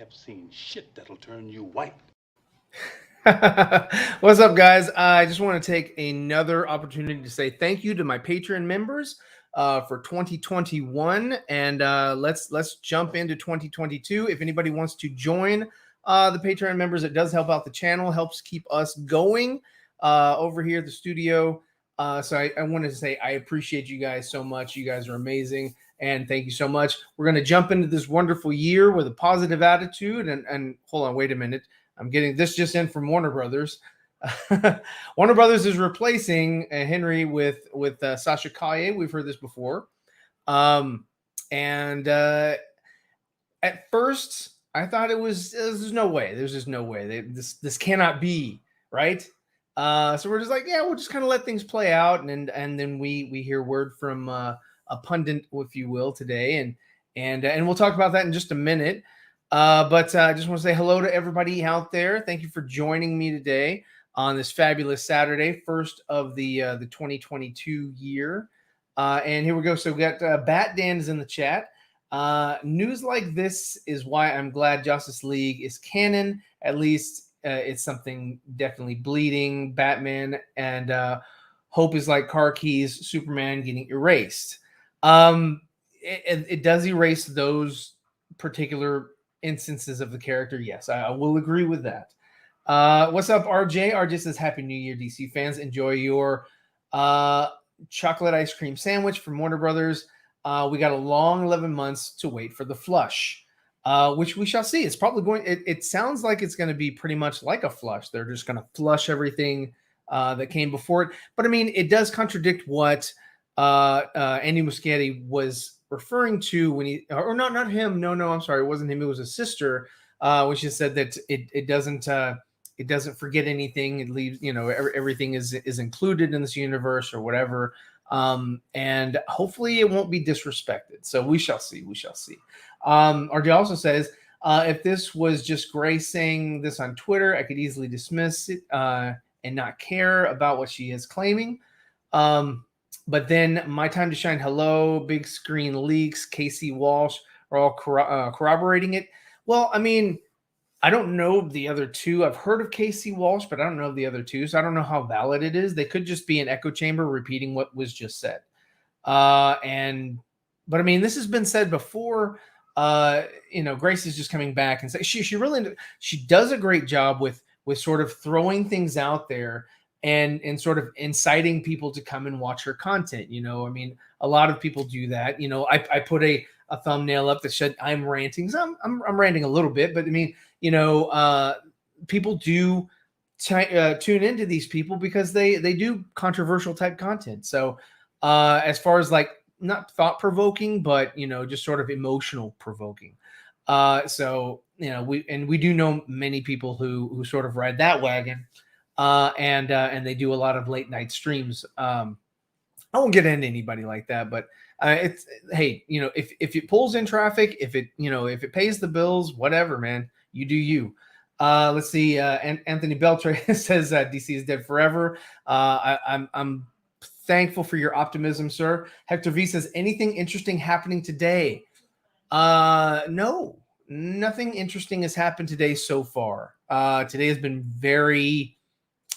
have seen shit that'll turn you white. What's up, guys? I just want to take another opportunity to say thank you to my Patreon members for 2021, and let's jump into 2022. If anybody wants to join the Patreon members, it does help out the channel, helps keep us going over here at the studio. So I wanted to say I appreciate you guys so much. You guys are amazing, and thank you so much. We're going to jump into this wonderful year with a positive attitude. And hold on, wait a minute. I'm getting this just in from Warner Brothers. Warner Brothers is replacing Henry with Sasha Kaye. We've heard this before. And at first, I thought there's no way. There's just no way. This cannot be, right? So we're just like, yeah, we'll just kind of let things play out. And then we hear word from a pundit, if you will, today. And we'll talk about that in just a minute. But I just want to say hello to everybody out there. Thank you for joining me today on this fabulous Saturday, first of the 2022 year. And here we go. So we got Bat Dan is in the chat. News like this is why I'm glad Justice League is canon. At least it's something definitely bleeding. Batman and Hope is like car keys. Superman getting erased. It does erase those particular instances of the character. Yes, I will agree with that. What's up, RJ? RJ says, Happy New Year, DC fans. Enjoy your chocolate ice cream sandwich from Warner Brothers. We got a long 11 months to wait for the flush, which we shall see. It's probably going, it sounds like it's going to be pretty much like a flush. They're just going to flush everything that came before it. But I mean, it does contradict what Andy Muschietti was referring to when he, or not him. No, I'm sorry. It wasn't him. It was his sister, when she said that it doesn't forget anything. It leaves, everything is included in this universe or whatever. And hopefully it won't be disrespected. So we shall see. RJ also says, if this was just Grace saying this on Twitter, I could easily dismiss it and not care about what she is claiming. But then My Time to Shine, hello, Big Screen Leaks, Casey Walsh are all corroborating it. Well, I mean, I don't know the other two. I've heard of Casey Walsh, but I don't know the other two, so I don't know how valid it is. They could just be an echo chamber repeating what was just said. But I mean, this has been said before. Grace is just coming back and say she does a great job with sort of throwing things out there and sort of inciting people to come and watch her content. I mean, a lot of people do that. I put a thumbnail up that said I'm ranting. So I'm ranting a little bit, but I mean, people do tune into these people because they do controversial type content. So as far as like not thought provoking, but just sort of emotional provoking. So we do know many people who sort of ride that wagon. And they do a lot of late night streams. I won't get into anybody like that, but it's, hey, if it pulls in traffic, if it pays the bills, whatever, man, you do you. Let's see. Anthony Beltre says that DC is dead forever. I'm thankful for your optimism, sir. Hector V says, anything interesting happening today? No, nothing interesting has happened today so far. Today has been very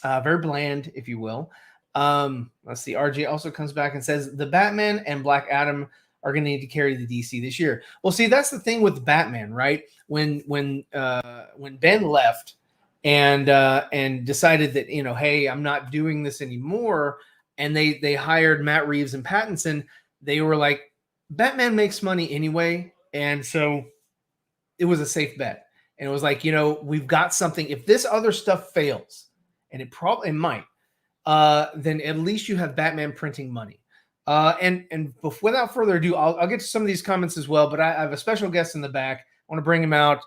bland, if you will. Let's see. RJ also comes back and says the Batman and Black Adam are going to need to carry the DC this year. Well, see, that's the thing with Batman, right? When Ben left and decided that hey, I'm not doing this anymore, and they hired Matt Reeves and Pattinson, they were like, Batman makes money anyway, and so it was a safe bet. And it was like, we've got something. If this other stuff fails, and it might, then at least you have Batman printing money. And without further ado, I'll get to some of these comments as well, but I have a special guest in the back. I want to bring him out.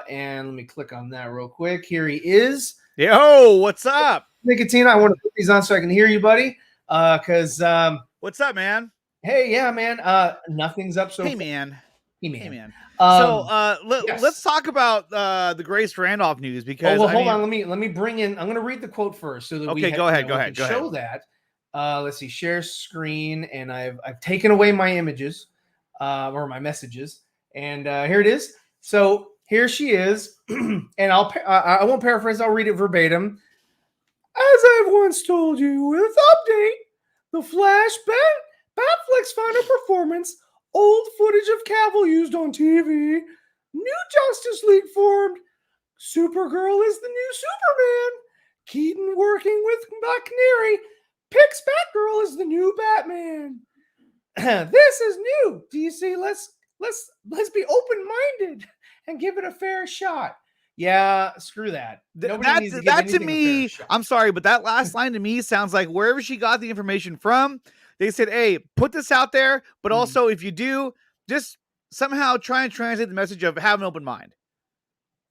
And let me click on that real quick. Here he is. Yo, what's up? Nicotina, I want to put these on so I can hear you, buddy. What's up, man? Hey, yeah, man. Nothing's up so far. Hey, man. Yes. Let's talk about the Grace Randolph news because hold on. Let me bring in. I'm going to read the quote first so that go ahead. Show that. Let's see. Share screen, and I've taken away my images or my messages, and here it is. So here she is, and I won't paraphrase. I'll read it verbatim. As I've once told you, with update, the Flash Batfleck's final performance, old footage of Cavill used on TV, new Justice League formed, Supergirl is the new Superman, Keaton working with Black Canary, picks Batgirl as the new Batman. This is new. DC, let's be open-minded and give it a fair shot. Yeah, screw that. That to me, I'm sorry, but that last line to me sounds like wherever she got the information from, they said, hey, put this out there, but also if you do, somehow try and translate the message of have an open mind.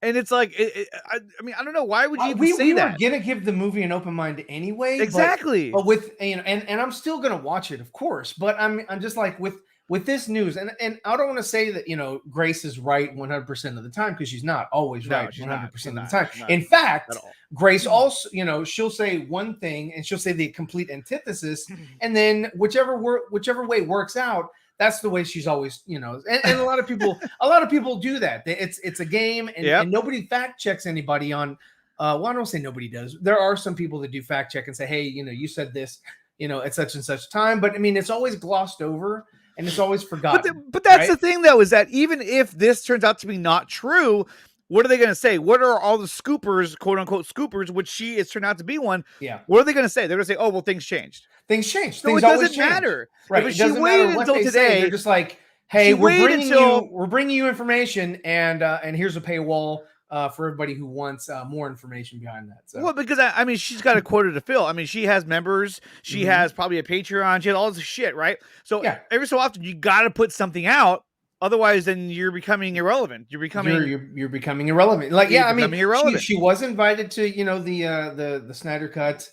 And it's like, I mean, I don't know. Why would you even say that? We were going to give the movie an open mind anyway. Exactly. But with, and I'm still going to watch it, of course. But I'm just like with this news, and I don't want to say that, Grace is right 100% of the time, because she's not always right 100% of the time. In fact, Grace also, she'll say one thing and she'll say the complete antithesis. And then whichever way works out, that's the way she's always, and a lot of people do that. It's a game, and nobody fact checks anybody on. Well, I don't say nobody does. There are some people that do fact check and say, hey, you said this, at such and such time. But I mean, it's always glossed over and it's always forgotten. But that's right? The thing, though, is that even if this turns out to be not true, what are they going to say? What are all the scoopers, quote unquote scoopers, which she is turned out to be one? Yeah. What are they going to say? They're going to say, oh, well, things changed. Things changed. So things it doesn't matter. Right. If she waited until today, they're just like, hey, we're bringing you information, and here's a paywall for everybody who wants more information behind that. So. Well, because I mean, she's got a quota to fill. I mean, she has members. She has probably a Patreon. She has all this shit, right? So every so often, you got to put something out. Otherwise, then you're becoming irrelevant. You're becoming irrelevant. Like, irrelevant. She was invited to the Snyder Cut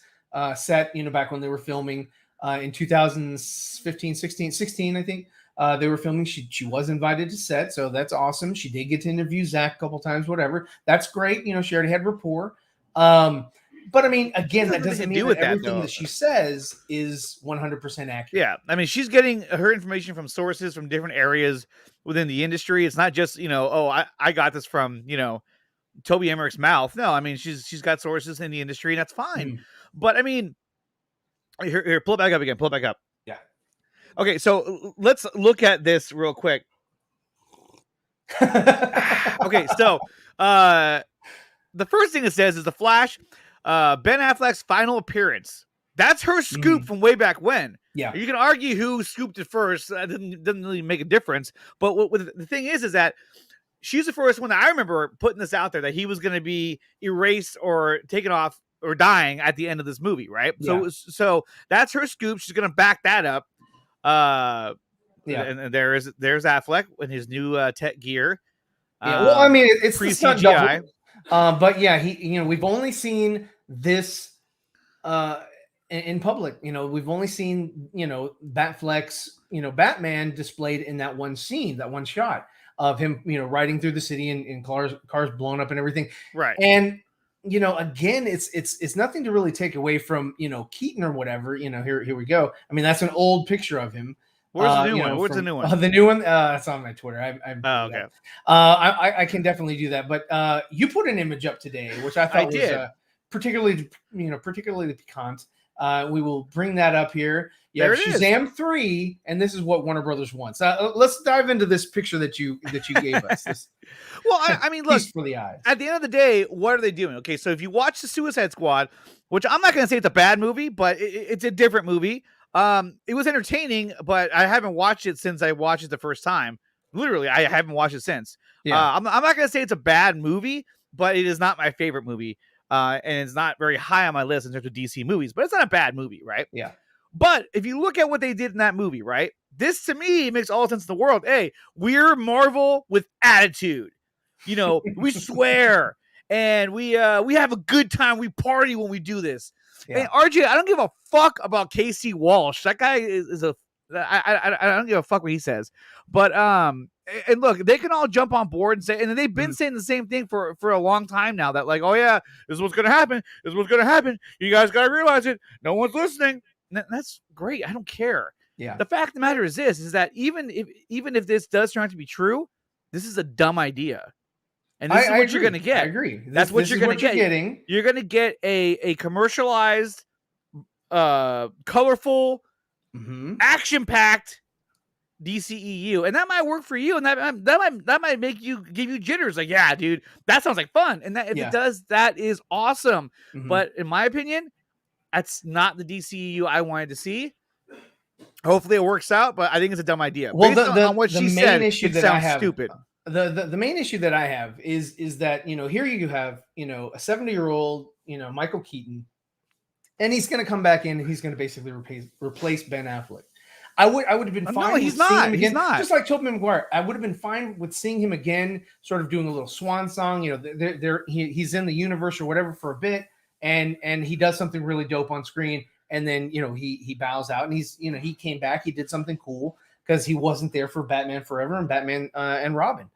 set. Back when they were filming in 2015, 16, I think. They were filming. She was invited to set, so that's awesome. She did get to interview Zach a couple times, whatever. That's great. She already had rapport. But I mean, again, that doesn't mean that everything that she says is 100% accurate. Yeah, I mean, she's getting her information from sources from different areas within the industry. It's not just I got this from Toby Emmerich's mouth. No, I mean she's got sources in the industry, and that's fine. But I mean, here, pull it back up again. Pull it back up. Yeah. Okay, so let's look at this real quick. Okay, so the first thing it says is the Flash, Ben Affleck's final appearance. That's her scoop from way back when. Yeah, you can argue who scooped it first. That doesn't really make a difference. But what the thing is that she's the first one that I remember putting this out there that he was going to be erased or taken off or dying at the end of this movie, right? Yeah. So that's her scoop. She's going to back that up. And there's Affleck in his new tech gear. Yeah, well, I mean, it's pre-CGI. But yeah, we've only seen this in public. We've only seen Batfleck's Batman displayed in that one scene, that one shot of him riding through the city and cars blown up and everything. Right. And again, it's nothing to really take away from Keaton or whatever. Here we go. I mean, that's an old picture of him. Where's the new one? Where's the new one? The new one. That's on my Twitter. Okay. I can definitely do that. But you put an image up today, which I thought was particularly piquant. We will bring that up here. Yeah, Shazam 3, and this is what Warner Brothers wants. Let's dive into this picture that you gave us. Well, I mean, look, for the eyes. At the end of the day, what are they doing? Okay, so if you watch the Suicide Squad, which I'm not going to say it's a bad movie, but it's a different movie. It was entertaining, but I haven't watched it since I watched it the first time. Literally, I haven't watched it since. Yeah. I'm not going to say it's a bad movie, but it is not my favorite movie. And it's not very high on my list in terms of DC movies, but it's not a bad movie, right? Yeah. But if you look at what they did in that movie, right? This to me makes all sense in the world. Hey, we're Marvel with attitude. We swear and we have a good time. We party when we do this. Yeah. And RJ, I don't give a fuck about KC Walsh. That guy I don't give a fuck what he says. But and look, they can all jump on board and say, and they've been saying the same thing for a long time now. That like, oh yeah, this is what's gonna happen. This is what's gonna happen. You guys gotta realize it. No one's listening. And that's great. I don't care. Yeah. The fact of the matter is that even if this does turn out to be true, this is a dumb idea. And this is what you're agree. going to get. I agree. That's what you're going to get. Getting. You're going to get a commercialized, colorful, action-packed DCEU, and that might work for you, and that might make give you jitters. Like, yeah, dude, that sounds like fun. And that if it does, that is awesome. But in my opinion, that's not the DCEU I wanted to see. Hopefully, it works out, but I think it's a dumb idea. Well, on what she said, it sounds stupid. The main issue that I have is that, you know, here you have, you know, a 70-year-old, you know, Michael Keaton, and he's going to come back in and he's going to basically replace Ben Affleck. I would have been fine. No, he's not. He's not. Just like Tobey Maguire, I would have been fine with seeing him again, sort of doing a little swan song. You know, he's in the universe or whatever for a bit, and he does something really dope on screen, and then, you know, he bows out, and he's, you know, he came back, he did something cool because he wasn't there for Batman Forever and Batman and Robin,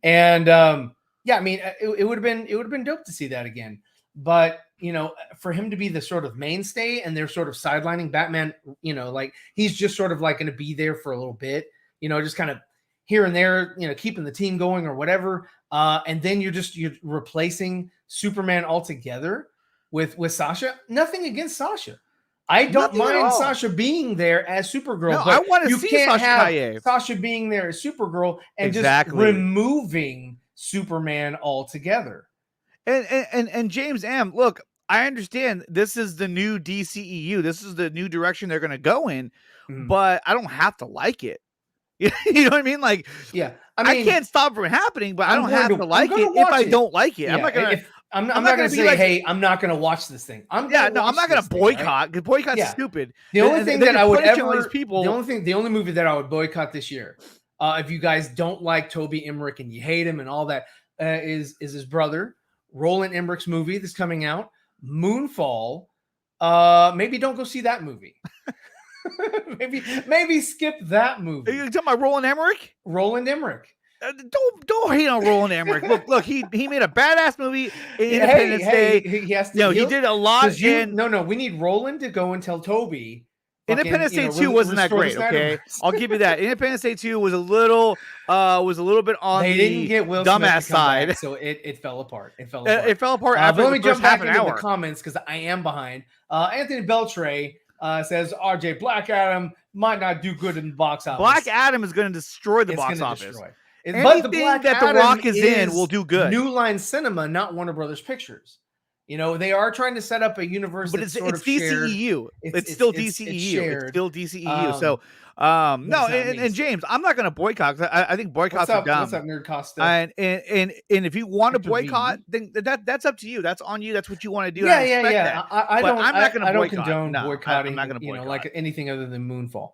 and yeah, I mean, it would have been dope to see that again. But, you know, for him to be the sort of mainstay and they're sort of sidelining Batman, you know, like he's just sort of like going to be there for a little bit, you know, just kind of here and there, you know, keeping the team going or whatever. And then you're replacing Superman altogether with Sasha. Nothing against Sasha. I don't mind Sasha being there as Supergirl. No, but I want to see can't Sasha have Calle. Sasha being there as Supergirl and just removing Superman altogether. And James M, look, I understand this is the new DCEU. This is the new direction they're going to go in, but I don't have to like it. You know what I mean? Like, yeah, I mean, I can't stop from happening, but I don't have to like it if I don't like it. Yeah, I'm not going to say, like, hey, I'm not going to watch this thing. I'm not going to boycott because boycott's stupid. The only thing that I would ever, the only movie that I would boycott this year, if you guys don't like Toby Emmerich and you hate him and all that, is his brother. Roland Emmerich's movie that's coming out, Moonfall. Maybe don't go see that movie. maybe skip that movie. Are you talking about Roland Emmerich? Roland Emmerich. Don't hate on Roland Emmerich. Look, he made a badass movie in Independence Day. He has to. He did a lot. No, we need Roland to go and tell Toby. Independence Day 2 wasn't that great, okay? I'll give you that. Independence Day 2 was a little bit on the dumbass side. Back, so it fell apart. It fell apart after let me jump back into the comments because I am behind. Anthony Beltray says, RJ, Black Adam might not do good in the box office. Black Adam is going to destroy the box office. But the Black Adam The Rock is in will do good. New Line Cinema, not Warner Brothers Pictures. You know, they are trying to set up a universe, but it's DCEU. It's still DCEU. It's still DCEU. So, no, and James, I'm not going to boycott. I think boycotts are dumb. What's up, Nerd Costa? And if you want to boycott, then that's up to you. That's on you. That's what you want to do. Yeah. I'm not going to boycott. I don't condone boycotting. I'm not going to boycott. You know, like anything other than Moonfall.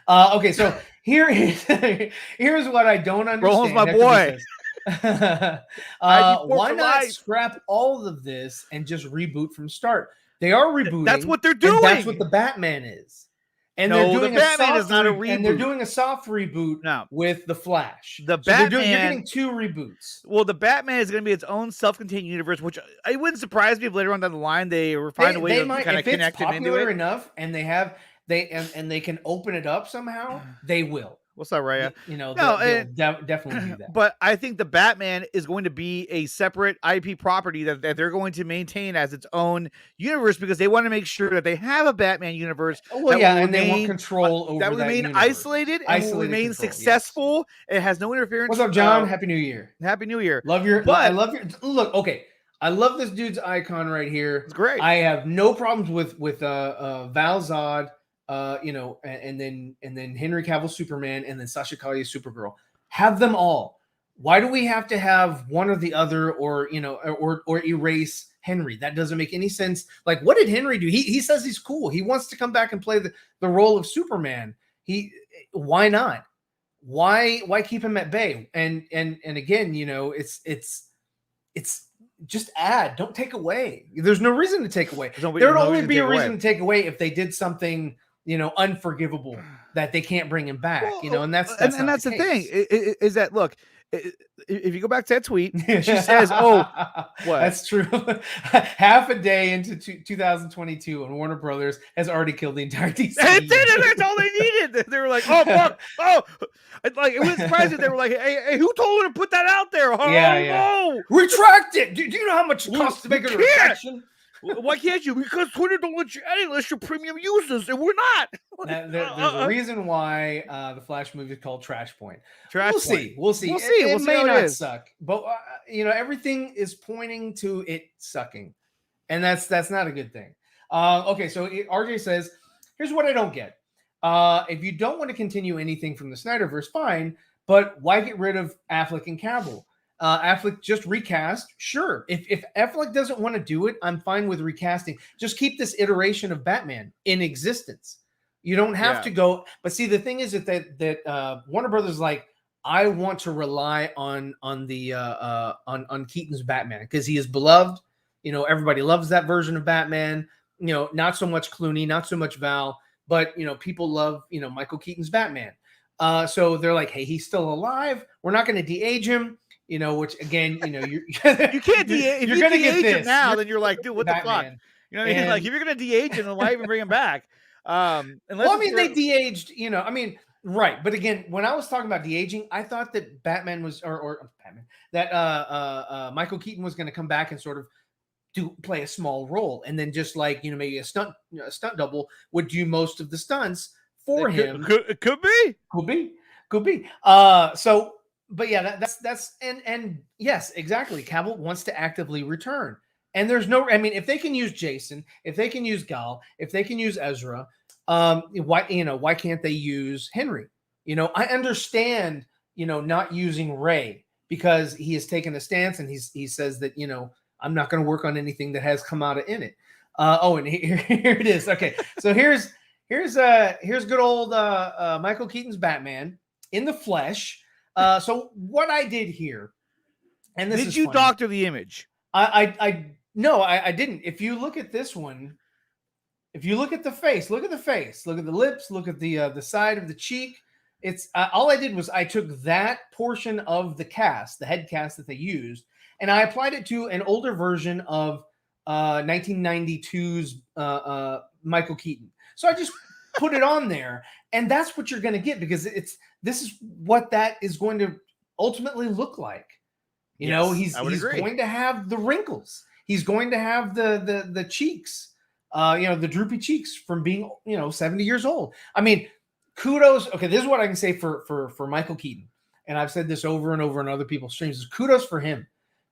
Okay, so here's what I don't understand. Roland's my boy. Why not scrap all of this and just reboot from start? They are rebooting. That's what they're doing. And that's what the Batman is. And they're doing the Batman is not a reboot. And they're doing a soft reboot with the Flash. The Batman, you're getting two reboots. Well, the Batman is going to be its own self-contained universe, which it wouldn't surprise me if later on down the line they find a way to kind of connect it into it. Enough, and they can open it up somehow. They will. What's up, Raya? You know, they'll definitely do that. But I think the Batman is going to be a separate IP property that they're going to maintain as its own universe because they want to make sure that they have a Batman universe. And they want control over that will remain isolated and will remain successful. Yes. It has no interference. What's up, John? Happy New Year. Happy New Year. I love your look. Okay, I love this dude's icon right here. It's great. I have no problems with Val Zod. You know, and then Henry Cavill Superman, and then Sasha Calle Supergirl. Have them all. Why do we have to have one or the other, or you know, or erase Henry? That doesn't make any sense. Like, what did Henry do? He says he's cool. He wants to come back and play the role of Superman. Why not? Why keep him at bay? And again, you know, it's just add. Don't take away. There's no reason to take away. There would only be a reason to take away if they did something. unforgivable that they can't bring him back. Well, And that's and not that's the thing case. is that look, if you go back to that tweet, she says, "Oh, what? That's true." Half a day into 2022, and Warner Brothers has already killed the entire DCEU. It did, and that's all they needed. They were like, "Oh fuck, oh!" Like it was surprising. They were like, "Hey, who told her to put that out there?" Oh no, retract it. Do you know how much it costs to make a retraction? Why can't you? Because Twitter don't let you edit unless you're premium users, and we're not. There's a reason why the Flash movie is called Trash Point. We'll see. It may not suck, but everything is pointing to it sucking, and that's not a good thing. Okay, so RJ says, "Here's what I don't get. If you don't want to continue anything from the Snyderverse, fine, but why get rid of Affleck and Cavill? Affleck just recast. Sure. If Affleck doesn't want to do it, I'm fine with recasting. Just keep this iteration of Batman in existence. You don't have to go. But see, the thing is that Warner Brothers is like, I want to rely on Keaton's Batman because he is beloved. Everybody loves that version of Batman. Not so much Clooney, not so much Val, but people love Michael Keaton's Batman. So they're like, hey, he's still alive. We're not going to de-age him. Which again, you can't de-age. If you're going to get this now, then you're like, dude, what Batman. The fuck? Like if you're going to de-age him, then why even bring him back? They de-aged. Right? But again, when I was talking about de-aging, I thought that Batman was, or Batman, that Michael Keaton was going to come back and sort of play a small role, and then just like maybe a stunt double would do most of the stunts for him. Could be. So. But yeah, that's and yes, exactly. Cavill wants to actively return, and there's no. I mean, if they can use Jason, if they can use Gal, if they can use Ezra, why can't they use Henry? I understand, not using Ray because he has taken a stance and he says that I'm not going to work on anything that has come out in it. And here it is. Okay, so here's good old Michael Keaton's Batman in the flesh. So what I did here, and this did you funny. Doctor the image? No, I didn't. If you look at this one, if you look at the face, look at the lips, look at the side of the cheek. It's all I did was I took that portion of the cast, the head cast that they used, and I applied it to an older version of 1992's Michael Keaton. So I just put it on there, and that's what you're going to get because this is what that is going to ultimately look like. He's going to have the wrinkles. He's going to have the cheeks, the droopy cheeks from being 70 years old. I mean, kudos. Okay, this is what I can say for Michael Keaton, and I've said this over and over on other people's streams. Is kudos for him,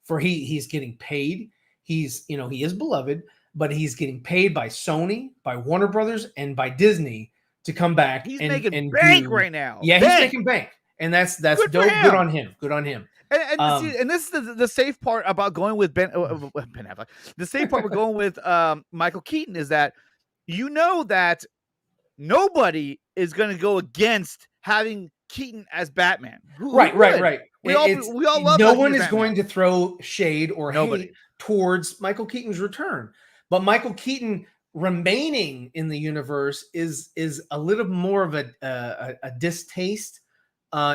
for he's getting paid. He is beloved, but he's getting paid by Sony, by Warner Brothers, and by Disney to come back. He's making bank right now. Yeah, he's making bank, and that's dope. Good on him. Good on him. And this is the safe part about going with Ben Affleck. The safe part with going with Michael Keaton is that that nobody is going to go against having Keaton as Batman. Right. We all love. No one is going to throw shade or hate towards Michael Keaton's return, but Michael Keaton remaining in the universe is a little more of a distaste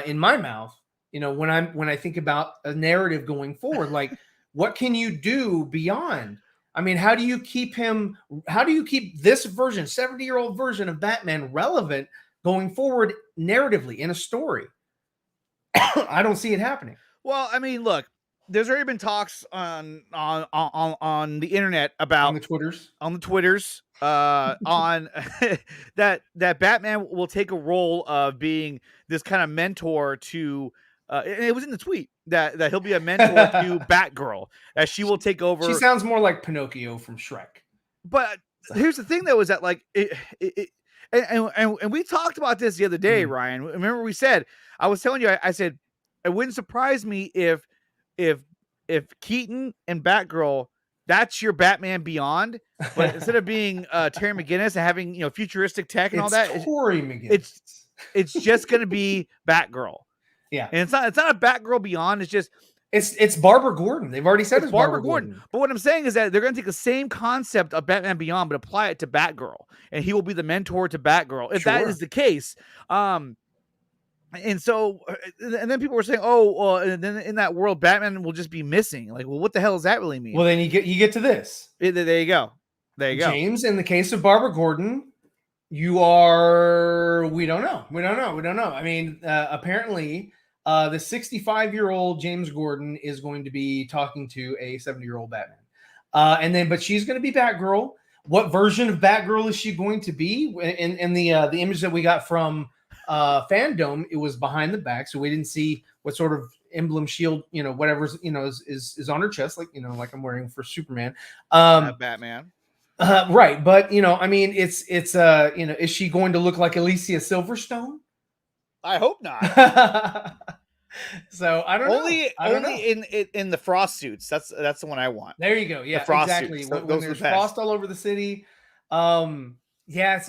in my mouth. When I think about a narrative going forward, like what can you do beyond? I mean, how do you keep this version, 70-year-old version of Batman relevant going forward narratively in a story? I don't see it happening. Well, I mean, look, there's already been talks on the internet about on the Twitters on that Batman will take a role of being this kind of mentor to and it was in the tweet that he'll be a mentor to Batgirl, as she will take over. She sounds more like Pinocchio from Shrek. But here's the thing, though, is that like and we talked about this the other day, Ryan. Remember we said, I was telling you, I said it wouldn't surprise me if Keaton and Batgirl, that's your Batman Beyond, but instead of being Terry McGinnis and having futuristic tech and all that, Tory McGinnis. It's just gonna be Batgirl. Yeah, and it's not a Batgirl Beyond. It's just It's Barbara Gordon. They've already said it's Barbara Gordon. But what I'm saying is that they're going to take the same concept of Batman Beyond, but apply it to Batgirl, and he will be the mentor to Batgirl. If that is the case, and so, and then people were saying, "Oh, well, and then in that world, Batman will just be missing." Like, well, what the hell does that really mean? Well, then you get to this. There you go. There you go, James. In the case of Barbara Gordon, we don't know. I mean, apparently. The 65-year-old James Gordon is going to be talking to a 70-year-old Batman. But she's going to be Batgirl. What version of Batgirl is she going to be? In the image that we got from Fandom, it was behind the back, so we didn't see what sort of emblem, shield, whatever's is on her chest, like I'm wearing for Superman. Batman. Right, but I mean, it's is she going to look like Alicia Silverstone? I hope not. So I don't know. Only in the frost suits. That's the one I want. There you go. Yeah, the frost exactly. Suits. When there's frost all over the city. Yeah,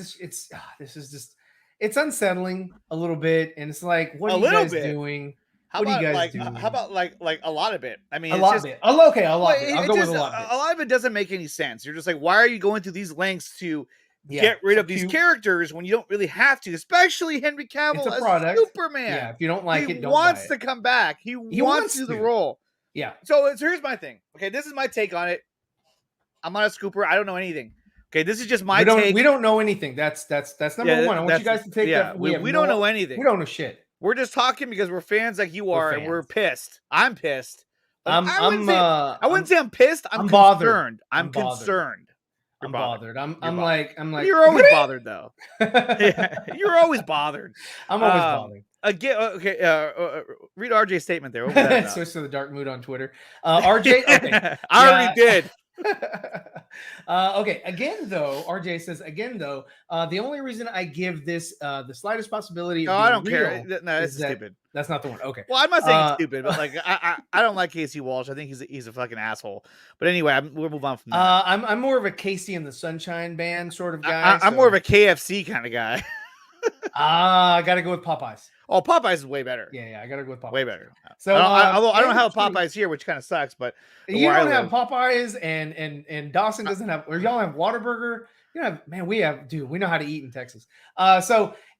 it's unsettling a little bit, and it's like, what are you guys doing? How about like a lot of it? I mean, a lot of it. I'll go with a lot of it. A lot of it doesn't make any sense. You're just like, why are you going through these lengths to get rid of these characters when you don't really have to, especially Henry Cavill as Superman? Yeah, if you don't like it, don't wants to come back. He wants to do the role. Yeah. So here's my thing. Okay, this is my take on it. I'm not a scooper. I don't know anything. Okay, this is just my take. We don't know anything. That's number one. I want you guys to take that. We don't know anything. We don't know shit. We're just talking because we're fans like you are, and we're pissed. I'm pissed. I wouldn't say I'm pissed. I'm concerned. I'm concerned. I'm bothered. I'm like. You're always bothered, though. You're always bothered. I'm always bothered. Again, okay. Read RJ's statement there. Switch to the dark mood on Twitter. RJ, okay. I already did. Okay. RJ says the only reason I give this the slightest possibility. I don't care. No, that's stupid. That's not the one. Okay. Well, I'm not saying it's stupid, but like I don't like Casey Walsh. I think he's a fucking asshole. But anyway, we'll move on from that. I'm more of a Casey and the Sunshine Band sort of guy. I'm more of a KFC kind of guy. I got to go with Popeyes. Oh, Popeyes is way better. Yeah, I got to go with Popeyes. Way better. So, although I don't have Popeyes here, which kind of sucks, but you don't have Popeyes, and Dawson doesn't have, or y'all have Whataburger. We know how to eat in Texas.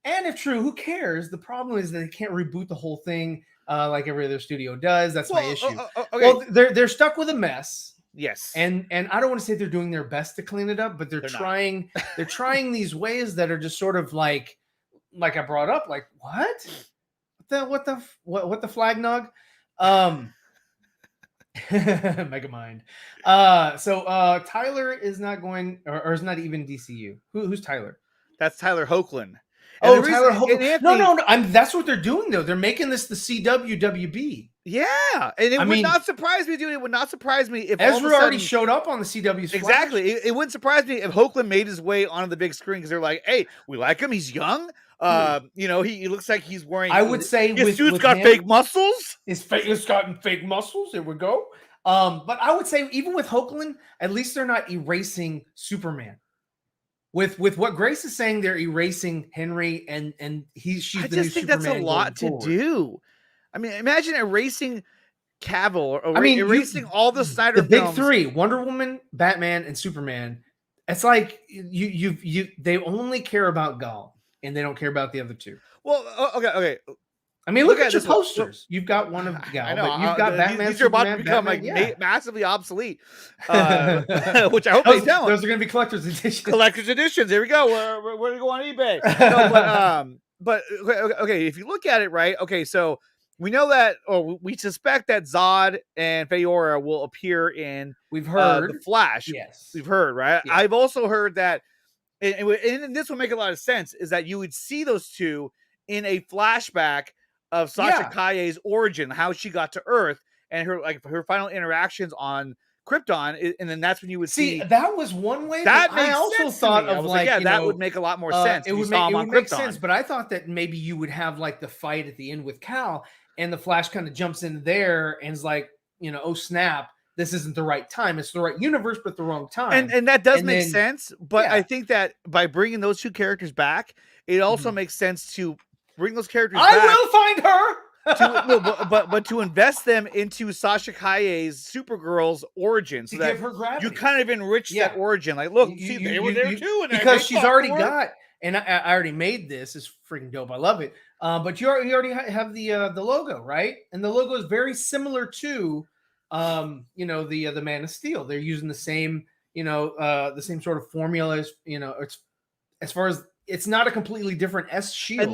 And if true, who cares? The problem is that they can't reboot the whole thing like every other studio does. That's my issue. Okay. Well, they're stuck with a mess. Yes. And I don't want to say they're doing their best to clean it up, but they're trying. They're trying these ways that are just sort of like I brought up, like what the flag nog? Megamind. So Tyler is not going, or is not even DCU. Who's Tyler? That's Tyler Hoechlin. Tyler Hoechlin. No. That's what they're doing though. They're making this the CWWB. Yeah, and it would not surprise me, dude. It would not surprise me if Ezra already showed up on the CW's. Exactly. It wouldn't surprise me if Hoechlin made his way onto the big screen because they're like, "Hey, we like him. He's young. He looks like he's wearing." I would say his suit's got fake muscles. His face got fake muscles. There we go. But I would say even with Hoechlin, at least they're not erasing Superman. With what Grace is saying, they're erasing Henry, and she's. I just think that's a lot to do. I mean, imagine erasing Cavill, or erasing all the Snyder films. The big films. Three: Wonder Woman, Batman, and Superman. It's like they only care about Gal, and they don't care about the other two. Well, okay. I mean, look at your posters. You've got one of Gal, I know, but you've got Batman. These are about to become massively obsolete, which I hope they don't. Those are going to be collector's editions. Collector's editions. There we go. Where do we go on eBay? No, but okay. If you look at it, right? Okay, so we know that, or we suspect that Zod and Feora will appear in. We've heard the Flash. Yes, we've heard, right? Yeah. I've also heard that, and this will make a lot of sense, is that you would see those two in a flashback of Sasha Calle's origin, how she got to Earth, and her final interactions on Krypton, and then that's when you would see. That was one way. That I also thought of that would make a lot more sense. It would make sense, but I thought that maybe you would have like the fight at the end with Cal, and the Flash kind of jumps in there and is like, oh snap, this isn't the right time. It's the right universe, but the wrong time. And that does make sense. But I think that by bringing those two characters back, it also makes sense to bring those characters back. I will find her. no, but to invest them into Sasha Calle's Supergirl's origin, so To that give her gravity. you kind of enrich Yeah. that origin. Like, look, see, they were there too, and because they she's fought already for it. got. And I already made this. It's freaking dope. I love it. But you already have the logo, right? And the logo is very similar to, the Man of Steel. They're using the same, the same sort of formula as, it's as far as it's not a completely different S shield.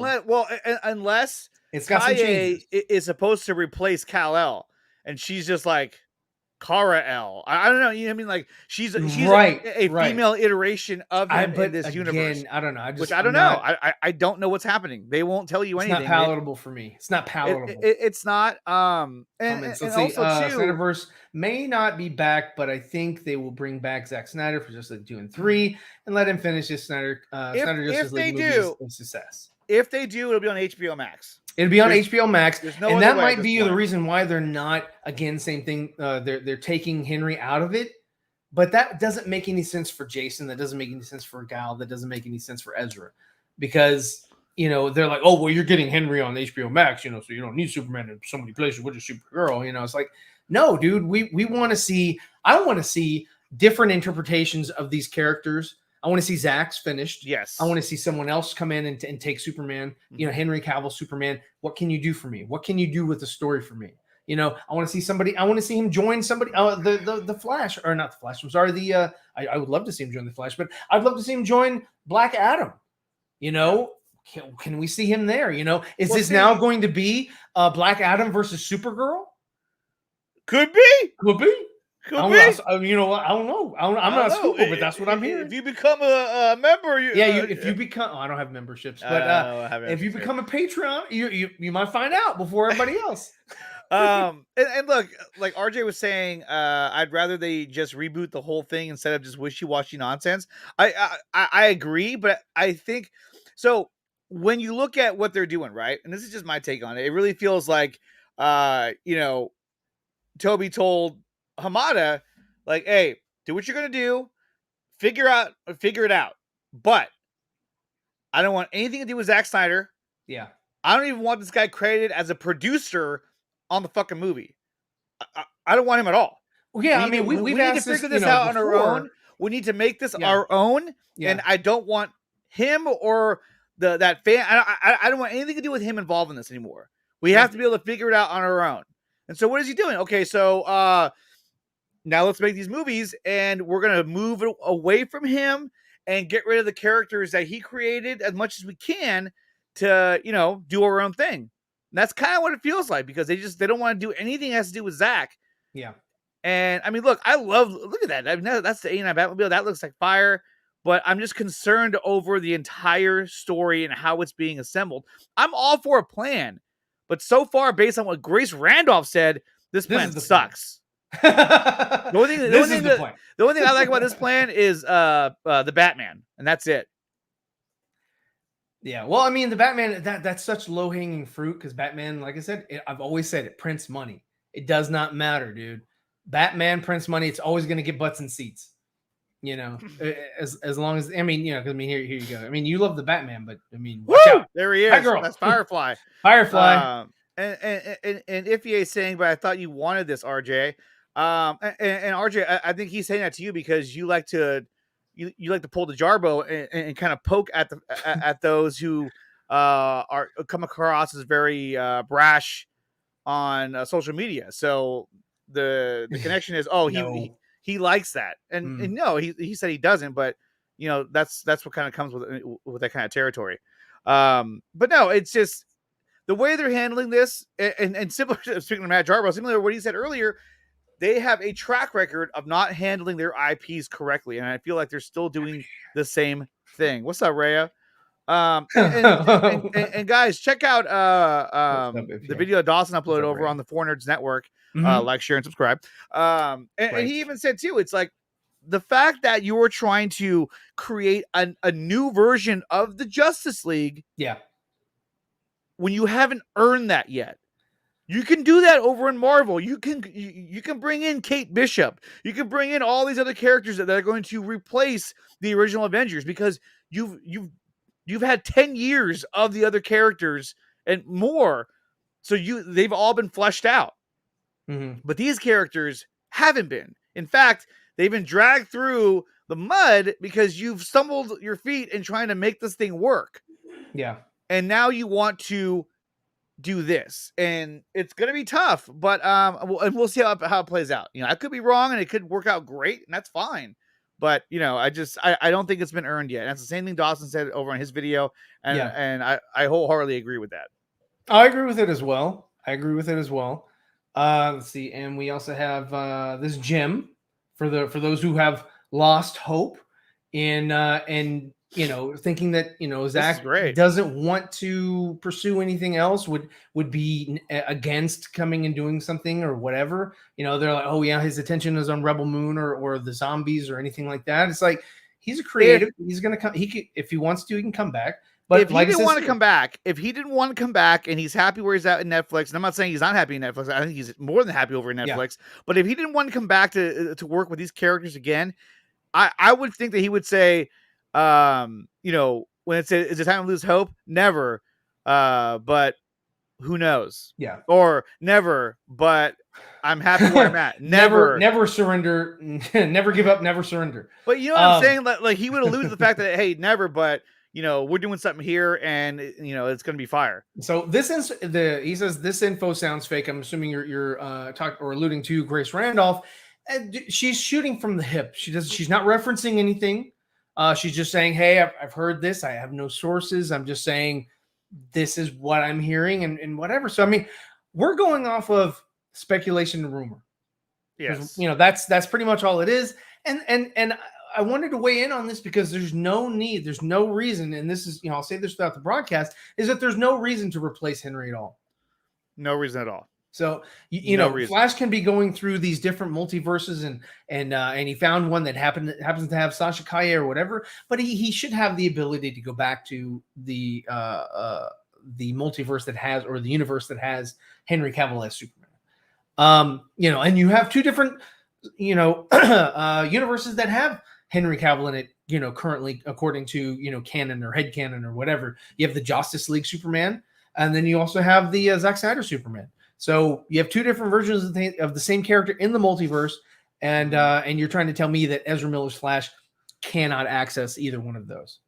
Unless it's got some changes. is supposed to replace Kal-El, and she's just like Kara L. I don't know. You know what I mean? Like she's right, a female iteration of him in this universe. I don't know. I don't know. I don't know what's happening. They won't tell you anything. It's not palatable for me. It's not palatable. It's not. And also too, Snyderverse may not be back, but I think they will bring back Zack Snyder for just like 2 and 3 and let him finish his Snyder Justice League movie of success. If they do, it'll be on HBO Max. It'll be on HBO Max, and that might be the reason why they're not, again, same thing. They're taking Henry out of it, but that doesn't make any sense for Jason. That doesn't make any sense for Gal. That doesn't make any sense for Ezra, because they're like, oh well, you're getting Henry on HBO Max, so you don't need Superman in so many places. We're just Supergirl, It's like, no, dude, we want to see. I want to see different interpretations of these characters. I want to see Zack's finished. Yes. I want to see someone else come in and take Superman, Henry Cavill Superman. What can you do for me? What can you do with the story for me? I want to see somebody. I want to see him join somebody. The Flash, or not the Flash. I'm sorry. I would love to see him join the Flash, but I'd love to see him join Black Adam. Can we see him there? Is this now going to be Black Adam versus Supergirl? Could be. Could be. You know what? I don't know. I'm not Super, but that's what I'm hearing. If you become a member, if you become, I don't have memberships, but if you become a Patreon, you might find out before everybody else. And look, like RJ was saying, I'd rather they just reboot the whole thing instead of just wishy-washy nonsense. I agree, but I think so. When you look at what they're doing, right, and this is just my take on it, it really feels like, Toby told Hamada, like, hey, do what you're gonna do, figure it out. But I don't want anything to do with Zack Snyder. Yeah. I don't even want this guy credited as a producer on the fucking movie. I don't want him at all. Well, yeah, we need to figure this out on our own. We need to make this our own. Yeah. And I don't want him or that fan. I don't want anything to do with him involved in this anymore. We have to be able to figure it out on our own. And so what is he doing? Okay, so now let's make these movies, and we're going to move away from him and get rid of the characters that he created as much as we can to, do our own thing. And that's kind of what it feels like, because they don't want to do anything that has to do with Zack. Yeah. And I mean, look at that. I mean, that's the 89 Batmobile. That looks like fire, but I'm just concerned over the entire story and how it's being assembled. I'm all for a plan, but so far, based on what Grace Randolph said, this plan sucks. The only thing I like about this plan is the Batman, and that's it. Yeah, well, I mean, the Batman, that's such low-hanging fruit, because Batman, like I said, I've always said it prints money. It does not matter, dude. Batman prints money. It's always going to get butts and seats. As long as, here you go. I mean, you love the Batman, but I mean, watch out. There he is. Hi, girl. That's Firefly. Firefly. And Iffy is saying, but I thought you wanted this, RJ. And RJ, I think he's saying that to you because you like to pull the Jarbo and kind of poke at at those who are come across as very brash on social media. So the connection is, he likes that, and no, he said he doesn't, but that's what kind of comes with that kind of territory. But no, it's just the way they're handling this, and similar, speaking of Matt Jarbo, similar to what he said earlier, they have a track record of not handling their IPs correctly, and I feel like they're still doing the same thing. What's up, Rhea? And guys, check out the video Dawson uploaded over on the 4 Nerds Network. Like, share, and subscribe. And he even said too, it's like the fact that you were trying to create a new version of the Justice League. Yeah. When you haven't earned that yet. You can do that over in Marvel. You can bring in Kate Bishop. You can bring in all these other characters that are going to replace the original Avengers, because you've had 10 years of the other characters and more So they've all been fleshed out. Mhm. But these characters haven't been. In fact, they've been dragged through the mud because you've stumbled your feet in trying to make this thing work. Yeah. And now you want to do this. And it's going to be tough, but we'll see how it plays out. I could be wrong and it could work out great, and that's fine. But, I don't think it's been earned yet. And that's the same thing Dawson said over on his video. And I wholeheartedly agree with that. I agree with it as well. Let's see, and we also have this gem for those who have lost hope in thinking that Zach doesn't want to pursue anything else, would be against coming and doing something or whatever. They're like, oh yeah, his attention is on Rebel Moon or the zombies or anything like that. It's like, he's a creative. He's gonna come. He could, if he wants to, he can come back. But if he didn't want to come back, and he's happy where he's at in Netflix, and I'm not saying he's not happy in Netflix, I think he's more than happy over in Netflix. Yeah. But if he didn't want to come back to work with these characters again, I would think that he would say, when it's is it time to lose hope? Never. But who knows? Yeah. Or never, but I'm happy where I'm at. Never surrender. Never give up. Never surrender. But you know what I'm saying? Like he would allude to the fact that, hey, never, but we're doing something here, and it's going to be fire. So he says this info sounds fake. I'm assuming you're talking or alluding to Grace Randolph. She's shooting from the hip. She's not referencing anything. She's just saying, hey, I've heard this. I have no sources. I'm just saying this is what I'm hearing and whatever. So I mean, we're going off of speculation and rumor. Yes. That's pretty much all it is. And I wanted to weigh in on this because there's no reason, and this is, I'll say this throughout the broadcast, is that there's no reason to replace Henry at all. No reason at all. So, Flash can be going through these different multiverses and he found one that happens to have Sasha Kaye or whatever, but he should have the ability to go back to the multiverse that has, or the universe that has Henry Cavill as Superman. And you have two different, universes that have Henry Cavill in it, currently, according to, canon or headcanon or whatever. You have the Justice League Superman, and then you also have the Zack Snyder Superman. So you have two different versions of the same character in the multiverse, and you're trying to tell me that Ezra Miller's Flash cannot access either one of those.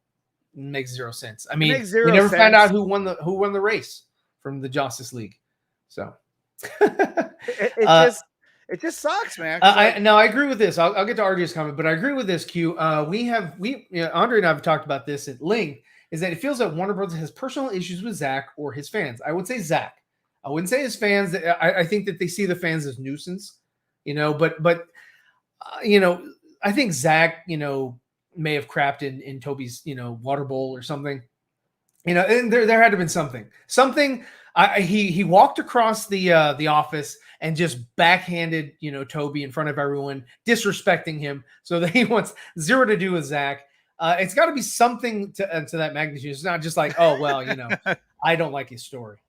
It makes zero sense. I mean, we never found out who won the race from the Justice League. So it just sucks, man. I agree with this. I'll get to RJ's comment, but I agree with this, Q. Andre and I have talked about this at length, is that it feels that Warner Bros. Has personal issues with Zach or his fans. I would say Zach. I wouldn't say his fans. I think that they see the fans as nuisance, but I think Zach, may have crapped in Toby's, water bowl or something, and there had to have been something. He walked across the office and just backhanded, Toby in front of everyone, disrespecting him, so that he wants zero to do with Zach. It's got to be something to that magnitude. It's not just like, oh, well, I don't like his story.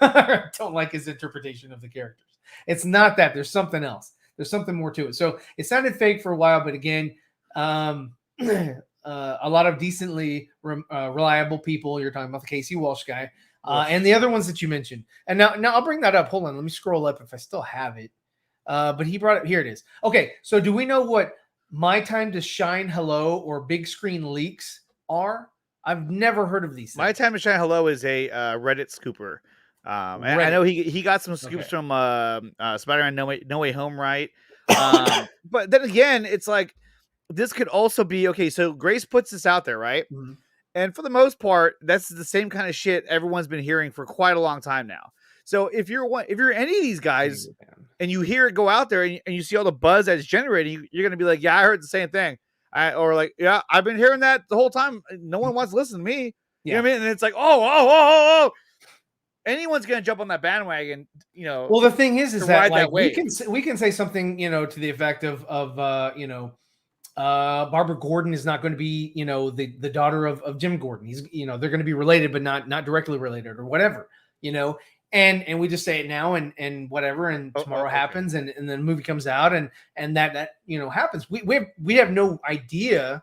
I don't like his interpretation of the characters. It's not that. There's something else. There's something more to it. So it sounded fake for a while, but again, a lot of decently reliable people. You're talking about the Casey Walsh guy, and the other ones that you mentioned. And now I'll bring that up. Hold on, let me scroll up if I still have it. But he brought it. Here it is. Okay, so do we know what My Time to Shine Hello or Big Screen Leaks are? I've never heard of these things. My Time to Shine Hello is a Reddit scooper. And I know he got some scoops from Spider-Man No Way Home, right? But then again, it's like, this could also be, okay, so Grace puts this out there, right? Mm-hmm. And for the most part, that's the same kind of shit everyone's been hearing for quite a long time now. So if you're any of these guys and you hear it go out there and you see all the buzz that's generating, you're going to be like, yeah, I heard the same thing. Yeah, I've been hearing that the whole time. No one wants to listen to me. You know what I mean? And it's like, oh. Anyone's going to jump on that bandwagon, Well, the thing is that like, we can say something, to the effect of Barbara Gordon is not going to be, the daughter of Jim Gordon. He's, they're going to be related, but not directly related or whatever, and we just say it now and whatever. And tomorrow happens and then the movie comes out and that happens. We have no idea,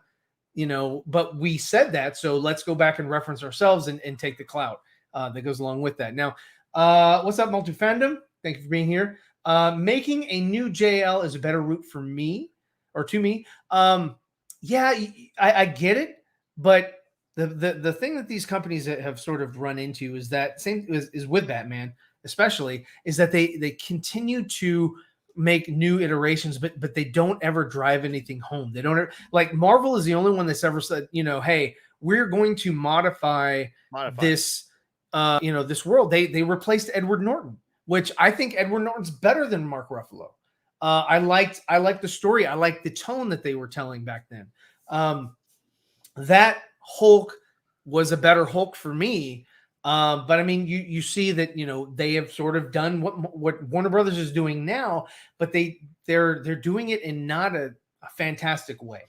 but we said that. So let's go back and reference ourselves and take the clout that goes along with that. Now, What's up, Multi Fandom? Thank you for being here. Making a new JL is a better route for me or to me. Yeah, I get it, but the thing that these companies have sort of run into is that same is with Batman, especially, is that they continue to make new iterations, but they don't ever drive anything home. They don't like Marvel is the only one that's ever said, hey, we're going to modify. This this world. They replaced Edward Norton, which I think Edward Norton's better than Mark Ruffalo. I liked the story. I liked the tone that they were telling back then. That Hulk was a better Hulk for me. But I mean, you see that they have sort of done what Warner Brothers is doing now, but they're doing it in not a fantastic way.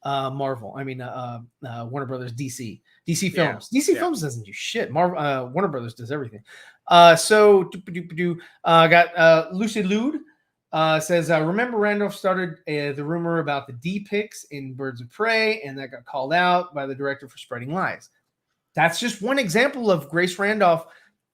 Marvel, I mean, Warner Brothers, DC Films. DC Films doesn't do shit. Warner Brothers does everything. So got Lucy Lude says, remember Randolph started the rumor about the D pics in Birds of Prey, and that got called out by the director for spreading lies. That's just one example of Grace Randolph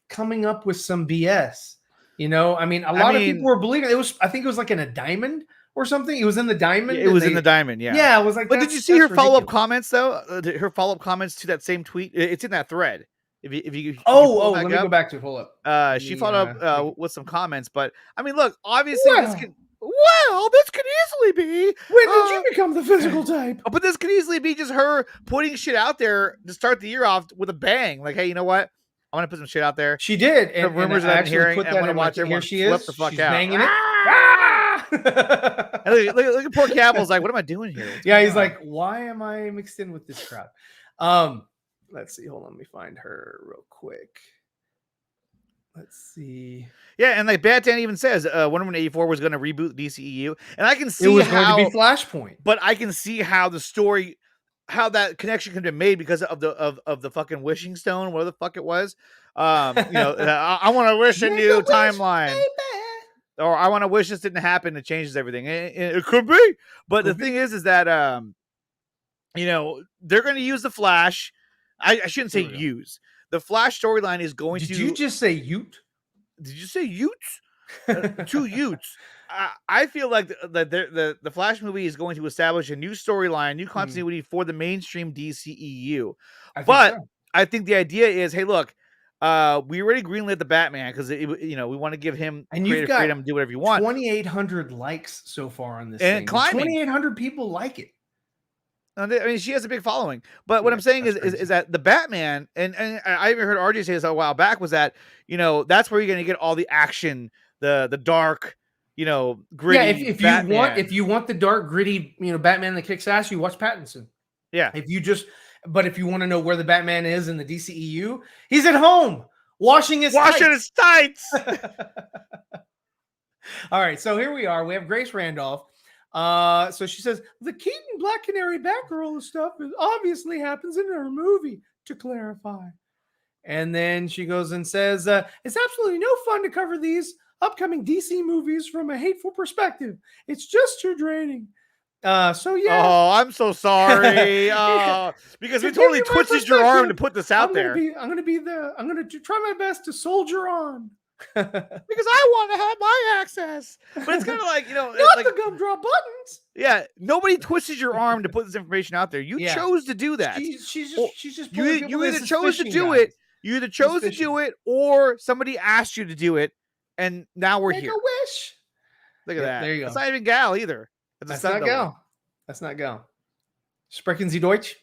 coming up with some BS. I mean, a lot of people were believing it was. I think it was like in a diamond or something. It was in the diamond. It was in the diamond. Yeah. Yeah. It was like. But did you see her follow-up comments though? Her follow-up comments to that same tweet. It's in that thread. If you let me go back to it. Hold up. She followed up with some comments, but I mean, look, obviously this could easily be. When did you become the physical type? But this could easily be just her putting shit out there to start the year off with a bang. Like, hey, you know what? I'm gonna put some shit out there. She did. The rumors that I'm hearing. I'm gonna watch everyone flip the fuck She's out. Banging it. Ah! look at poor Cavill's like, what am I doing here? He's like, why am I mixed in with this crowd? Let's see. Hold on. Let me find her real quick. Let's see. Yeah, and like Bad Dan even says, Wonder Woman 84 was going to reboot DCEU, and I can see it was how going to be Flashpoint, but I can see how the story, how that connection could be made because of the fucking wishing stone, whatever the fuck it was. I want to wish a new timeline, or I want to wish this didn't happen. It changes everything. It could be, but the thing is that they're going to use the Flash. I shouldn't say use. The Flash storyline is going to. Did you just say Ute? Did you say Utes? 2 Utes. I feel like the Flash movie is going to establish a new storyline, new continuity for the mainstream DCEU. I think the idea is, hey, look, we already greenlit the Batman because we want to give him creative freedom to do whatever you want. 2,800 likes so far on this and thing. Climbing. 2,800 people like it. I mean, she has a big following, but what I'm saying is that the Batman, and I even heard RJ say this a while back, was that that's where you're going to get all the action, the dark, gritty. Yeah, if you want the dark, gritty, Batman that kicks ass, you watch Pattinson. Yeah. If you want to know where the Batman is in the DCEU, he's at home washing his tights. All right, so here we are. We have Grace Randolph. So she says the Keaton Black Canary Batgirl stuff obviously happens in her movie, to clarify. And then she goes and says, it's absolutely no fun to cover these upcoming DC movies from a hateful perspective. It's just too draining. So yeah. Oh, I'm so sorry. Because we totally twisted your arm to put this out there. I'm gonna try my best to soldier on. Because I want to have my access. But it's kind of like, not like, the gumdrop buttons. Yeah, nobody twisted your arm to put this information out there. You chose to do that. She's just you either chose to do it. You either chose to do it, or somebody asked you to do it, and now we're here. Make a wish. Look at that. There you go. It's not even Gal either. That's not Gal. That's not Gal. Sprechen Sie Deutsch?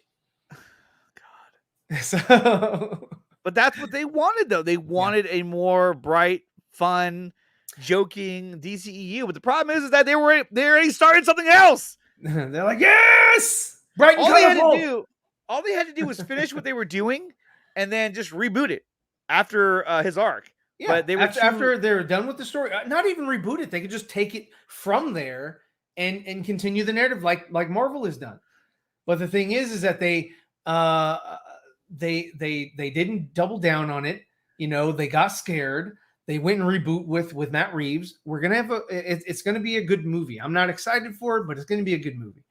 God. So. But that's what they wanted, though. They wanted a more bright, fun, joking DCEU. But the problem is that they already started something else. They're like, yes, bright and colorful. All they had to do was finish what they were doing, and then just reboot it after his arc. Yeah, but they were after they're done with the story, not even reboot it. They could just take it from there and continue the narrative like Marvel has done. But the thing is that they didn't double down on it. They got scared. They went and reboot with Matt Reeves. We're gonna have it's gonna be a good movie. I'm not excited for it, but it's gonna be a good movie.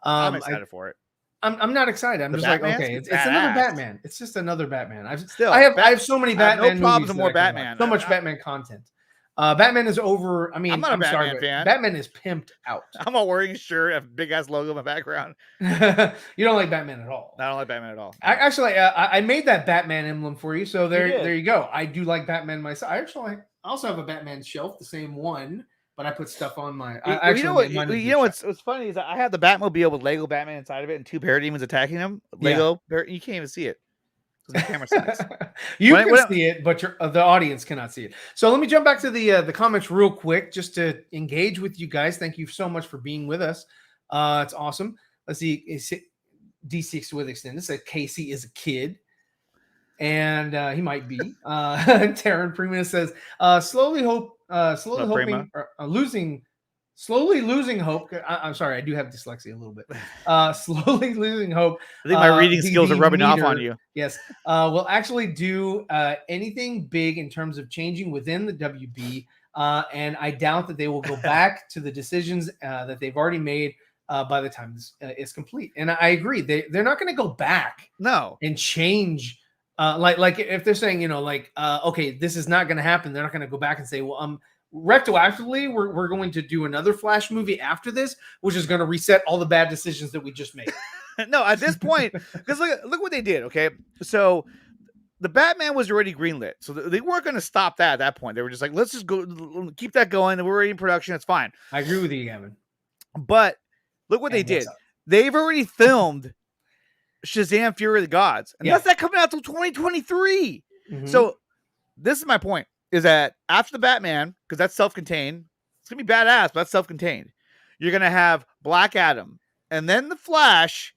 I'm excited for it. I'm not excited. I'm The just Batman's like, okay, gonna be it's another badass. Batman. It's just another Batman. Still, I have so many I have no Batman problems movies with that more I can watch. Batman. So much Batman content. Batman is over. I mean, I'm not a I'm sorry, Batman but fan. Batman is pimped out. I'm all wearing a shirt, a big ass logo in my background. You don't like Batman at all. I don't like Batman at all. Actually, I made that Batman emblem for you, so did. there you go. I do like Batman myself. I also have a Batman shelf, the same one, but I put stuff on my. You know what's funny is that I have the Batmobile with Lego Batman inside of it and 2 parademons attacking him. Lego, you can't even see it because the camera sucks. You can see it, but the audience cannot see it. So let me jump back to the comments real quick, just to engage with you guys. Thank you so much for being with us. It's awesome. Let's see. D6 with extended said Casey is a kid. And he might be. Taryn Prima says, slowly losing hope. I'm sorry, I do have dyslexia a little bit. Slowly losing hope. I think my reading skills are rubbing off on you. Yes. Will actually do anything big in terms of changing within the WB. And I doubt that they will go back to the decisions that they've already made by the time this is complete. And I agree. They're not going to go back and change. Like if they're saying, okay, this is not going to happen, they're not going to go back and say, well, retroactively, we're going to do another Flash movie after this, which is going to reset all the bad decisions that we just made. No, at this point, because look what they did. Okay, so the Batman was already greenlit, so they weren't going to stop that at that point. They were just like, let's just go keep that going. We're already in production. It's fine. I agree with you, Gavin. But look what they did. They've already filmed Shazam! Fury of the Gods, and that's not coming out till 2023. Mm-hmm. So this is my point: is that after the Batman, because that's self-contained, it's gonna be badass, but that's self-contained. You're gonna have Black Adam, and then the Flash,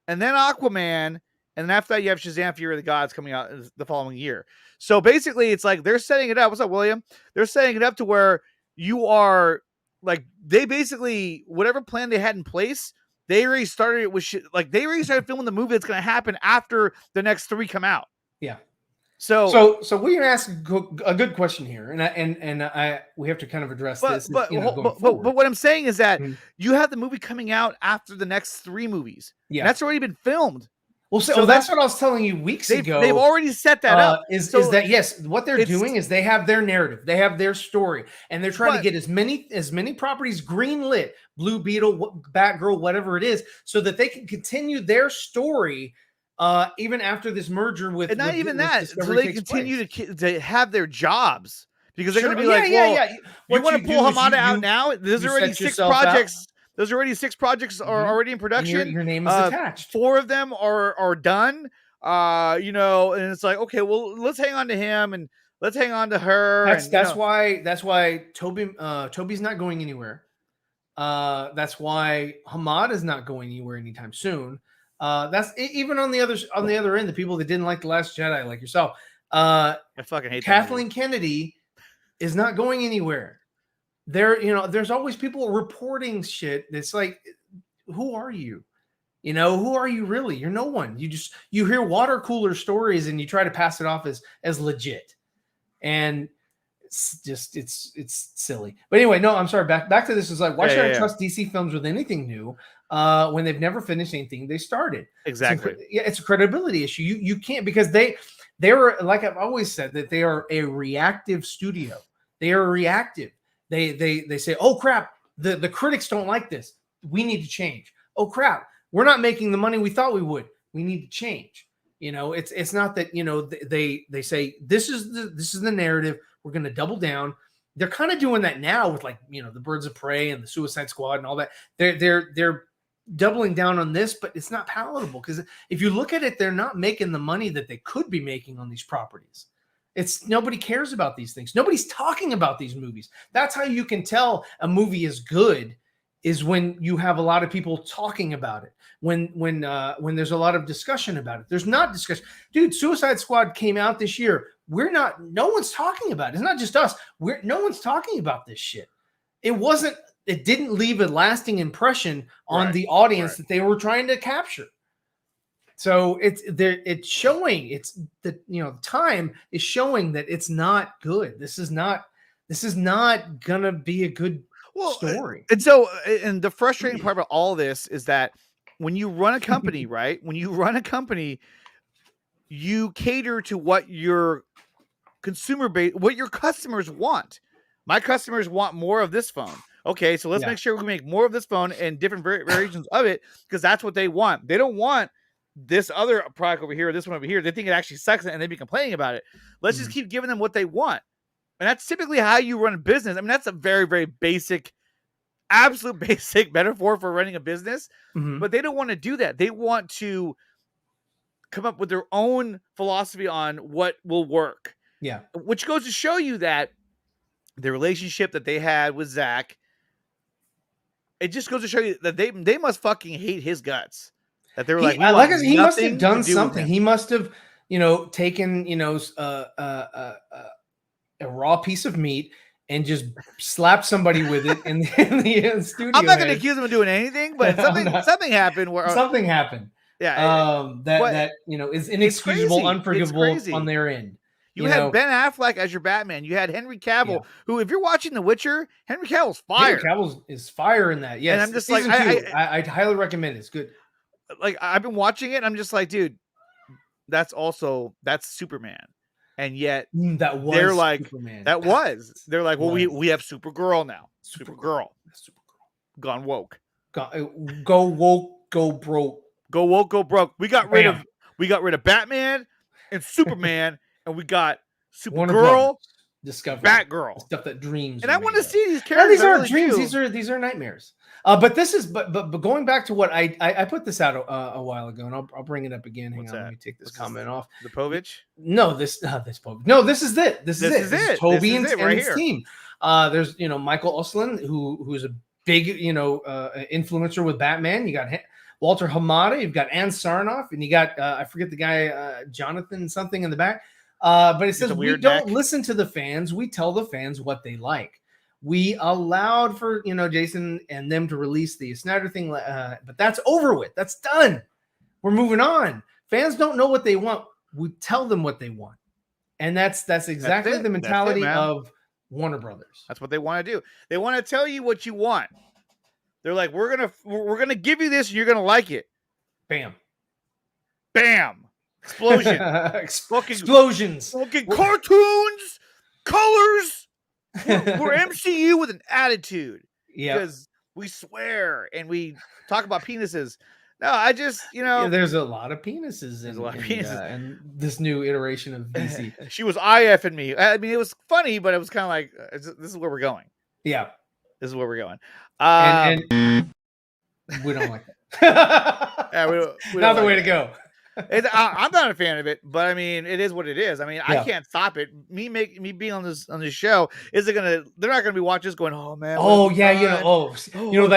and then Aquaman, and then after that you have Shazam! Fury of the Gods coming out the following year. So basically, it's like they're setting it up. What's up, William? They're setting it up to where you are like they basically whatever plan they had in place. They already started it with shit. Like they already started filming the movie that's going to happen after the next 3 come out. Yeah. So we ask a good question here, and we have to kind of address this. But what I'm saying is that you have the movie coming out after the next 3 movies. Yeah, and that's already been filmed. Well, so that's what I was telling you weeks ago. They've already set that up. Is that yes? What they're doing is they have their narrative, they have their story, and they're trying to get as many properties greenlit, Blue Beetle, Batgirl, whatever it is, so that they can continue their story even after this merger with. And not even that, so they continue to have their jobs because they're going to be you want to pull Hamada out now? There's already 6 projects. There's already 6 projects are already in production. Your name is attached. 4 of them are done. And it's like, okay, well, let's hang on to him and let's hang on to her. That's why Toby's not going anywhere. That's why Hamad is not going anywhere anytime soon. That's even on the other end, the people that didn't like The Last Jedi, like yourself. I fucking hate Kathleen Kennedy is not going anywhere. There's always people reporting shit. It's like, who are you? Who are you really? You're no one. You hear water cooler stories and you try to pass it off as legit. And it's silly. But anyway, no, I'm sorry. Back to this is like, why should I trust DC films with anything new when they've never finished anything they started? Exactly. It's a credibility issue. You can't, because they were, like I've always said, that they are a reactive studio. They are reactive. They say, oh crap, the critics don't like this. We need to change. Oh crap, we're not making the money we thought we would. We need to change. It's not that they say this is the narrative. We're going to double down. They're kind of doing that now with the Birds of Prey and the Suicide Squad and all that. They're doubling down on this, but it's not palatable because if you look at it, they're not making the money that they could be making on these properties. Nobody cares about these things. Nobody's talking about these movies. That's how you can tell a movie is good, is when you have a lot of people talking about it. When there's a lot of discussion about it. There's not discussion. Dude, Suicide Squad came out this year. No one's talking about it. It's not just us. No one's talking about this shit. It didn't leave a lasting impression on the audience that they were trying to capture. So it's showing. It's time is showing that it's not good. This is not gonna be a good story. And so, and the frustrating part about all this is that when you run a company, right? When you run a company, you cater to what your consumer base, what your customers want. My customers want more of this phone. Okay, so let's make sure we make more of this phone and different variations of it, because that's what they want. They don't want this other product over here, or this one over here. They think it actually sucks and they'd be complaining about it. Let's just keep giving them what they want. And that's typically how you run a business. I mean, that's a very, very basic, absolute basic metaphor for running a business. But they don't want to do that. They want to come up with their own philosophy on what will work. Yeah. Which goes to show you that the relationship that they had with Zach, it just goes to show you that they must fucking hate his guts. That they were like, he must have done something. He must have, taken, a raw piece of meat and just slapped somebody with it in the studio. I'm not going to accuse him of doing anything, but something happened where something happened. Yeah. That is inexcusable, unforgivable on their end. You had Ben Affleck as your Batman. You had Henry Cavill, who, if you're watching The Witcher, Henry Cavill's fire. Henry Cavill is fire in that. Yes. And I'm just like, I highly recommend it. It's good. Like, I've been watching it. And I'm just like, dude, that's Superman. And yet they're like, Superman. They're like, well, we have Supergirl now. Supergirl. Gone woke. Go woke, go broke. Go woke, go broke. We got rid of Batman and Superman. And we got Supergirl, Discovery, Batgirl, stuff that dreams. And I want to see these characters. These aren't dreams. These are nightmares. But this is but going back to what I put this out a while ago, and I'll bring it up again. Hang on, let me take this comment off. The Povich? No, this Povich. No, this is it. This is it. Toby and his team. There's Michael Oslin, who's a big influencer with Batman. You got Walter Hamada. You've got Ann Sarnoff, and you got I forget the guy Jonathan something in the back. But it says we don't listen to the fans. We tell the fans what they like. We allowed for Jason and them to release the Snyder thing, but that's over with. That's done. We're moving on. Fans don't know what they want. We tell them what they want, and that's exactly the mentality of Warner Brothers. That's what they want to do. They want to tell you what you want. They're like, we're gonna give you this, and you're gonna like it. Bam, bam. Explosion. Explosions. Fucking cartoons, colors. We're MCU with an attitude. Yeah. Because we swear and we talk about penises. No, I just, there's a lot of penises in this new iteration of DC. She was IFing me. I mean, it was funny, but it was kind of like, this is where we're going. Yeah. This is where we're going. And we don't like that. Yeah, we not the way to go. I'm not a fan of it, but I mean, it is what it is. I mean, I can't stop it. Me being on this show they're not gonna be watching this going, oh man. Oh yeah, that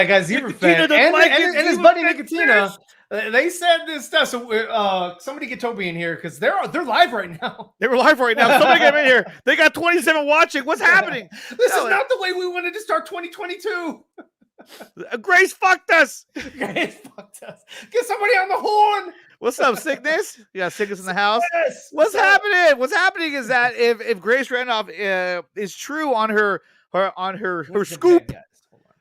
guy Zeeverfett and his buddy Nicotina. They said this stuff. So somebody get Toby in here because they're live right now. They were live right now. Somebody get them in here. They got 27 watching. What's happening? This is not the way we wanted to start 2022. Grace fucked us. Grace fucked us. Get somebody on the horn. What's up, sickness? You got sickness in the house. Yes. What's happening? What's happening is that if Grace Randolph is true on her scoop,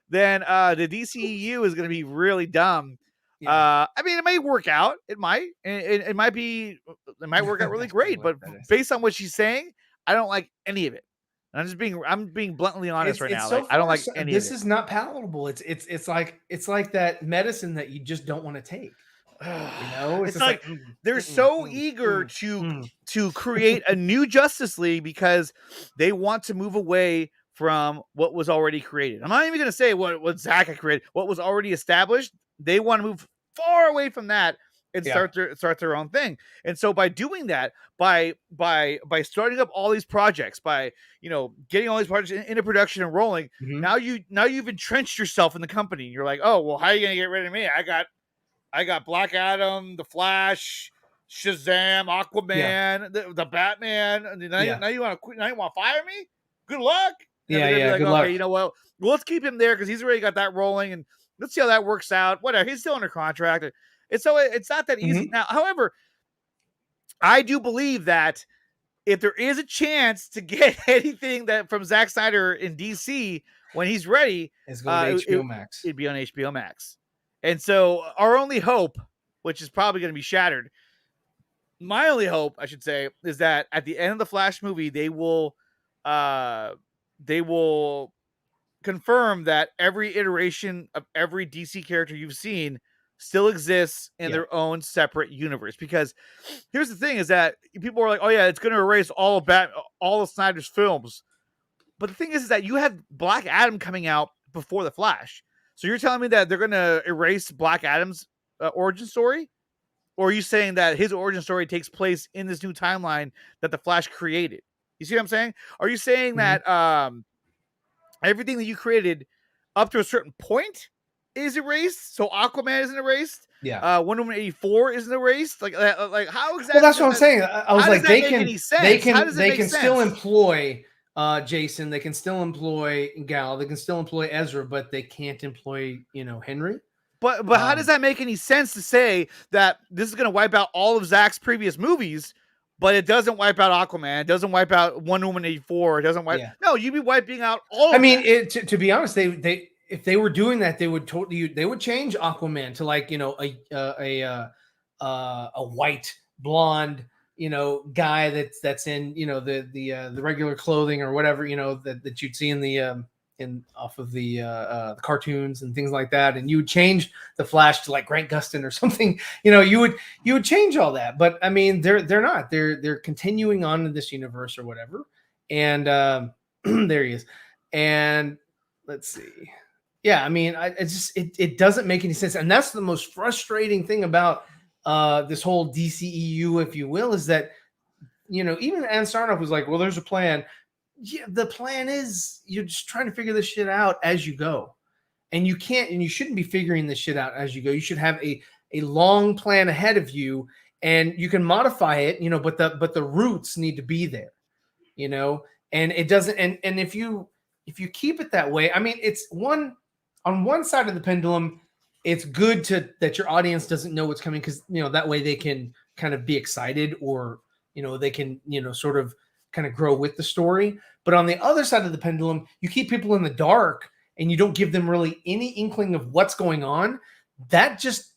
then the DCEU is going to be really dumb. Yeah. I mean, it may work out. It might. It might work out really great. But based on what she's saying, I don't like any of it. I'm being bluntly honest right now. So I don't like any of it. This is not palatable. It's like that medicine that you just don't want to take. It's like they're so eager to create a new Justice League because they want to move away from what was already created. I'm not even going to say what Zach had created, what was already established. They want to move far away from that and start their own thing. And so by doing that, by starting up all these projects, by getting all these projects into production and rolling, now you've entrenched yourself in the company. You're like, oh well, how are you going to get rid of me? I got Black Adam, the Flash, Shazam, Aquaman, the Batman. Now you want to fire me? Good luck. And like, good luck. Okay, you know what? Well, let's keep him there because he's already got that rolling, and let's see how that works out. Whatever. He's still under contract, and so it's not that easy. Now, however, I do believe that if there is a chance to get anything from Zack Snyder in DC when he's ready, it's going to HBO Max. It'd be on HBO Max. And so our only hope, which is probably going to be shattered, my only hope, I should say, is that at the end of the Flash movie, they will confirm that every iteration of every DC character you've seen still exists in their own separate universe. Because here's the thing: is that people are like, "Oh yeah, it's going to erase all of Snyder's films." But the thing is that you have Black Adam coming out before the Flash. So you're telling me that they're going to erase Black Adam's origin story? Or are you saying that his origin story takes place in this new timeline that the Flash created? You see what I'm saying? Are you saying that everything that you created up to a certain point is erased? So Aquaman isn't erased? Yeah. Wonder Woman 84 isn't erased? Like how exactly? Well, that's what I'm saying. I was like, they can sense? still employ Jason. They can still employ Gal. They can still employ Ezra, but they can't employ, Henry. But how does that make any sense to say that this is going to wipe out all of Zack's previous movies, but it doesn't wipe out Aquaman, it doesn't wipe out Wonder Woman 84, it doesn't wipe. Yeah. No, you'd be wiping out all. I mean, to be honest, they if they were doing that, they would change Aquaman to like a white blonde guy that's in the regular clothing or whatever that you'd see in the off of the cartoons and things like that, and you would change the Flash to like Grant Gustin or something. You would change all that, but I mean they're not. They're continuing on in this universe or whatever. And there he is. And let's see. Yeah, I mean, it doesn't make any sense, and that's the most frustrating thing about this whole DCEU, if you will, is that even Ann Sarnoff was like, "Well, there's a plan." Yeah, the plan is you're just trying to figure this shit out as you go, and you can't, and you shouldn't be figuring this shit out as you go. You should have a long plan ahead of you, and you can modify it, but the roots need to be there, and it doesn't. And if you keep it that way, I mean, it's on one side of the pendulum, it's good that your audience doesn't know what's coming, because that way they can kind of be excited, or they can sort of kind of grow with the story. But on the other side of the pendulum, you keep people in the dark and you don't give them really any inkling of what's going on. That just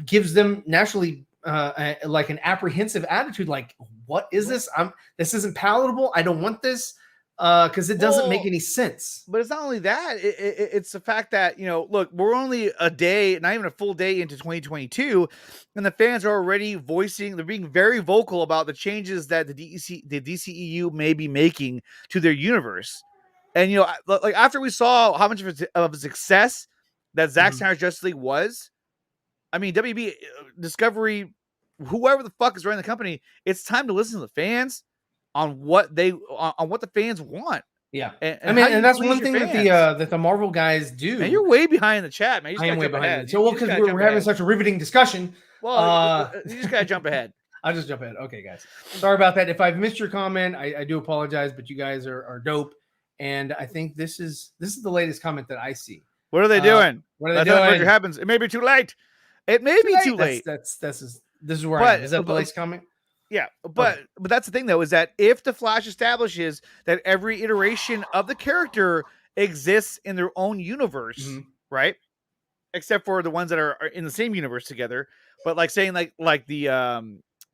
gives them naturally like an apprehensive attitude, like, what is this? This isn't palatable. I don't want this. Because it doesn't make any sense. But it's not only that; it's the fact that look, we're only a day, not even a full day into 2022, and the fans are already they're being very vocal about the changes that the DCEU may be making to their universe. And like after we saw how much of a success that Zack Snyder's Justice League was, I mean, WB Discovery, whoever the fuck is running the company, it's time to listen to the fans on what the fans want. Yeah, and that's one thing that the Marvel guys do. And you're way behind the chat, man. I am way behind. So, because we're having such a riveting discussion. Well, you just gotta jump ahead. I'll just jump ahead. Okay, guys. Sorry about that. If I've missed your comment, I do apologize, but you guys are dope. And I think this is the latest comment that I see. What are they doing? What are they doing? What happens? It may be too late. It may be too late. This is where I am. Is that the latest comment? Yeah, but that's the thing, though, is that if the Flash establishes that every iteration of the character exists in their own universe, right? Except for the ones that are in the same universe together, but like saying like the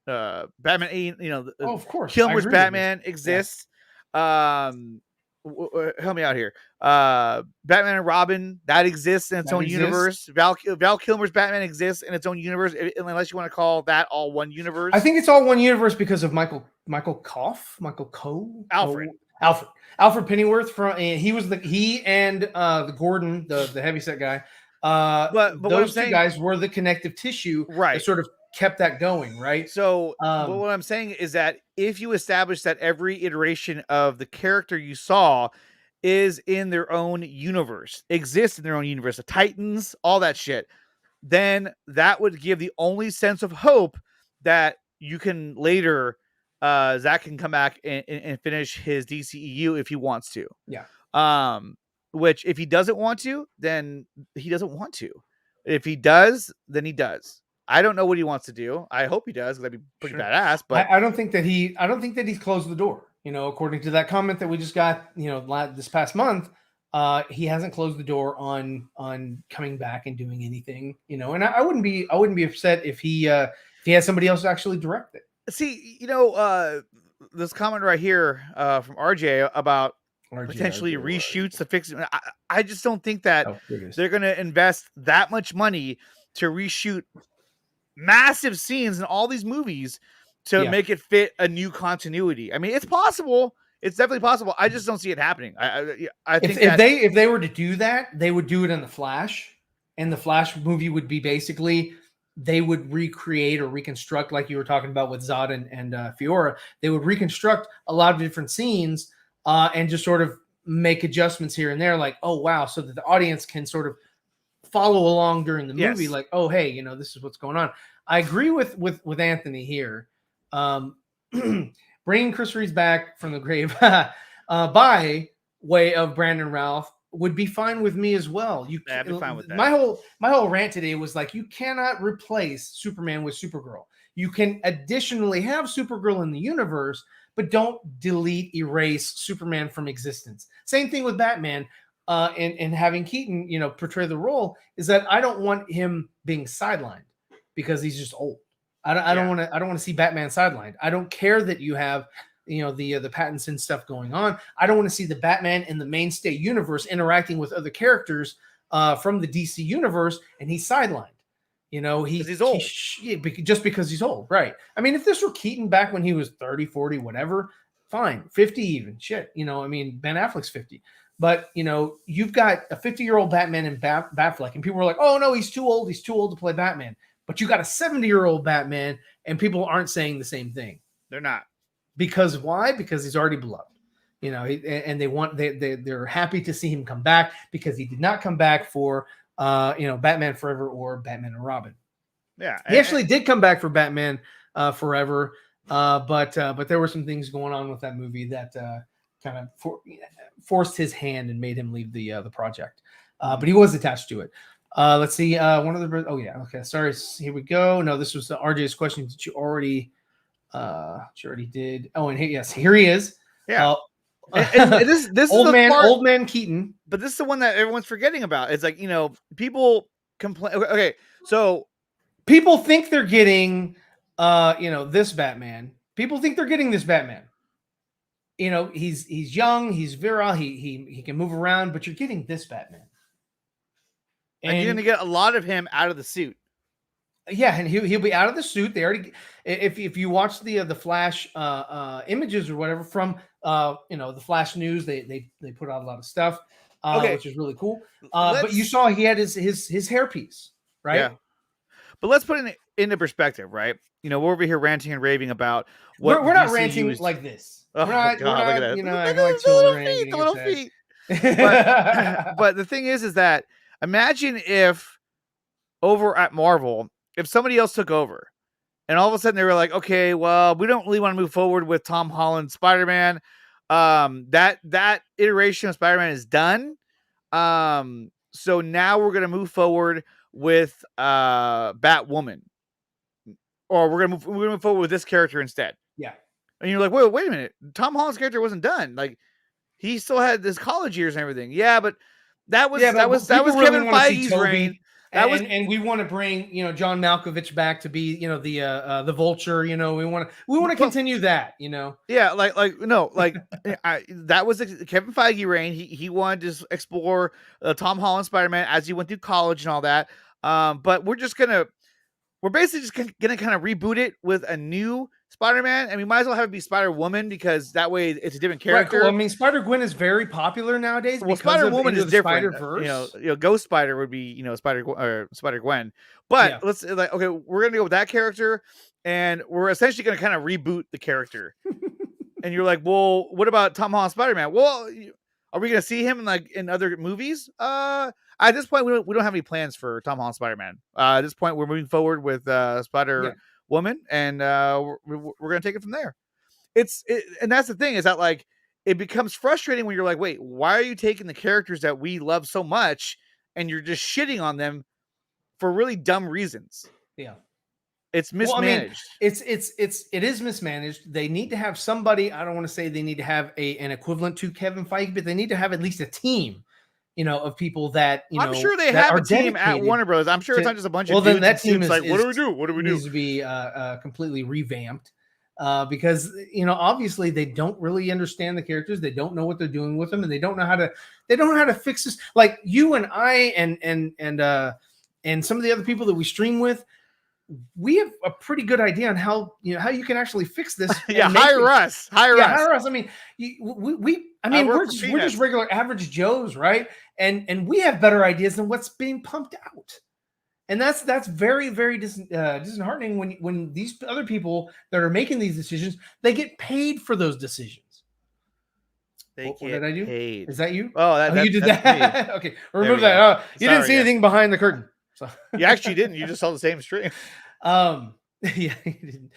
Batman, of course, Kilmer's Batman exists. Yeah. Help me out here. Batman and Robin, that exists in its own universe. Val Kilmer's Batman exists in its own universe, unless you want to call that all one universe. I think it's all one universe because of Alfred Pennyworth he and the Gordon, the heavyset guy. But those two guys were the connective tissue, right? That sort of kept that going, right? So, but what I'm saying is that if you establish that every iteration of the character you saw is in their own universe, exists in their own universe, the Titans, all that shit, then that would give the only sense of hope that you can later, Zack can come back and finish his DCEU if he wants to. Yeah. Which if he doesn't want to, then he doesn't want to. If he does, then he does. I don't know what he wants to do. I hope he does, because that'd be pretty badass. But I don't think that he's closed the door. According to that comment that we just got, this past month, He hasn't closed the door on coming back and doing anything, you know. And I wouldn't be upset if he has somebody else to actually direct it. See, this comment right here from RJ about potentially reshoots to fix it. I just don't think that they're going to invest that much money to reshoot massive scenes in all these movies to make it fit a new continuity. I mean, it's possible. It's definitely possible. I just don't see it happening. I think if they were to do that, they would do it in the Flash, and the Flash movie would be basically they would recreate or reconstruct, like you were talking about with Zod and Fiora. They would reconstruct a lot of different scenes and just sort of make adjustments here and there, like, oh wow, so that the audience can sort of follow along during the movie, like, oh hey, you know, this is what's going on. I agree with Anthony here. Bringing Chris Reeves back from the grave by way of Brandon Routh would be fine with me as well. I'd be fine with that. My whole rant today was like, you cannot replace Superman with Supergirl. You can additionally have Supergirl in the universe, but don't delete, erase Superman from existence. Same thing with Batman. And having Keaton, you know, portray the role is that I don't want him being sidelined because he's just old. I don't want to see Batman sidelined. I don't care that you have, you know, the Pattinson stuff going on. I don't want to see the Batman in the mainstay universe interacting with other characters from the DC universe, and he's sidelined. You know, he's old. Just because he's old, right? I mean, if this were Keaton back when he was 30, 40, whatever, fine, 50 even, shit. You know, I mean, Ben Affleck's 50. But, you know, you've got a 50-year-old Batman in Batfleck, and people are like, oh, no, he's too old. He's too old to play Batman. But you got a 70-year-old Batman, and people aren't saying the same thing. They're not. Because why? Because he's already beloved. You know, and they're happy to see him come back because he did not come back for, you know, Batman Forever or Batman and Robin. Yeah. He actually did come back for Batman Forever, but there were some things going on with that movie that kind of forced his hand and made him leave the project. But he was attached to it. Let's see. One of the. Oh yeah. Okay. Sorry. Here we go. No, this was the RJ's question that you already did. Oh, and yes, here he is. Yeah. And this old is old man Keaton. But this is the one that everyone's forgetting about. It's like, you know, people complain. Okay, so people think they're getting, you know, this Batman. People think they're getting this Batman. You know, he's young, he's virile, he can move around, but you're getting this Batman. And you're gonna get a lot of him out of the suit. Yeah, and he'll be out of the suit. They already, if you watch the Flash images or whatever from you know, the Flash News, they put out a lot of stuff, which is really cool. But you saw he had his hairpiece, right? Yeah. But let's put it into perspective, right? You know, we're over here ranting and raving about what we're not ranting like this. Oh we're God, look at that! You know, the little feet. But the thing is that imagine if over at Marvel, if somebody else took over, and all of a sudden they were like, okay, well, we don't really want to move forward with Tom Holland's Spider-Man. That iteration of Spider-Man is done. So now we're gonna move forward with Batwoman, or we're gonna move forward with this character instead. Yeah. And you're like, wait a minute. Tom Holland's character wasn't done. Like, he still had his college years and everything. Yeah, but that was Kevin Feige's reign. And we want to bring, you know, John Malkovich back to be, you know, the Vulture. You know, we want to continue that. You know. Yeah, that was Kevin Feige reign. He wanted to explore Tom Holland Spider-Man as he went through college and all that. But we're basically just gonna kind of reboot it with a new Spider-Man, and we might as well have it be Spider-Woman because that way it's a different character. Right, cool. I mean, Spider-Gwen is very popular nowadays. Well, Spider-Woman is different. You know, Ghost Spider would be, you know, Spider-Gwen. But let's okay, we're gonna go with that character, and we're essentially gonna kind of reboot the character. And you're like, well, what about Tom Holland Spider-Man? Well, are we gonna see him in other movies? At this point, we don't have any plans for Tom Holland Spider-Man. At this point, we're moving forward with Spider-Woman, and we're gonna take it from there. And that's the thing, is that like it becomes frustrating when you're like, wait, why are you taking the characters that we love so much and you're just shitting on them for really dumb reasons? Yeah. It's mismanaged. Well, I mean, it is mismanaged. They need to have somebody. I don't want to say they need to have an equivalent to Kevin Feige, but they need to have at least a team of people that I'm sure they that have are a team at dedicated Warner Bros. I'm sure it's to- not just a bunch well, of then dudes that and team suits like, what do we do? What do we do? needs to be completely revamped because obviously they don't really understand the characters. They don't know what they're doing with them, and they don't know how to fix this. Like you and I and some of the other people that we stream with, we have a pretty good idea on how you can actually fix this. Yeah, and make hire it- us. Hire yeah, us. hire us. I mean, we're work for just peanuts. regular average Joes, right? And we have better ideas than what's being pumped out. And that's very, very disheartening when these other people that are making these decisions, they get paid for those decisions. What did I do? Paid. Is that you? Oh, you did that's that. Okay, remove we that. go. You didn't Sorry, see yeah. anything behind the curtain. So You actually didn't. You just saw the same stream. yeah, you didn't.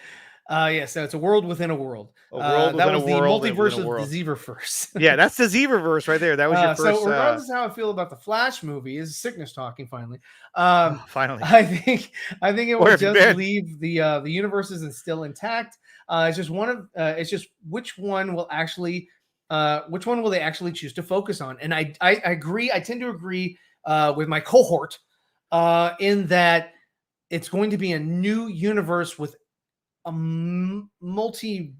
So it's a world within a world. A world that within was a the world multiverse within a of world. the Zeeverfett. Yeah, that's the Zeeververse right there. That was your first. So regardless of how I feel about the Flash movie, is sickness talking finally. Finally, I think it Where will have you just been? leave the universes and still intact. It's just it's just which one will they actually choose to focus on? And I agree. I tend to agree with my cohort in that it's going to be a new universe with a multiverse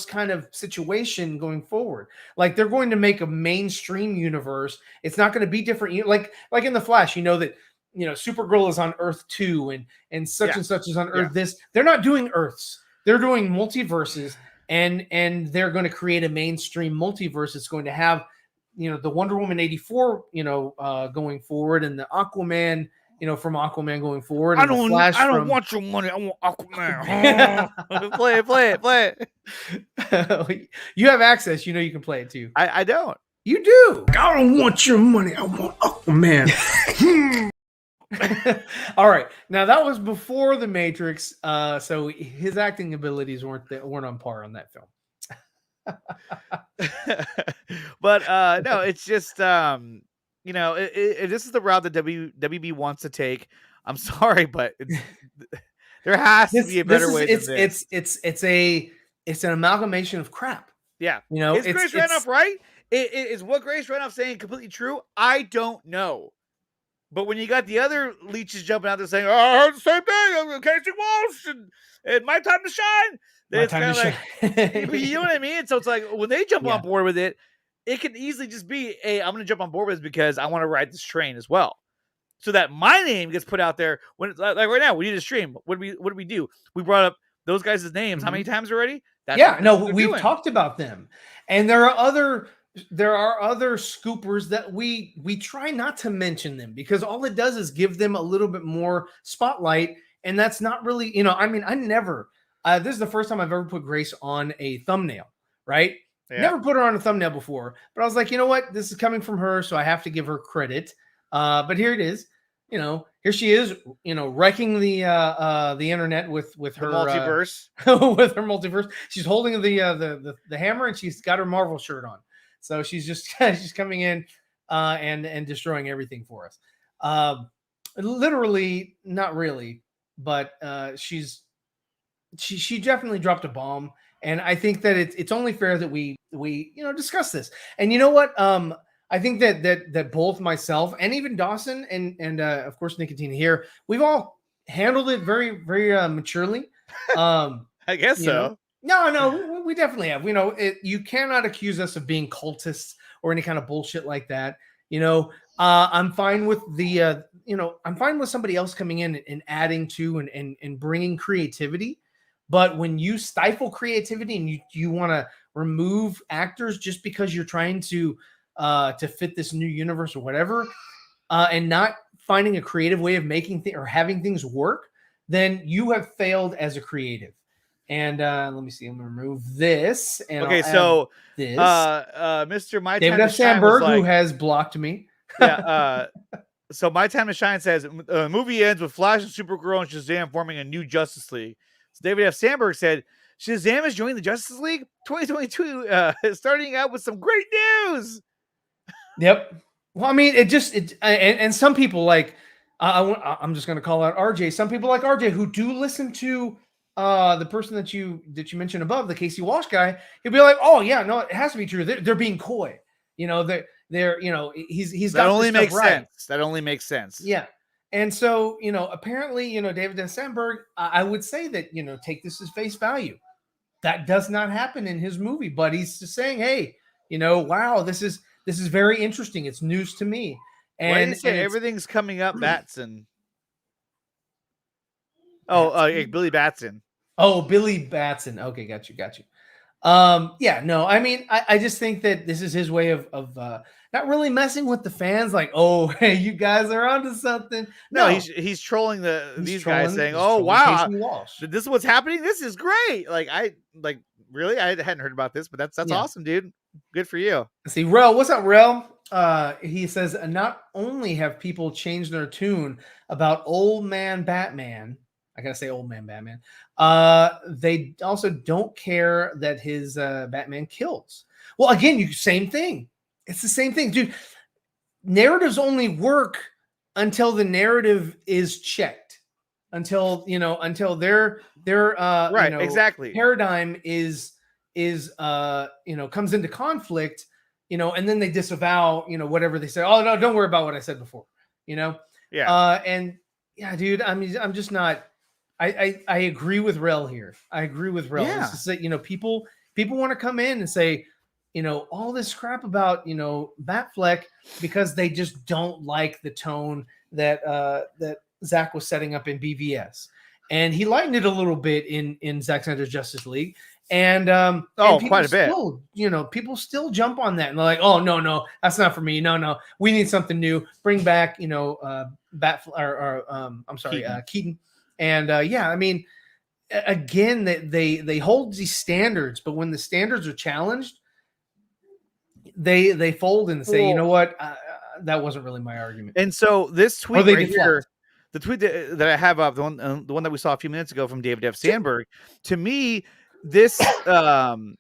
kind of situation going forward. Like they're going to make a mainstream universe. It's not going to be different. Like in the Flash, that Supergirl is on Earth 2 and such and such is on Earth this. They're not doing Earths. They're doing multiverses, and they're going to create a mainstream multiverse. It's going to have the Wonder Woman 84 going forward, and the Aquaman from Aquaman going forward. I And don't. the Flash I don't from... want your money. I want Aquaman. Play it. You have access. You can play it too. I don't. You do. I don't want your money. I want Aquaman. All right. Now that was before the Matrix, so his acting abilities weren't on par on that film. But no, it's just this is the route that WB wants to take. I'm sorry, but there has to be a better way than this. It's an amalgamation of crap. Yeah. Is Grace Ranoff right? Is what Grace Ranoff saying completely true? I don't know. But when you got the other leeches jumping out there saying, "Oh, I heard the same thing, Casey Walsh and My Time to Shine," it's kind of like, you know what I mean? So it's like when they jump on board with it, it can easily just be, "Hey, I'm going to jump on board with this because I want to ride this train as well." So that my name gets put out there when, like right now, we need a stream. What do we do? We brought up those guys' names how many times already? We've talked about them, and there are other scoopers that we try not to mention them because all it does is give them a little bit more spotlight, and that's not really I never. This is the first time I've ever put Grace on a thumbnail, right? Yeah. Never put her on a thumbnail before, but I was like, you know what? This is coming from her, so I have to give her credit. But here it is. Here she is, wrecking the internet with her multiverse. With her multiverse. She's holding the hammer, and she's got her Marvel shirt on. So she's coming in and destroying everything for us. Literally, not really, but she definitely dropped a bomb, and I think that it's only fair that we discuss this. And you know what? I think that both myself and even Dawson and of course Nicotina here, we've all handled it very, very maturely. I guess so. No, we definitely have. You cannot accuse us of being cultists or any kind of bullshit like that. I'm fine with I'm fine with somebody else coming in and adding to and bringing creativity. But when you stifle creativity and you want to remove actors just because you're trying to fit this new universe or whatever, and not finding a creative way of making or having things work, then you have failed as a creative. And let me see. I'm gonna remove this. And okay, so this, Mr. My David F. Sandberg, who has blocked me. Yeah. So My Time to Shine says movie ends with Flash and Supergirl and Shazam forming a new Justice League. So David F. Sandberg said Shazam is joining the Justice League 2022, starting out with some great news. Yep. Well, I mean, and some people like I'm just gonna call out RJ. Some people like RJ who do listen to the person that you mentioned above, the Casey Walsh guy. He'll be like, "Oh yeah, no, it has to be true. They're being coy. They're, he's That got only this stuff makes right. sense. That only makes sense. Yeah. And so, apparently, David S. Sandberg, I would say that, take this as face value. That does not happen in his movie, but he's just saying, hey, wow, this is very interesting. It's news to me. Why do you And say everything's coming up Batson? Oh, Billy Batson. Oh, Billy Batson. Okay, got you. Yeah, no, I mean, I just think that this is his way of not really messing with the fans. Like, oh, hey, you guys are onto something. No, he's trolling these guys, saying, "Oh, wow, this is what's happening. This is great." Really, I hadn't heard about this, but that's awesome, dude. Good for you. See, Rel, what's up, Rel? He says, not only have people changed their tune about old man Batman. I gotta say old man Batman. They also don't care that his Batman kills. Well, again, same thing. It's the same thing, dude. Narratives only work until the narrative is checked. Until their right, exactly, paradigm is comes into conflict, and then they disavow whatever they say. Oh no, don't worry about what I said before. Yeah. And yeah, dude. I mean, I'm just not. I agree with Rel here. I agree with Rel. Yeah. It's just that, people want to come in and say, all this crap about, Batfleck because they just don't like the tone that Zach was setting up in BVS. And he lightened it a little bit in Zack Snyder's Justice League. And quite a bit. Still, people still jump on that and they're like, oh no, that's not for me. No, we need something new. Bring back, Keaton. And I mean, again, they hold these standards, but when the standards are challenged, they fold and say, you know what, that wasn't really my argument. And so this tweet right here, the tweet that I have up, the one that we saw a few minutes ago from David F. Sandberg, to me, this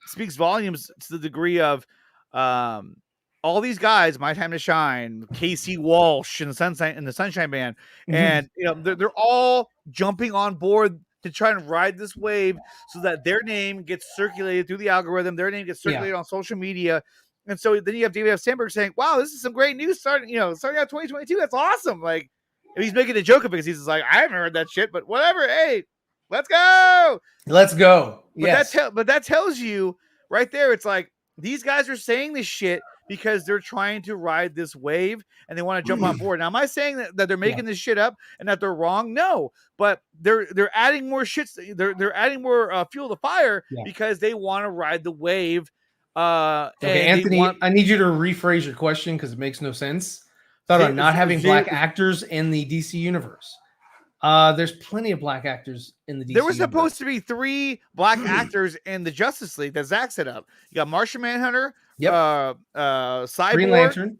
speaks volumes to the degree of all these guys, My Time to Shine, Casey Walsh and the Sunshine Band, and they're all jumping on board to try and ride this wave so that their name gets circulated through the algorithm, their name gets circulated on social media. And so then you have David F. Sandberg saying, wow, this is some great news starting out 2022. That's awesome. Like, he's making a joke of it because he's just like, I haven't heard that shit, but whatever. Hey, let's go. But that tells you right there. It's like, these guys are saying this shit because they're trying to ride this wave and they want to jump on board. Now, am I saying that they're making this shit up and that they're wrong? No, but they're adding more shit. They're adding more fuel to fire because they want to ride the wave. Okay, Anthony, I need you to rephrase your question because it makes no sense. Thought about not having black actors in the DC universe. There's plenty of black actors in the DC There was supposed to be 3 black actors in the Justice League that Zach set up. You got Martian Manhunter, Cyborg, Green Lantern,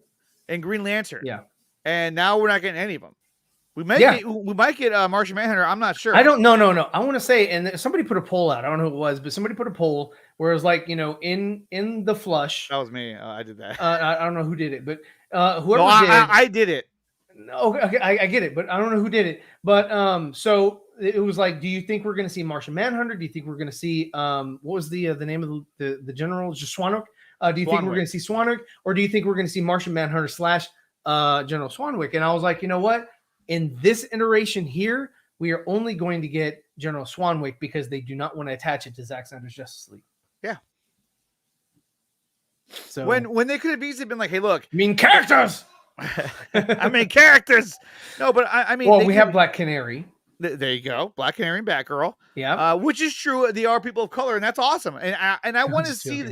and Green Lantern. Yeah. And now we're not getting any of them. We might get Martian Manhunter. I'm not sure. I don't know. No. I want to say, and somebody put a poll out. I don't know who it was, but somebody put a poll where it was like, in the flush. That was me. I did that. I don't know who did it, but whoever did. I did it. No, okay, I get it, but I don't know who did it. But so it was like, do you think we're going to see Martian Manhunter? Do you think we're going to see what was the name of the general? Just Swanwick? Do you think we're going to see Swanwick, or do you think we're going to see Martian Manhunter / General Swanwick? And I was like, you know what? In this iteration here, we are only going to get General Swanwick because they do not want to attach it to Zack Snyder's Justice League. Yeah. So when they could have easily been like, hey, look, I mean characters. I mean characters. No, but I mean, well, we have Black Canary. There you go, Black Canary and Batgirl. Yeah, which is true. They are people of color, and that's awesome. And I want to see,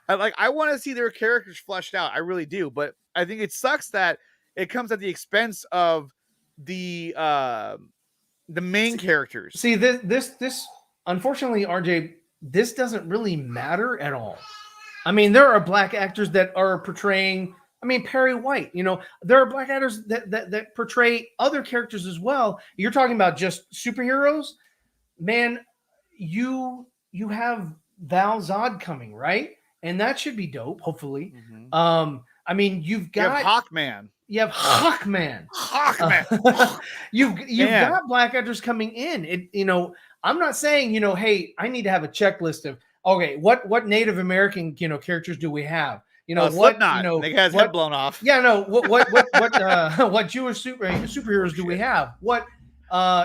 I want to see their characters fleshed out. I really do. But I think it sucks that it comes at the expense of the main characters. See, this unfortunately, RJ, this doesn't really matter at all. I mean, there are black actors that are portraying. I mean, Perry White. There are black actors that portray other characters as well. You're talking about just superheroes, man. You have Val Zod coming, right? And that should be dope. Hopefully. Mm-hmm. I mean, you have Hawkman. You have Hawkman. You've got black actors coming in. I'm not saying, hey, I need to have a checklist of, okay, what Native American, characters do we have? You know what? Slipknot. You know They got his what? head blown off. Yeah, no. What Jewish superheroes do we have? What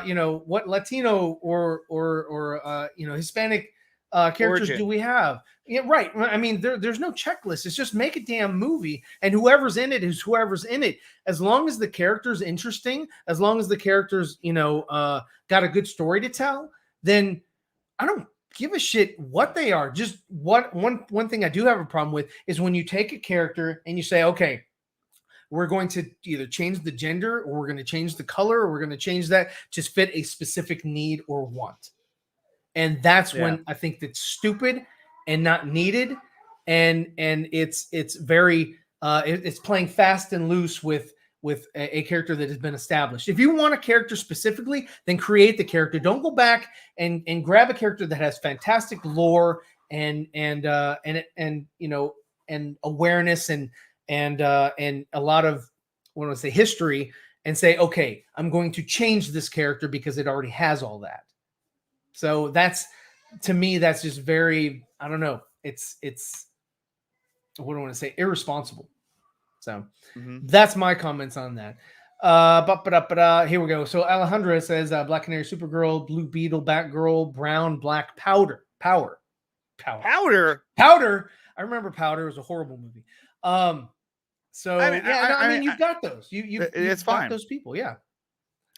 you know, what Latino or you know, Hispanic characters Origin. do we have? Yeah, right. I mean, there's no checklist. It's just make a damn movie, and whoever's in it is whoever's in it. As long as the character's interesting, as long as the characters, you know, got a good story to tell, then I don't give a shit what they are. Just one thing I do have a problem with is when you take a character and you say, okay, we're going to either change the gender or we're going to change the color or we're going to change that to fit a specific need or want. And that's when I think that's stupid and not needed. And it's very it's playing fast and loose with a character that has been established. If you want a character specifically, then create the character. Don't go back and grab a character that has fantastic lore and you know, and awareness and a lot of, what do I say, history, and say, okay, I'm going to change this character because it already has all that. So that's, to me, that's just very, I don't know. It's what do I want to say? Irresponsible. So that's my comments on that. Here we go. So Alejandra says Black Canary, Supergirl, Blue Beetle, Batgirl, Brown, Black, Powder. I remember Powder. It was a horrible movie. So I mean, you've got those. It's fine. Got those people, yeah.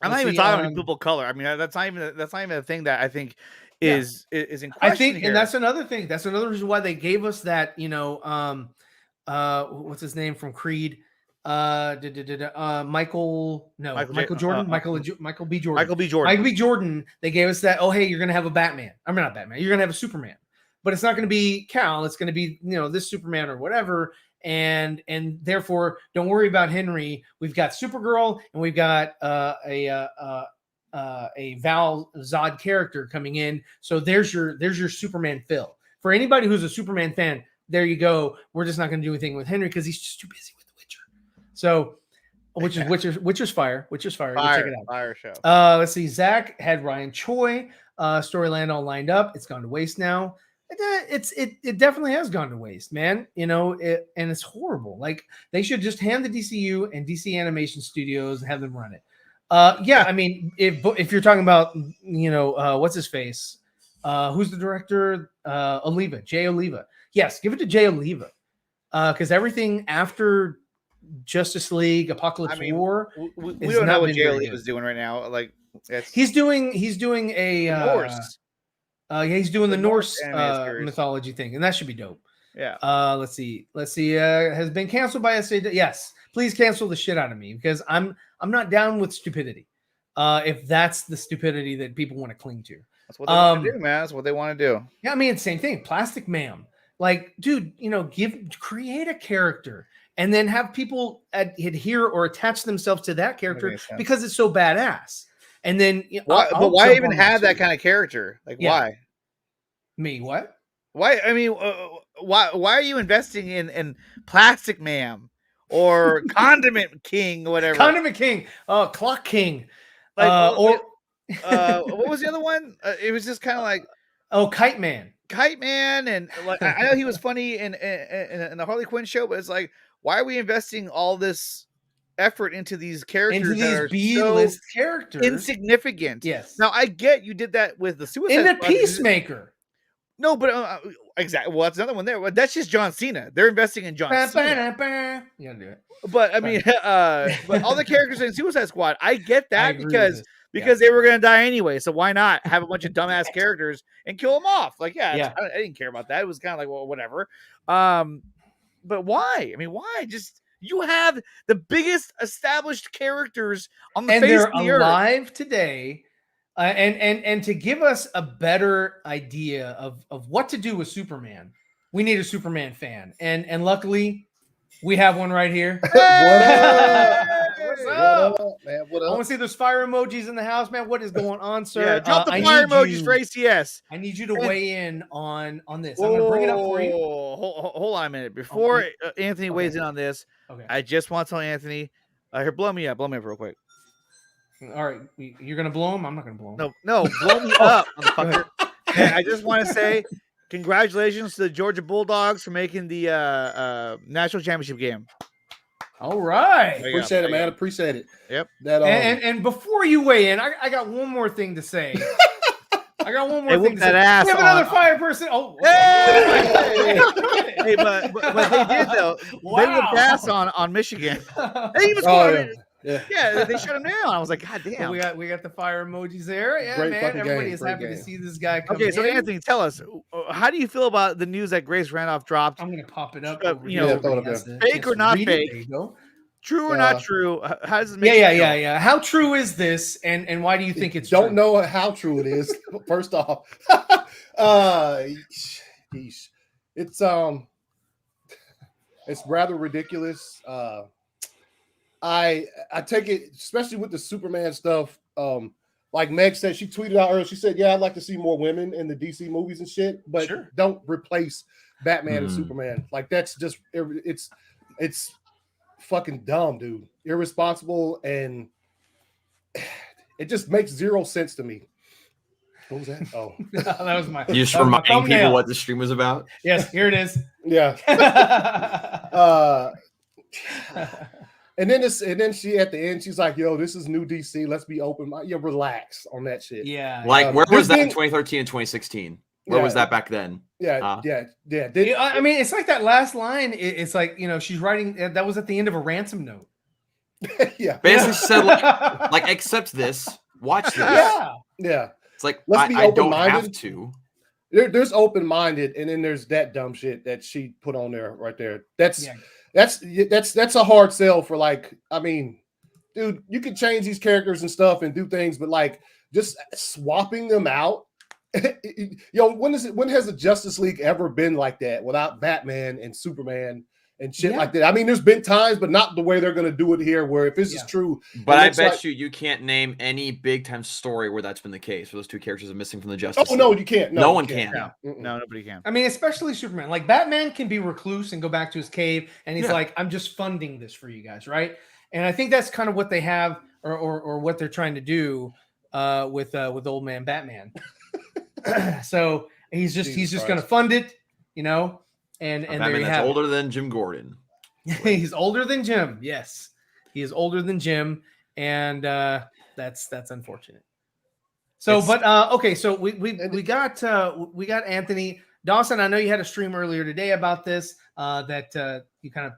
I'm not even talking about people of color. I mean, that's not even a thing that I think is in question. I think, here. And that's another thing. That's another reason why they gave us that. You know, what's his name from Creed? Michael Jordan. Michael B. Jordan. They gave us that. Oh, hey, you're gonna have a Batman. I'm not Batman. You're gonna have a Superman, but it's not gonna be Cal. It's gonna be, you know, this Superman or whatever. And therefore, don't worry about Henry. We've got Supergirl, and we've got a Val Zod character coming in. So there's your Superman fill. For anybody who's a Superman fan, there you go. We're just not going to do anything with Henry because he's just too busy with The Witcher. So, Witcher's fire. Go check it out. Fire show. Let's see. Zach had Ryan Choi storyline all lined up. It's gone to waste now. It definitely has gone to waste, man. You know, and it's horrible. Like, they should just hand the DCU and DC Animation Studios and have them run it. Yeah, I mean, if you're talking about, you know, what's his face, who's the director? Jay Oliva. Yes, give it to Jay Oliva, because everything after Justice League, Apocalypse War, we don't know what Jay Oliva is doing right now. Like, he's doing a Norse. He's doing the Norse mythology thing, and that should be dope. Yeah. Let's see. Has been canceled by SA. Yes, please cancel the shit out of me, because I'm not down with stupidity. If that's the stupidity that people want to cling to, that's what they want to do, man. That's what they want to do. Yeah, I mean, same thing. Plastic Ma'am. Like, dude, you know, create a character and then have people adhere or attach themselves to that character because it's so badass. And then, but why even have that kind of character? Like, why? Me, what? Why? I mean, why are you investing in Plastic Ma'am or Condiment King, or whatever? Condiment King, Clock King, like, what was the other one? It was just kind of like, Kite Man, and like, I know he was funny in the Harley Quinn show, but it's like, why are we investing all this effort into these characters, into these B-list characters, insignificant? Yes. Now I get you did that with the Suicide Squad. Peacemaker. No, but exactly. Well, that's another one there. But that's just John Cena. They're investing in John Cena. You gotta do it. But I mean, but all the characters in Suicide Squad, I get that because they were gonna die anyway. So why not have a bunch of dumbass characters and kill them off? Like, I didn't care about that. It was kind of like, well, whatever. But why? I mean, why? Just, you have the biggest established characters on the face of the earth, and they're alive today. And to give us a better idea of what to do with Superman, we need a Superman fan. And luckily, we have one right here. What's up? Man, what up? I want to see those fire emojis in the house, man. What is going on, sir? Yeah, drop the fire emojis for ACS. I need you to weigh in on this. I'm going to bring it up for you. Hold on a minute. Before Anthony weighs in on this, I just want to tell Anthony, here, blow me up real quick. All right, you're gonna blow him. I'm not gonna blow him. No, blow me up, motherfucker. I just want to say, Congratulations to the Georgia Bulldogs for making the national championship game. All right. There you go. Appreciate it, There you man. go. Appreciate it. Yep. That And before you weigh in, I got one more thing to say. I got one more Hey, thing to whoop that say. ass We have on- another fire person. Oh, Hey, but they did though. They Wow. would pass on Michigan. They even Oh, scored. yeah. Yeah, they shut him down. I was like, God But damn. we got the fire emojis there. Yeah, Great man. fucking Everybody game, is great happy to game. see this guy come Okay, so in. Anthony, tell us, how do you feel about the news that Grace Randolph dropped? I'm gonna pop it up. You over know, here. yeah, throw it up Yes, there. yes, Fake or not read it. fake? There you go. True or not true? How does it make Yeah, you feel? yeah. How true is this, and why do you think it's Don't true? know how true it is. First off, yeesh. It's rather ridiculous. I take it, especially with the Superman stuff. Like Meg said, she tweeted out earlier. She said, "Yeah, I'd like to see more women in the DC movies and shit, but Sure. don't replace Batman and Superman. Like that's just it's fucking dumb, dude. Irresponsible, and it just makes zero sense to me." What was that? Oh, That was my. You just that was my reminding people thumbnail. what the stream was about. Yes, here it is. yeah. And then she at the end, she's like, "Yo, this is new DC. Let's be open. Yeah, relax on that shit." Yeah. Like, where there's was that in been- 2013 and 2016? Where was that back then? Yeah. I mean, it's like that last line. It's like, she's writing. That was at the end of a ransom note. yeah. Basically, she said, like, accept this, watch this. Yeah. It's like, Let's be I don't open-minded. have to. There's open-minded, and then there's that dumb shit that she put on there right there. That's a hard sell for, like, I mean, dude, you can change these characters and stuff and do things, but like just swapping them out. When has the Justice League ever been like that without Batman and Superman and shit like that? I mean, there's been times, but not the way they're going to do it here, where if this is true. But I looks bet like- you can't name any big time story where that's been the case, where those two characters are missing from the Justice Oh, League. no, you can't. No you one can't. can. No, nobody can. I mean, especially Superman. Like, Batman can be recluse and go back to his cave, and he's like, "I'm just funding this for you guys," right? And I think that's kind of what they have, or what they're trying to do with old man Batman. So he's just going to fund it, and there Batman you that's have it. older than Jim Gordon. He's older than Jim. Yes, he is older than Jim, and that's unfortunate. So, okay. So we got Anthony Dawson. I know you had a stream earlier today about this that you kind of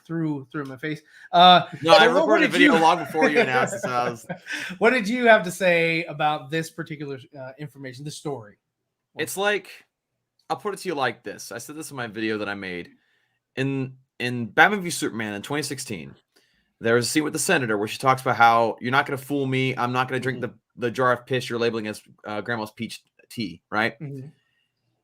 threw in my face. No, I what recorded a did video you- long before you announced it. So I was, What did you have to say about this particular information, the story? it's like, I'll put it to you like this. I said this in my video that I made. In Batman v Superman in 2016, there was a scene with the senator where she talks about how you're not going to fool me. I'm not going to drink the jar of piss you're labeling as Grandma's peach tea, right? Mm-hmm.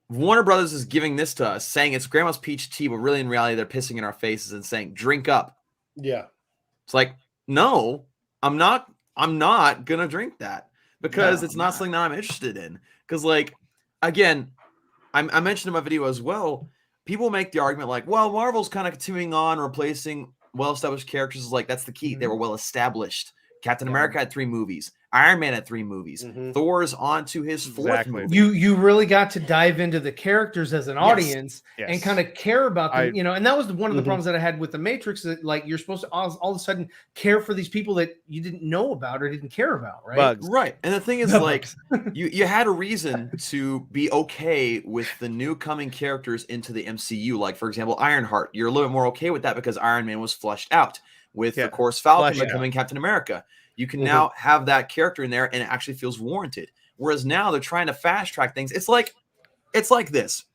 Warner Brothers is giving this to us, saying it's Grandma's peach tea, but really in reality they're pissing in our faces and saying, "Drink up." Yeah. It's like, no, I'm not gonna drink that because it's not something that I'm interested in. Because, like, again, I mentioned in my video as well, people make the argument like, well, Marvel's kind of continuing on replacing well-established characters. Like, that's the key. They were well-established. Captain America had 3 movies. Iron Man had 3 movies. Thor's on to his 4th movie. You really got to dive into the characters as an audience and Yes. kind of care about them, and that was one of the problems that I had with the Matrix, that like you're supposed to all of a sudden care for these people that you didn't know about or didn't care about, right? Bugs. Right. And the thing is, like, you had a reason to be okay with the new coming characters into the MCU. Like, for example, Ironheart. You're a little bit more okay with that because Iron Man was flushed out. With, of course, Falcon becoming Captain America. You can now have that character in there and it actually feels warranted. Whereas now they're trying to fast track things. It's like this.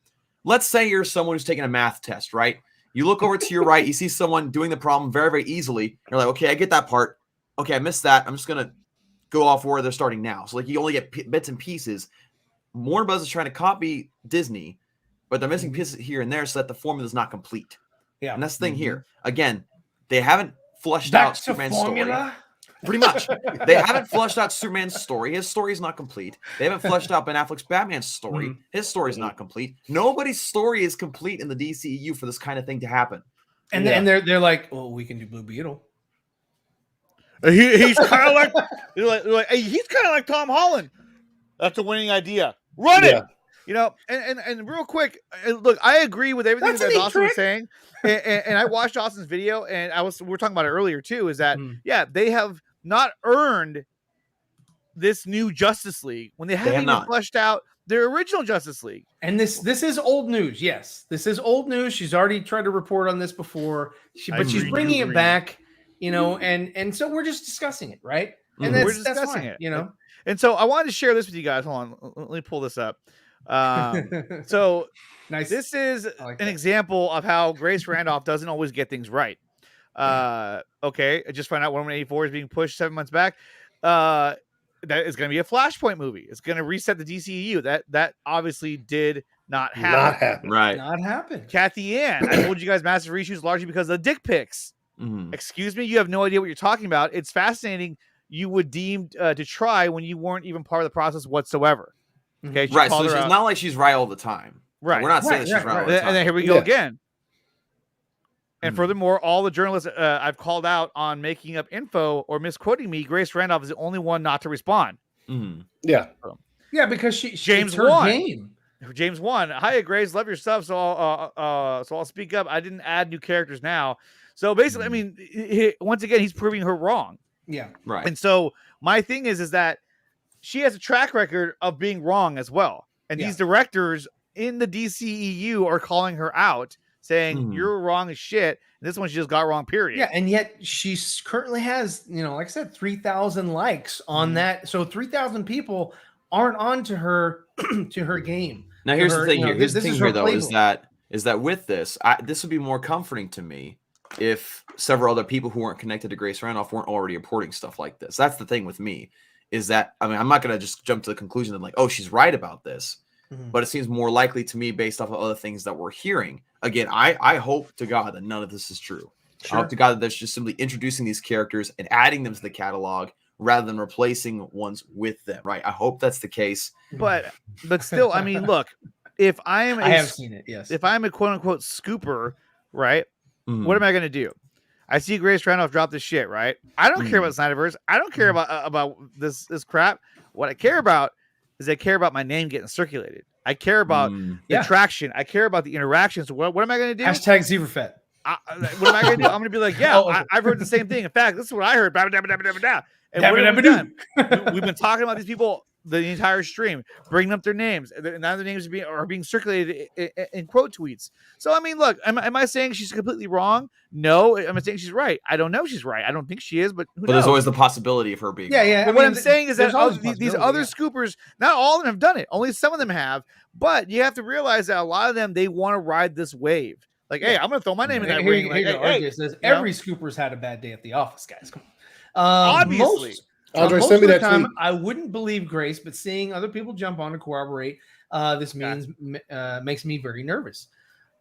Let's say you're someone who's taking a math test, right? You look over to your right, you see someone doing the problem very, very easily. You're like, okay, I get that part. Okay, I missed that. I'm just going to go off where they're starting now. So, like, you only get bits and pieces. Warner Bros. Is trying to copy Disney, but they're missing pieces here and there so that the formula is not complete. Yeah. And that's the thing here. Again, they haven't flushed out Superman's story. Pretty much. They haven't flushed out Superman's story. His story is not complete. They haven't flushed out Ben Affleck's Batman's story. His story is not complete. Nobody's story is complete in the DCEU for this kind of thing to happen. And they're like, well, we can do Blue Beetle. He's kind of like, they're like, hey, he's kind of like Tom Holland. That's a winning idea. Run it. You know, and real quick, look, I agree with everything That's a that neat Dawson was trick. saying, and I watched Dawson's video, and we were talking about it earlier too. Is that Mm. they have not earned this new Justice League when they haven't have even not. fleshed out their original Justice League. And this is old news. Yes, this is old news. She's already tried to report on this before, but she's bringing it back. You know, and so we're just discussing it, right? And We're that's discussing fine, it. You know. And so I wanted to share this with you guys. Hold on, let me pull this up. So Nice. this is like an that. example of how Grace Randolph doesn't always get things right. Okay, I just found out Woman 84 is being pushed 7 months back. That is going to be a Flashpoint movie. It's going to reset the DCEU. That obviously did not happen. Not happen. Right. Not happen. Kathy Ann, I told you guys massive reshoots largely because of the dick pics. Mhm. Excuse me, you have no idea what you're talking about. It's fascinating. You would deem to try when you weren't even part of the process whatsoever. Okay, she Right. So called it's her out. not like she's right all the time. Right. We're not saying Right, that she's right all right, the time. And then here we go Yeah. again. And furthermore, all the journalists I've called out on making up info or misquoting me, Grace Randolph is the only one not to respond. Mhm. Yeah. Yeah, because she James it's her won. game. James 1. Hi, Grace. Love your stuff. So I'll speak up. I didn't add new characters now. So basically, I mean, once again, he's proving her wrong. Yeah. Right. And so my thing is that she has a track record of being wrong as well. And Yeah. these directors in the DCEU are calling her out, saying you're wrong as shit. And this one she just got wrong, period. Yeah, and yet she currently has, you know, like I said, 3,000 likes on that. So 3,000 people aren't on to her to her game. Now here's the thing. You know, Here's the this thing is here her though playbook. is that with this, this would be more comforting to me if several other people who weren't connected to Grace Randolph weren't already reporting stuff like this. That's the thing with me, is that I mean I'm not gonna just jump to the conclusion that like, oh, she's right about this, but it seems more likely to me based off of other things that we're hearing. Again, I hope to God that none of this is true. I hope to God that that's just simply introducing these characters and adding them to the catalog rather than replacing ones with them. Right? I hope that's the case. But still, I mean, look, if I have seen it, yes. If I'm a quote unquote scooper, right? What am I gonna do? I see Grace Randolph drop this shit, right? I don't care about Snyderverse. I don't care about this crap. What I care about is I care about my name getting circulated. I care about the traction. I care about the interactions. So what am I going to do? Hashtag Zeeverfett. What am I going to do? I'm going to be like, yeah, I've heard the same thing. In fact, this is what I heard. And what have we done? We've been talking about these people the entire stream, bringing up their names, and now their names are being circulated in quote tweets. So I mean, look, am I saying she's completely wrong? No. Am I saying she's right? I don't know if she's right. I don't think she is, but who knows? There's always the possibility of her being wrong. Yeah. But what I'm saying is that these other scoopers. scoopers, not all of them have done it. Only some of them have. But you have to realize that a lot of them, they want to ride this wave. Like, hey, I'm going to throw my name in that ring. Like, RJ says every scooper's had a bad day at the office, guys. Come on. Obviously. Andre, most send me of the that time, tweet. I wouldn't believe Grace, but seeing other people jump on to corroborate this makes me very nervous.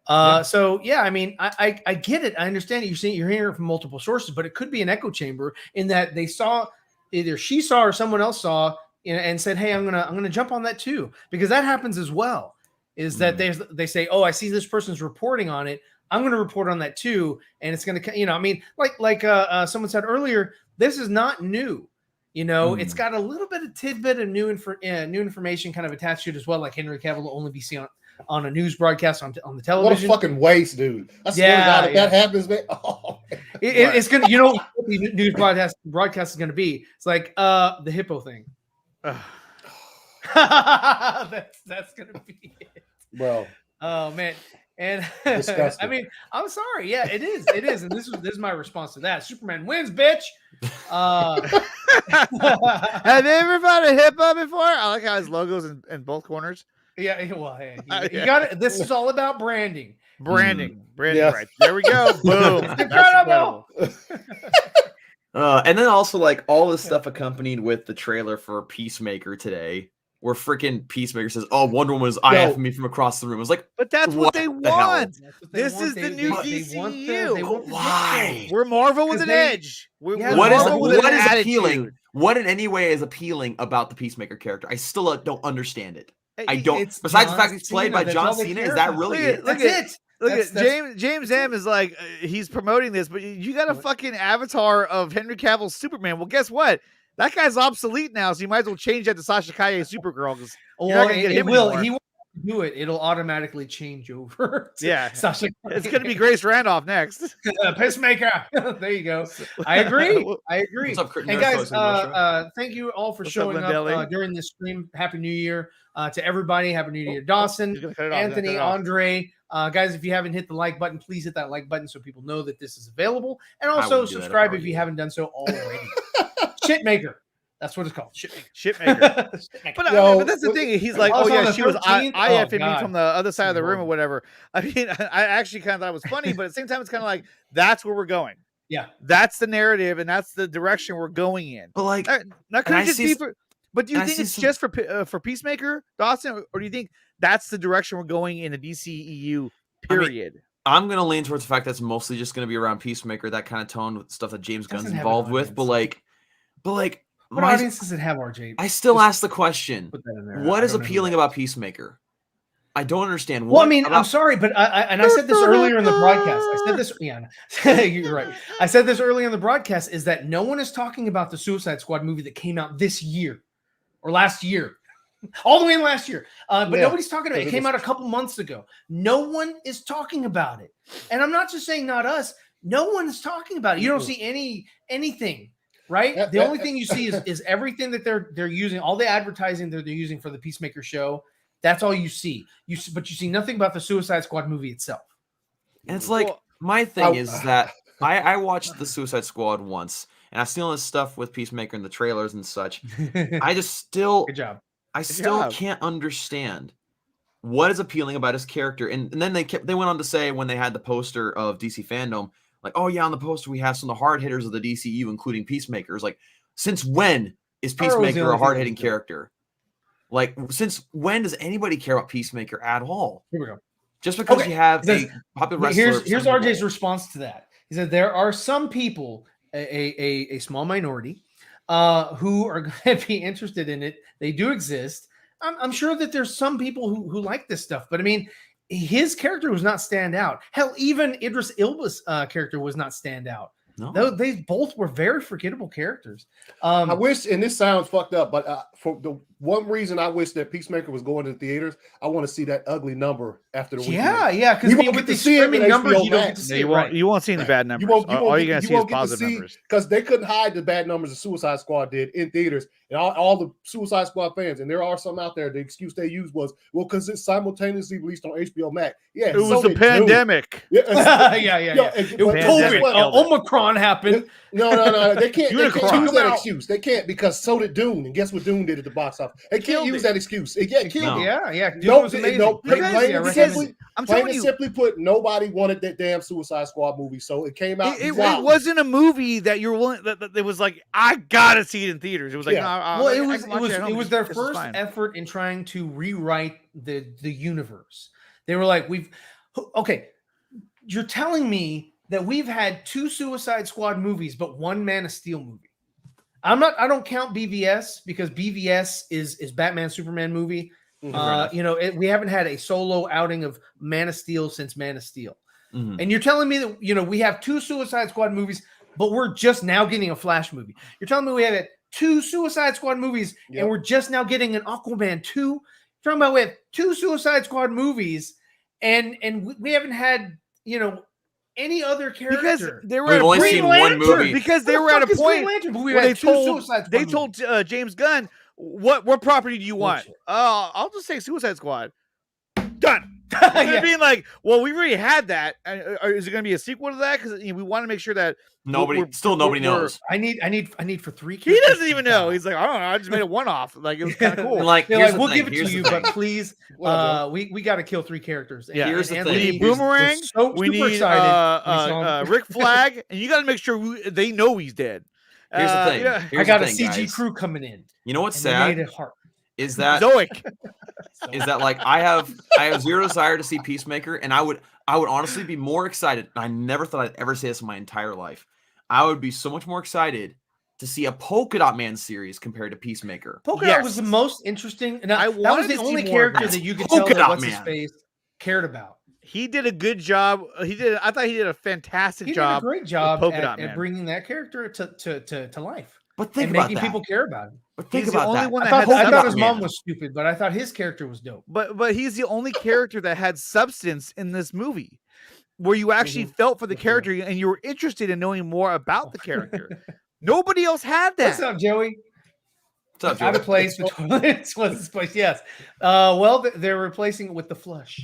So yeah, I mean, I get it. I understand it. You're hearing it from multiple sources, but it could be an echo chamber in that they saw either she saw or someone else saw and said, "Hey, I'm gonna jump on that too," because that happens as well. Is that they say, "Oh, I see this person's reporting on it. I'm going to report on that too," and it's going to, I mean, like someone said earlier, this is not new. It's got a little bit of tidbit of new information kind of attached to it as well. Like Henry Cavill will only be seen on a news broadcast on the television. What a fucking waste, dude! I swear to God, if that happens, man, it's gonna. You know what the news broadcast is gonna be? It's like the hippo thing. That's gonna be it, bro. Oh man. And Disgusting. I mean, I'm sorry. Yeah, it is. It is. And this is my response to that. Superman wins, bitch. Have you ever found a hippo before? I like how his logo's in both corners. Yeah. Well, hey, you got it. This is all about branding. Branding. Yes. Right. There we go. Boom. That's incredible. And then also like all this stuff accompanied with the trailer for Peacemaker today, where freaking Peacemaker says, "Oh, Wonder Woman is eyeing me from across the room." I was like, but that's what they want. This is the new They DCEU. want why? We're Marvel with an edge. We're What is Marvel with an attitude. appealing? What in any way is appealing about the Peacemaker character? I still don't understand it. I don't. Besides the fact he's played by John Cena, is that really it? Look at James M is like he's promoting this, but you got a fucking avatar of Henry Cavill's Superman. Well, guess what? That guy's obsolete now, so you might as well change that to Sasha Kaye Supergirl because you're not gonna get him anymore. He will do it, it'll automatically change over. To Yeah. Sasha. It's gonna be Grace Randolph next. Pacemaker. There you go. I agree. I agree. What's up, Kurt? And Nerd guys, folks in Russia? thank you all for What's up, showing Lindelli? up during this stream. Happy New Year to everybody. Happy New Year, Dawson, He's gonna cut it off, he's gonna Anthony, cut it off. Andre. Guys, if you haven't hit the like button, please hit that like button so people know that this is available. And I also wouldn't do that if I subscribe were if you you. haven't done so already. Shitmaker. That's what it's called. Shitmaker. Shitmaker. Shitmaker. But, Yo, but that's the thing. He's like, Also oh on yeah, the she was 13th? IFing me God. from the other side of the room or horrible. whatever. I mean, I actually kind of thought it was funny, but at the same time, it's kind of like that's where we're going. Yeah. That's the narrative, and that's the direction we're going in. But like, Now, could I it just see be s- for? But do you and I think see it's some- just for Peacemaker, Dawson, or do you think that's the direction we're going in the DCEU? I mean, Period. I'm gonna lean towards the fact that's mostly just gonna be around Peacemaker, that kind of tone with stuff that James Gunn's Doesn't have an involved with. But audience. like, What my, audience does it have, RJ? I still Just ask the question: put that in there. what I is don't know who appealing that about Peacemaker? I don't understand. Well, What I mean, I'm about- sorry, but I said this earlier in the broadcast. I said this, yeah, you're right. I said this earlier in the broadcast is that no one is talking about the Suicide Squad movie that came out this year or last year, all the way in last year. But Yeah, nobody's talking about it. It because it came was- out a couple months ago. No one is talking about it. And I'm not just saying not us. No one is talking about it. You don't see anything, right? That- The that- only thing you see is everything that they're using, all the advertising that they're using for the Peacemaker show. That's all you see. But you see nothing about the Suicide Squad movie itself. And it's like Well, my thing I- is that I watched the Suicide Squad once, and I've seen all this stuff with Peacemaker and the trailers and such. I just still, Good job. I still job. can't understand what is appealing about his character. And then they went on to say when they had the poster of DC Fandom, like, oh yeah, on the poster we have some of the hard hitters of the DCU, including Peacemakers. Like, since when is Earl was the Peacemaker only a thing hard hitting that was good. character? Like, since when does anybody care about Peacemaker at all? Here we go. Just because Okay, you have it a says- popular wrestler. Here's some RJ's people- response to that. He said there are some people, a small minority, who are going to be interested in it. They do exist. I'm sure that there's some people who like this stuff, but I mean, his character was not stand out. Hell, even Idris Elba's character was not stand out. No. Though they both were very forgettable characters. I wish, and this sounds fucked up, but for the one reason I wish that Peacemaker was going to theaters, I want to see that ugly number after the weekend. yeah, because You won't get to see it in screaming numbers, HBO you don't get Max. to no, see you it, won't. right. You won't see any bad numbers. All you're gonna see is positive numbers. because they couldn't hide the bad numbers the Suicide Squad did in theaters, and all the Suicide Squad fans, and there are some out there. The excuse they used was, well, because it's simultaneously released on HBO Max. Yeah, It was so a did Dune. pandemic. Yeah, yeah. it was Pandemic COVID. killed it. Omicron happened. No, they can't. They Unicron. can't use that Come out. excuse. They can't because so did Dune, and guess what Dune did at the box office? They can't Killed use it. that excuse. It killed No. it. Yeah. Dude, No, was amazing. no, plain Because- and because- simply, I'm plain telling and you, simply put, nobody wanted that damn Suicide Squad movie, so it came out. it wow. wasn't a movie that you're willing. That it was like I gotta see it in theaters. It was like Yeah. no, Well, I it can was watch at home. it was their This is first fine. effort in trying to rewrite the universe. They were like, okay, you're telling me that we've had 2 Suicide Squad movies, but 1 Man of Steel movie. I don't count BVS because BVS is Batman Superman movie. Mhm. We haven't had a solo outing of Man of Steel since Man of Steel. Mhm. And you're telling me that, we have 2 Suicide Squad movies, but we're just now getting a Flash movie. You're telling me we have 2 Suicide Squad movies Yep. and we're just now getting an Aquaman 2. You're talking about we have 2 Suicide Squad movies and we haven't had, any other character. Because they were We've at a only point- seen one movie. Because they What the were at a fuck is Green point Lantern? But we've where had they 2 told Suicide Squad movies. James Gunn what property do you want? Bullshit. I'll just say Suicide Squad. Done. Yeah. They're being like, well, we already had that. Is it going to be a sequel to that? Because we want to make sure that Nobody we're- knows. I need for 3 he characters. doesn't even know. He's like, I don't know. I just made it one off. Like it was kind of cool. And like, They're here's like, the we'll thing, give it here's to the you, thing. but please, Well, we got to kill 3 characters. Yeah. Here's the Anthony thing. We need is Boomerang. so We super need excited. Rick Flag, and you got to make sure they know he's dead. Here's the thing. Yeah. Here's I got the a thing, CG guys. crew coming in. You know what's And they made sad it hard. is that Zoic. like I have zero desire to see Peacemaker, and I would honestly be more excited. I never thought I'd ever say this in my entire life. I would be so much more excited to see a Polka Dot Man series compared to Peacemaker. Polka Yes. Dot was the most interesting. And I that was wanted the to see only more of character that. that you could Polka tell that Dot what's his Man. face cared about. He did a good job. I thought he did a fantastic He job. did a great job Polka Dot at Man. bringing that character to life. But think and about making that. people care about him. But think He's the about only that. one I that thought, had I thought his substance. mom was stupid, but I thought his character was dope. But he's the only character that had substance in this movie, where you actually Mhm. felt for the That's true. character and you were interested in knowing more about the character. Nobody else had that. What's up, Joey? What's up, Out Joe? of place. The toilets was this place. Yes. Well, they're replacing it with the flush.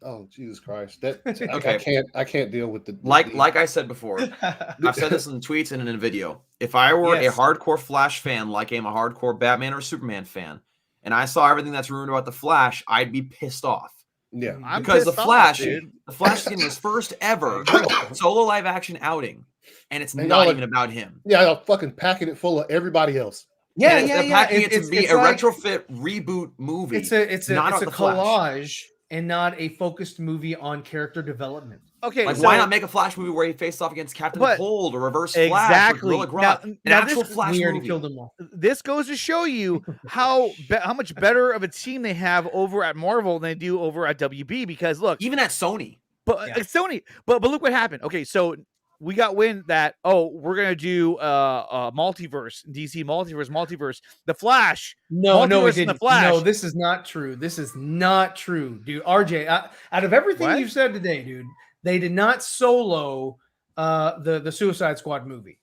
Oh, Jesus Christ! That Okay. I can't deal with the Like I said before, I've said this in tweets and in a video. If I were Yes. a hardcore Flash fan, like I'm a hardcore Batman or Superman fan, and I saw everything that's rumored about the Flash, I'd be pissed off. Yeah, I'm Because the pissed off, Flash, dude. the Flash is getting his first ever solo live action outing, and it's And not y'all even about him. yeah, I'm fucking packing it full of everybody else. Yeah, And yeah, they're yeah. packing it to be it's a like- retrofit reboot movie. It's a not about the Flash. collage and not a focused movie on character development. Okay, Like, so, why not make a Flash movie where he faced off against Captain But- Cold or Reverse Flash Exactly. or Gorilla Grodd? Now An actual this- Flash We already movie. killed them all. this goes to show you how much better of a team they have over at Marvel than they do over at WB. Because look, Even at Sony. but Yeah. Sony, but look what happened. Okay, so we got wind that we're gonna do multiverse, DC multiverse. The Flash, No, Multiverse it in the didn't. Flash. No, this is not true. This is not true, dude. RJ, out of everything What? you've said today, dude, they did not solo the Suicide Squad movie.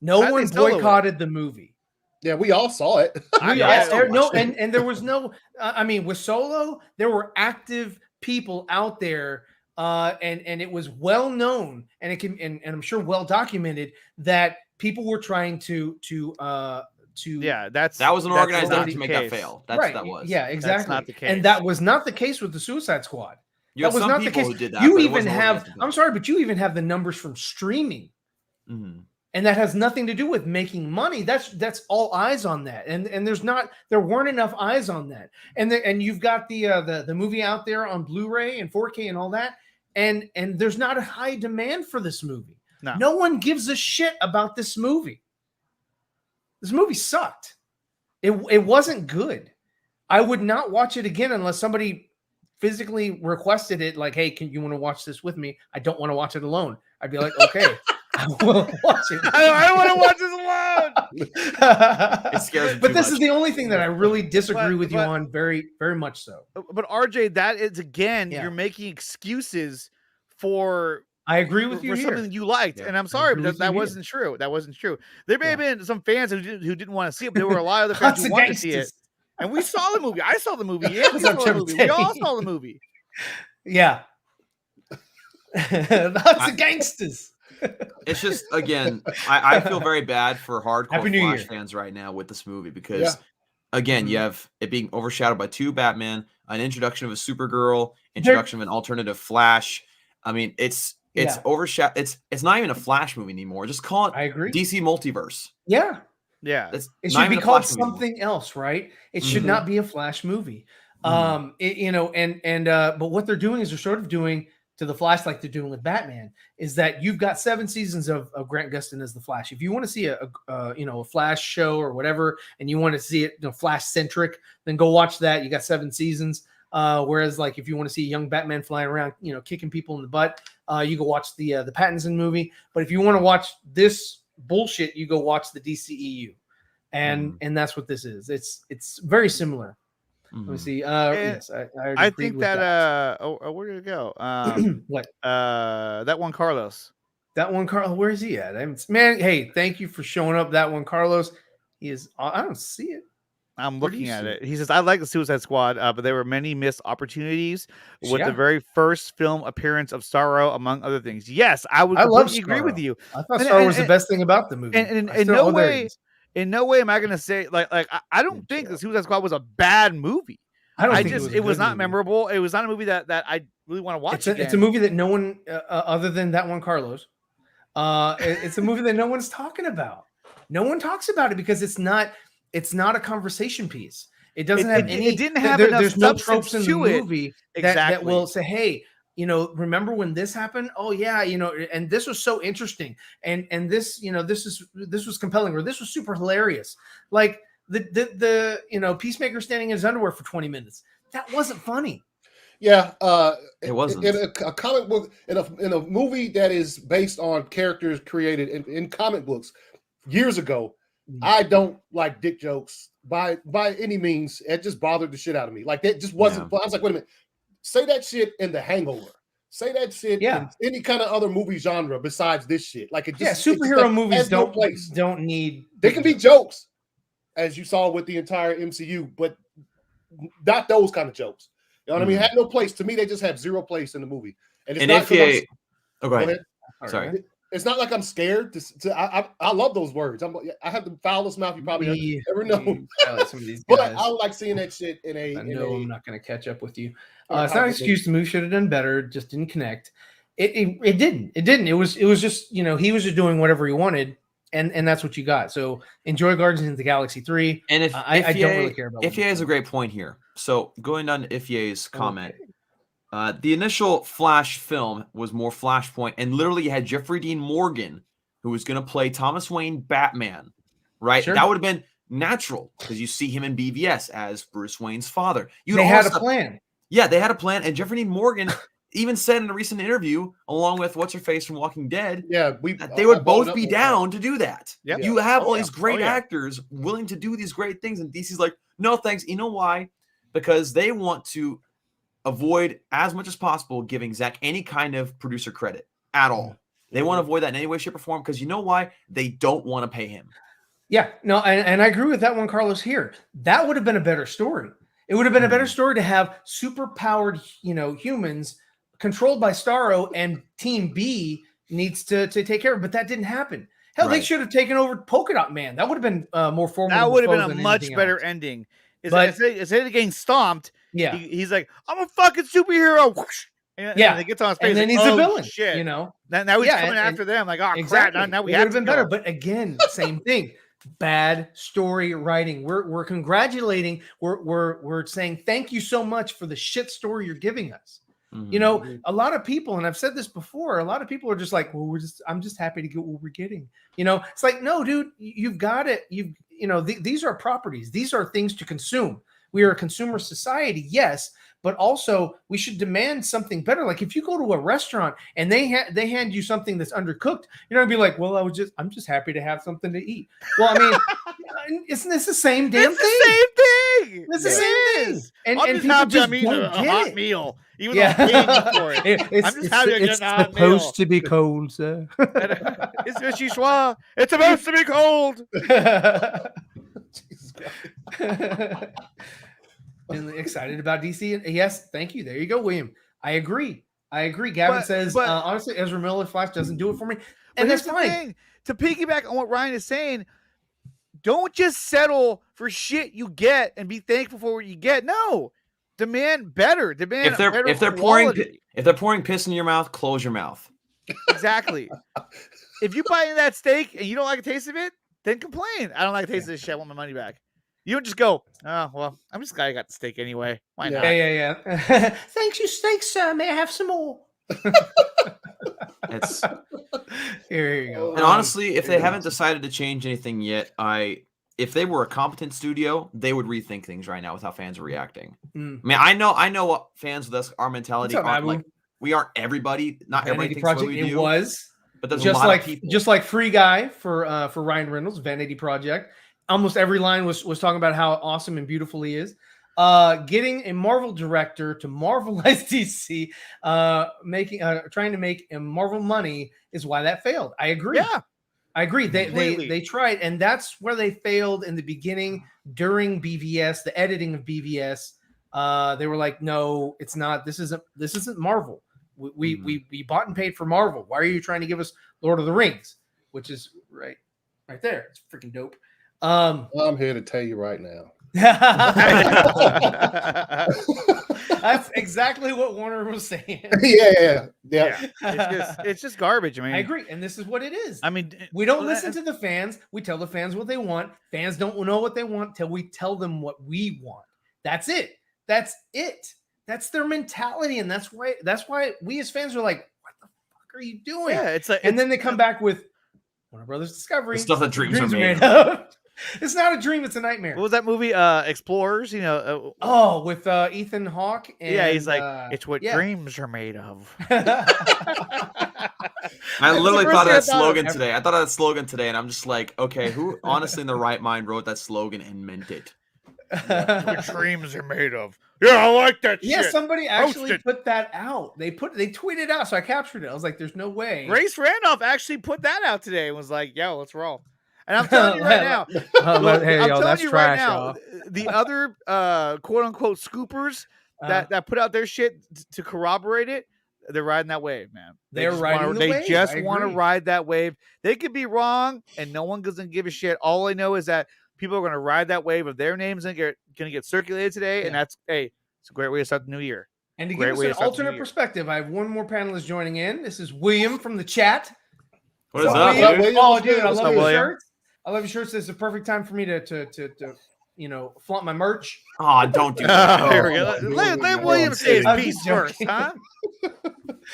No How'd they one solo it? boycotted the movie. Yeah, we all saw it. We I all- so there- no, watched it. and there was no. I mean, with Solo, there were active people out there, and it was well known, and it can, and I'm sure well documented that people were trying to yeah, that That was an that's organized not effort the to make that case. fail. That's right. what that was. Yeah, exactly. not the case. And that was not the case with the Suicide Squad. You That have was some not the people case. who did that. You but it even wasn't have. organized. I'm sorry, but you even have the numbers from streaming. Mhm. And that has nothing to do with making money. That's all eyes on that. And there weren't enough eyes on that. And you've got the movie out there on Blu-ray and 4K and all that. And there's not a high demand for this movie. No. one gives a shit about this movie. This movie sucked. It wasn't good. I would not watch it again unless somebody physically requested it, like, hey, you want to watch this with me? I don't want to watch it alone. I'd be like, okay. I will watch it. I don't want to watch this alone. It scares me But too this much. is the only thing that I really disagree with you but- on, very, very much so. But RJ, that is again, Yeah. you're making excuses for I agree with you for here. something you liked, Yeah, and I'm sorry, agree but with that you here. wasn't true. That wasn't true. There may have Yeah. been some fans who didn't want to see it, but there were a lot of other fans Lots who of wanted to see it. gangsters. And we saw the movie. I saw the movie. That's Anthony saw what the I'm movie. We all saying. saw the movie. Yeah. Lots of gangsters. It's just, again, I feel very bad for hardcore Happy New Flash Year. fans right now with this movie because, Yeah. again, you have it being overshadowed by two Batman, an introduction of a Supergirl, introduction of an alternative Flash. I mean, it's Yeah. overshadowed. It's not even a Flash movie anymore. Just call it I agree. DC Multiverse. Yeah. Yeah. It's It not should be even a called Flash movie anymore. something else, right? It should Mhm. not be a Flash movie. Mhm. But what they're doing is they're sort of doing to the Flash like they're doing with Batman is that you've got 7 seasons of Grant Gustin as the Flash. If you want to see a Flash show or whatever, and you want to see it Flash centric, then go watch that. You got 7 seasons. Whereas like if you want to see a young Batman flying around, kicking people in the butt, you go watch the Pattinson movie. But if you want to watch this bullshit, you go watch the DCEU. And that's what this is. It's very similar. Let me Mhm. see. And Yes, I I agreed think with that where did it go? what That one, Carlos. that one, Carl? Where is he at? Man, hey, thank you for showing up. That one, Carlos. He is. I don't see it. I'm Where do looking you at see it. He says, I like the Suicide Squad, but there were many missed opportunities with Yeah. the very first film appearance of Starro, among other things. Yes, I would I love completely agree with Starro. you. I thought And- Star and- Wars the and- best thing about the movie. And I in still- no there it way, is. in no way am I gonna say I don't Yeah, think sure. the Suicide Squad was a bad movie. I don't I think just it was, a good not movie. memorable. It was not a movie that I really want to watch. It's a movie that no one, other than that one, Carlos. It's a movie that no one's talking about. No one talks about it because it's not a conversation piece. It doesn't have any. It didn't have enough there's no substance tropes in the to it. movie that Exactly. will say, "Hey, remember when this happened? Oh yeah, and this was so interesting, and this, this was compelling, or this was super hilarious." Like the Peacemaker standing in his underwear for 20 minutes. That wasn't funny. Yeah, It wasn't. in a comic book in a movie that is based on characters created in comic books years ago. I don't like dick jokes by any means. It just bothered the shit out of me. Like that just wasn't. I was like, wait a minute. Say that shit in The Hangover. Say that shit in any kind of other movie genre besides this shit. Like it just superhero movies don't need. They can be jokes, as you saw with the entire MCU, but not those kind of jokes. You know what I mean? Had no place. To me, they just have zero place in the movie. And it's not go ahead. Sorry. It's not like I'm scared I love those words. I have the foulest mouth you probably ever known. But I don't like seeing that shit in a. I'm not going to catch up with you. It's not an excuse. The movie should have done better. Just didn't connect. It didn't. It was just he was just doing whatever he wanted, and that's what you got. So enjoy Guardians of the Galaxy 3. And if I don't really care about. Ifye has a great point here. So going on Ifye's comment. The initial Flash film was more Flashpoint, and literally you had Jeffrey Dean Morgan, who was going to play Thomas Wayne Batman, right? Sure. That would have been natural because you see him in BVS as Bruce Wayne's father. They had a plan. Yeah, they had a plan, and Jeffrey Dean Morgan even said in a recent interview, along with What's-Her-Face from Walking Dead, that they would both be down to do that. Yep. You have all these great actors willing to do these great things, and DC's like, no thanks. You know why? Because they want to avoid as much as possible giving Zack any kind of producer credit at all. They want to avoid that in any way, shape, or form because you know why? They don't want to pay him. Yeah, no, and I agree with that one, Carlos, here. That would have been a better story. It would have been a better story to have super-powered, humans controlled by Starro, and Team B needs to take care of it, but that didn't happen. Hell, they should have taken over Polka Dot Man. That would have been more formidable. That would have been a much better ending. Instead of getting stomped, he's like, I'm a fucking superhero. Whoosh. And he gets on his face. And then he's a villain, shit. Now he's coming after them. Like, crap. Now we have to been better. But again, same thing. Bad story writing. We're congratulating. We're saying thank you so much for the shit story you're giving us. Mm-hmm. A lot of people, and I've said this before, a lot of people are just like, well, I'm just happy to get what we're getting. It's like, no, dude, you've got it. These are properties. These are things to consume. We are a consumer society, yes, but also we should demand something better. Like if you go to a restaurant and they hand you something that's undercooked, you're gonna be like, well, I'm just happy to have something to eat. Well, I mean, isn't this the same damn thing? It's the same thing. And people just don't get hot it. Meal. Even though I'm paying for it. I'm just happy to get a hot meal. It's supposed to be cold, sir. It's vichyssoise. It's supposed to be cold. And excited about DC. Yes, thank you. There you go, William. I agree. Gavin says, honestly, Ezra Miller Flash doesn't do it for me. And that's fine. To piggyback on what Ryan is saying, don't just settle for shit you get and be thankful for what you get. No. Demand better. Demand if they're pouring piss in your mouth, close your mouth. Exactly. If you buy that steak and you don't like the taste of it, then complain. I don't like the taste of this shit. I want my money back. You don't just go, oh, well, I'm just glad I got the steak anyway. Why not? Yeah. Thanks, you steak, sir. May I have some more? Here you go. And honestly, if they haven't decided to change anything yet, if they were a competent studio, they would rethink things right now with how fans are reacting. I mean, I know what fans with us, our mentality aren't like. We aren't everybody. Not everybody thinks what we do. It was, but there's just a lot of people. Just like Free Guy for Ryan Reynolds, Vanity Project. Almost every line was talking about how awesome and beautiful he is. Getting a Marvel director to Marvelize DC, trying to make a Marvel money is why that failed. I agree. Yeah, I agree. They tried, and that's where they failed in the beginning during BVS, the editing of BVS. They were like, no, it's not. This isn't Marvel. We bought and paid for Marvel. Why are you trying to give us Lord of the Rings, which is right there? It's freaking dope. I'm here to tell you right now. That's exactly what Warner was saying. Yeah. It's just garbage. I mean, I agree, and this is what it is. I mean, we don't listen to the fans. We tell the fans what they want. Fans don't know what they want till we tell them what we want. That's it. That's their mentality, and that's why we as fans are like, what the fuck are you doing? Yeah, and then they come back with Warner Brothers Discovery, the stuff that dreams are made of. It's not a dream, it's a nightmare. What was that movie? Explorers. You know. With Ethan Hawke. And, yeah, he's like, it's what yeah. dreams are made of. I literally the thought of that first thing I thought of. slogan today. I thought of that slogan today, and I'm just like, okay, who honestly in their right mind wrote that slogan and meant it? What dreams are made of. Yeah, I like that Yeah, shit. somebody Post actually it. put that out. They tweeted out, so I captured it. I was like, "There's no way." Grace Randolph actually put that out today and was like, yo, let's roll. And I'm telling you right now, Hey, I'm yo, telling that's you trash, right now, y'all. the other quote unquote scoopers that put out their shit to corroborate it, they're riding that wave, man. They're just riding wanna, the they wave. just I want to agree. ride that wave. They could be wrong, and no one doesn't give a shit. All I know is that people are going to ride that wave of their names and going to get circulated today, and that's it's a great way to start the new year. And to Great give us way an to start the new alternate year. perspective, I have one more panelist joining in. This is William from the chat. What is So, up, William? dude? Oh, dude, I What's love up, your William? shirts. I love your shirts. This is a perfect time for me to flaunt my merch. Oh, don't do that. There we go. Let William say his I'm piece just first, joking. huh?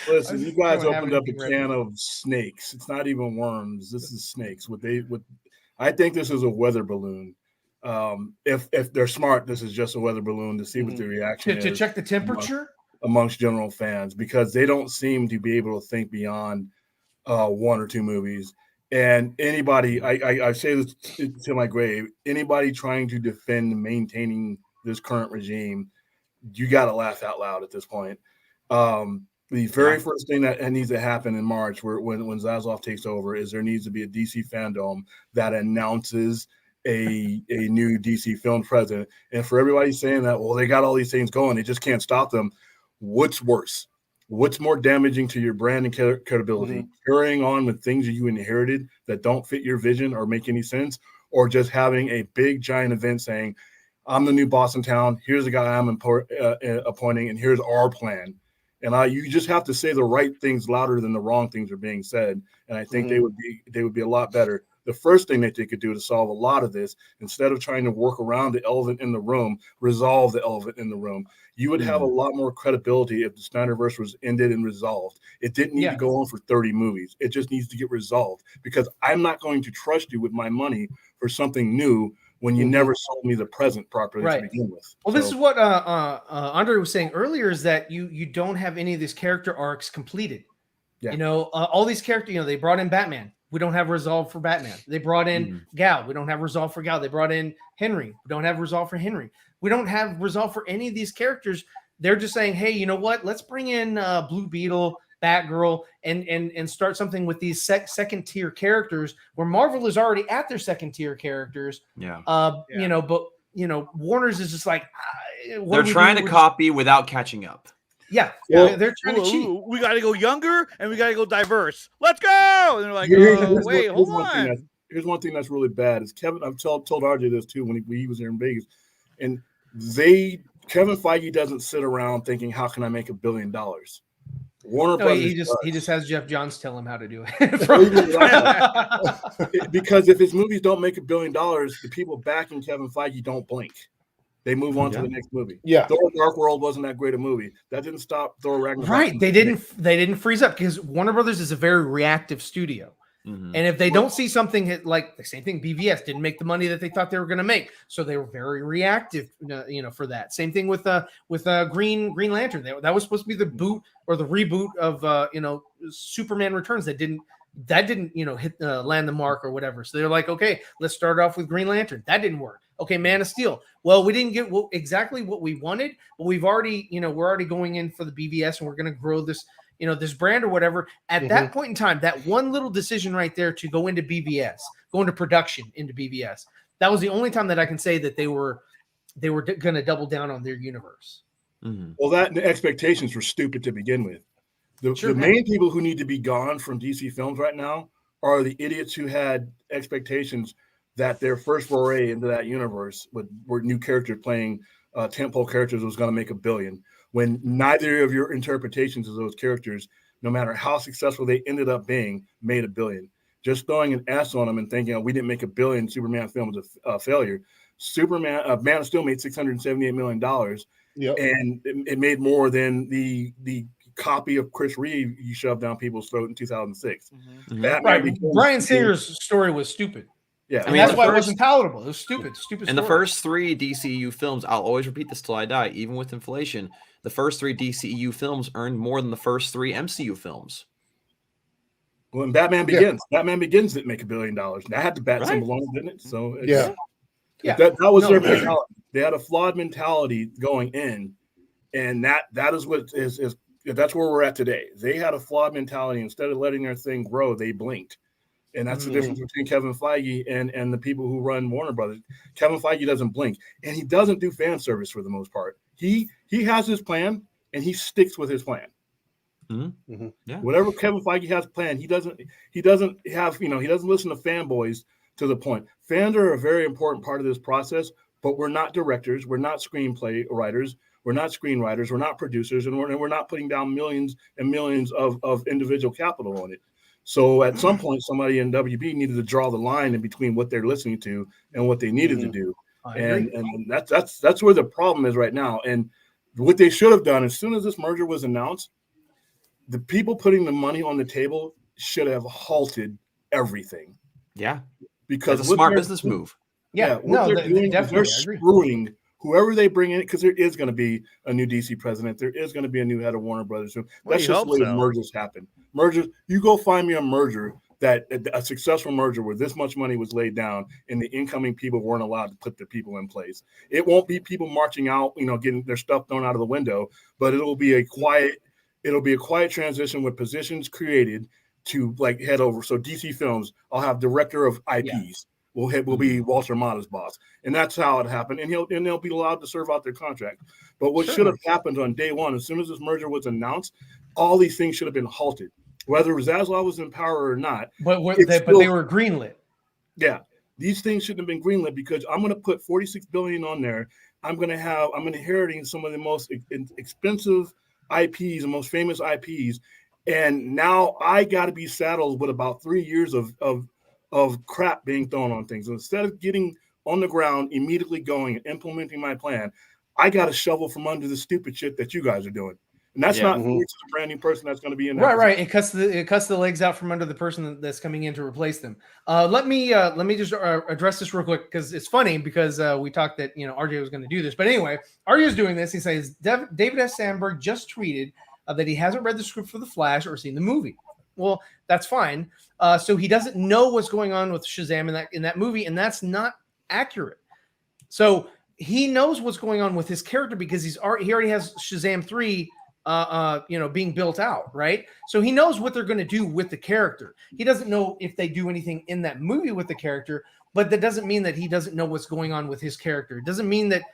Listen, you guys don't have opened up a anything ready. can of snakes. It's not even worms. This is snakes. I think this is a weather balloon. If they're smart, this is just a weather balloon to see what the reaction To is check the temperature. amongst general fans, because they don't seem to be able to think beyond one or two movies. And anybody, I say this to my grave, anybody trying to defend maintaining this current regime, you got to laugh out loud at this point. The very first thing that needs to happen in March, when Zaslav takes over, is there needs to be a DC fandom that announces a new DC film president. And for everybody saying that, well, they got all these things going, they just can't stop them. What's worse? What's more damaging to your brand and credibility? Carrying on with things that you inherited that don't fit your vision or make any sense, or just having a big giant event saying, I'm the new boss in town. Here's the guy I'm appointing, and here's our plan. And you just have to say the right things louder than the wrong things are being said. And I think they would be a lot better. The first thing that they could do to solve a lot of this, instead of trying to work around the elephant in the room, resolve the elephant in the room. You would have a lot more credibility if the Snyderverse was ended and resolved. It didn't need to go on for 30 movies. It just needs to get resolved, because I'm not going to trust you with my money for something new when you never sold me the present properly to begin with. Well, this is what Andre was saying earlier, is that you don't have any of these character arcs completed. Yeah. All these characters, they brought in Batman. We don't have resolve for Batman. They brought in Gal. We don't have resolve for Gal. They brought in Henry. We don't have resolve for Henry. We don't have resolve for any of these characters. They're just saying, hey, you know what? Let's bring in Blue Beetle, Batgirl, and start something with these second tier characters, where Marvel is already at their second tier characters. But Warner's is just like they're trying to copy without catching up. Yeah, they're trying to cheat. We got to go younger and we got to go diverse. Let's go. And they're like, wait, hold on. Here's one thing that's really bad is Kevin. I've told RJ this too when he was there in Vegas, and Kevin Feige doesn't sit around thinking, how can I make $1 billion? Warner Brothers he just has Jeff Johns tell him how to do it. Because if his movies don't make $1 billion, the people backing Kevin Feige don't blink. They move on to the next movie. Yeah, Thor: Dark World wasn't that great a movie. That didn't stop Thor Ragnarok. Right. They didn't freeze up, because Warner Brothers is a very reactive studio. And if they don't see something like the same thing, BVS didn't make the money that they thought they were going to make, so they were very reactive, for that. Same thing with Green Lantern. That was supposed to be the boot or the reboot of Superman Returns. That didn't hit land the mark or whatever. So they're like, okay, let's start off with Green Lantern. That didn't work. Okay, Man of Steel. Well, we didn't get exactly what we wanted, but we're already going in for the BVS, and we're going to grow this. This brand or whatever. At that point in time, that one little decision right there to go into BVS, go into production into BVS, that was the only time that I can say that they were going to double down on their universe. Well, the expectations were stupid to begin with. The main people who need to be gone from DC films right now are the idiots who had expectations that their first foray into that universe were new characters playing tentpole characters was going to make $1 billion. When neither of your interpretations of those characters, no matter how successful they ended up being, made $1 billion. Just throwing an S on them and thinking, we didn't make $1 billion, Superman film was a failure. Man of Steel made $678 million, and it made more than the copy of Chris Reeve you shoved down people's throat in 2006. Right. Bryan Singer's story was stupid. Yeah, And that's why it wasn't palatable. It was stupid. In the first 3 DCEU films, I'll always repeat this till I die, even with inflation, the first 3 DCEU films earned more than the first 3 MCU films. Well, and Batman Begins didn't make $1 billion. That had the bat symbol on it, didn't it? So that was their mentality. They had a flawed mentality going in, and that is what is that's where we're at today. They had a flawed mentality. Instead of letting their thing grow, they blinked. And that's the difference between Kevin Feige and the people who run Warner Brothers. Kevin Feige doesn't blink, and he doesn't do fan service for the most part. He has his plan, and he sticks with his plan. Yeah. Whatever Kevin Feige has planned, he doesn't have, he doesn't listen to fanboys to the point. Fans are a very important part of this process, but we're not directors, we're not screenplay writers, we're not screenwriters, we're not producers, and we're not putting down millions and millions of individual capital on it. So at some point, somebody in WB needed to draw the line in between what they're listening to and what they needed to do. And that's where the problem is right now. And what they should have done, as soon as this merger was announced, the people putting the money on the table should have halted everything. Yeah. Because it's a smart business move. Yeah. They're screwing whoever they bring in, because there is going to be a new DC president. There is going to be a new head of Warner Brothers. That's just the way mergers happen. Mergers, you go find me a merger a successful merger where this much money was laid down and the incoming people weren't allowed to put their people in place. It won't be people marching out, getting their stuff thrown out of the window, but it'll be a quiet transition with positions created to head over. So DC Films, I'll have director of IPs. Yeah. Will be Walter Mata's boss, and that's how it happened. And they'll be allowed to serve out their contract. But what should have happened on day one, as soon as this merger was announced, all these things should have been halted, whether Zaslav was in power or not. But they were greenlit. Yeah, these things shouldn't have been greenlit because I'm going to put $46 billion on there. I'm inheriting some of the most expensive IPs, the most famous IPs, and now I got to be saddled with about 3 years of crap being thrown on things. Instead of getting on the ground, immediately going and implementing my plan, I got to shovel from under the stupid shit that you guys are doing. And that's not a brand new person that's going to be in there. Right. It cuts the legs out from under the person that's coming in to replace them. Let me just address this real quick because it's funny because we talked that RJ was going to do this, but anyway, RJ is doing this. He says David S. Sandberg just tweeted that he hasn't read the script for The Flash or seen the movie. Well, that's fine. So he doesn't know what's going on with Shazam in that movie, and that's not accurate. So he knows what's going on with his character because he already has Shazam 3 being built out, right? So he knows what they're going to do with the character. He doesn't know if they do anything in that movie with the character, but that doesn't mean that he doesn't know what's going on with his character. It doesn't mean that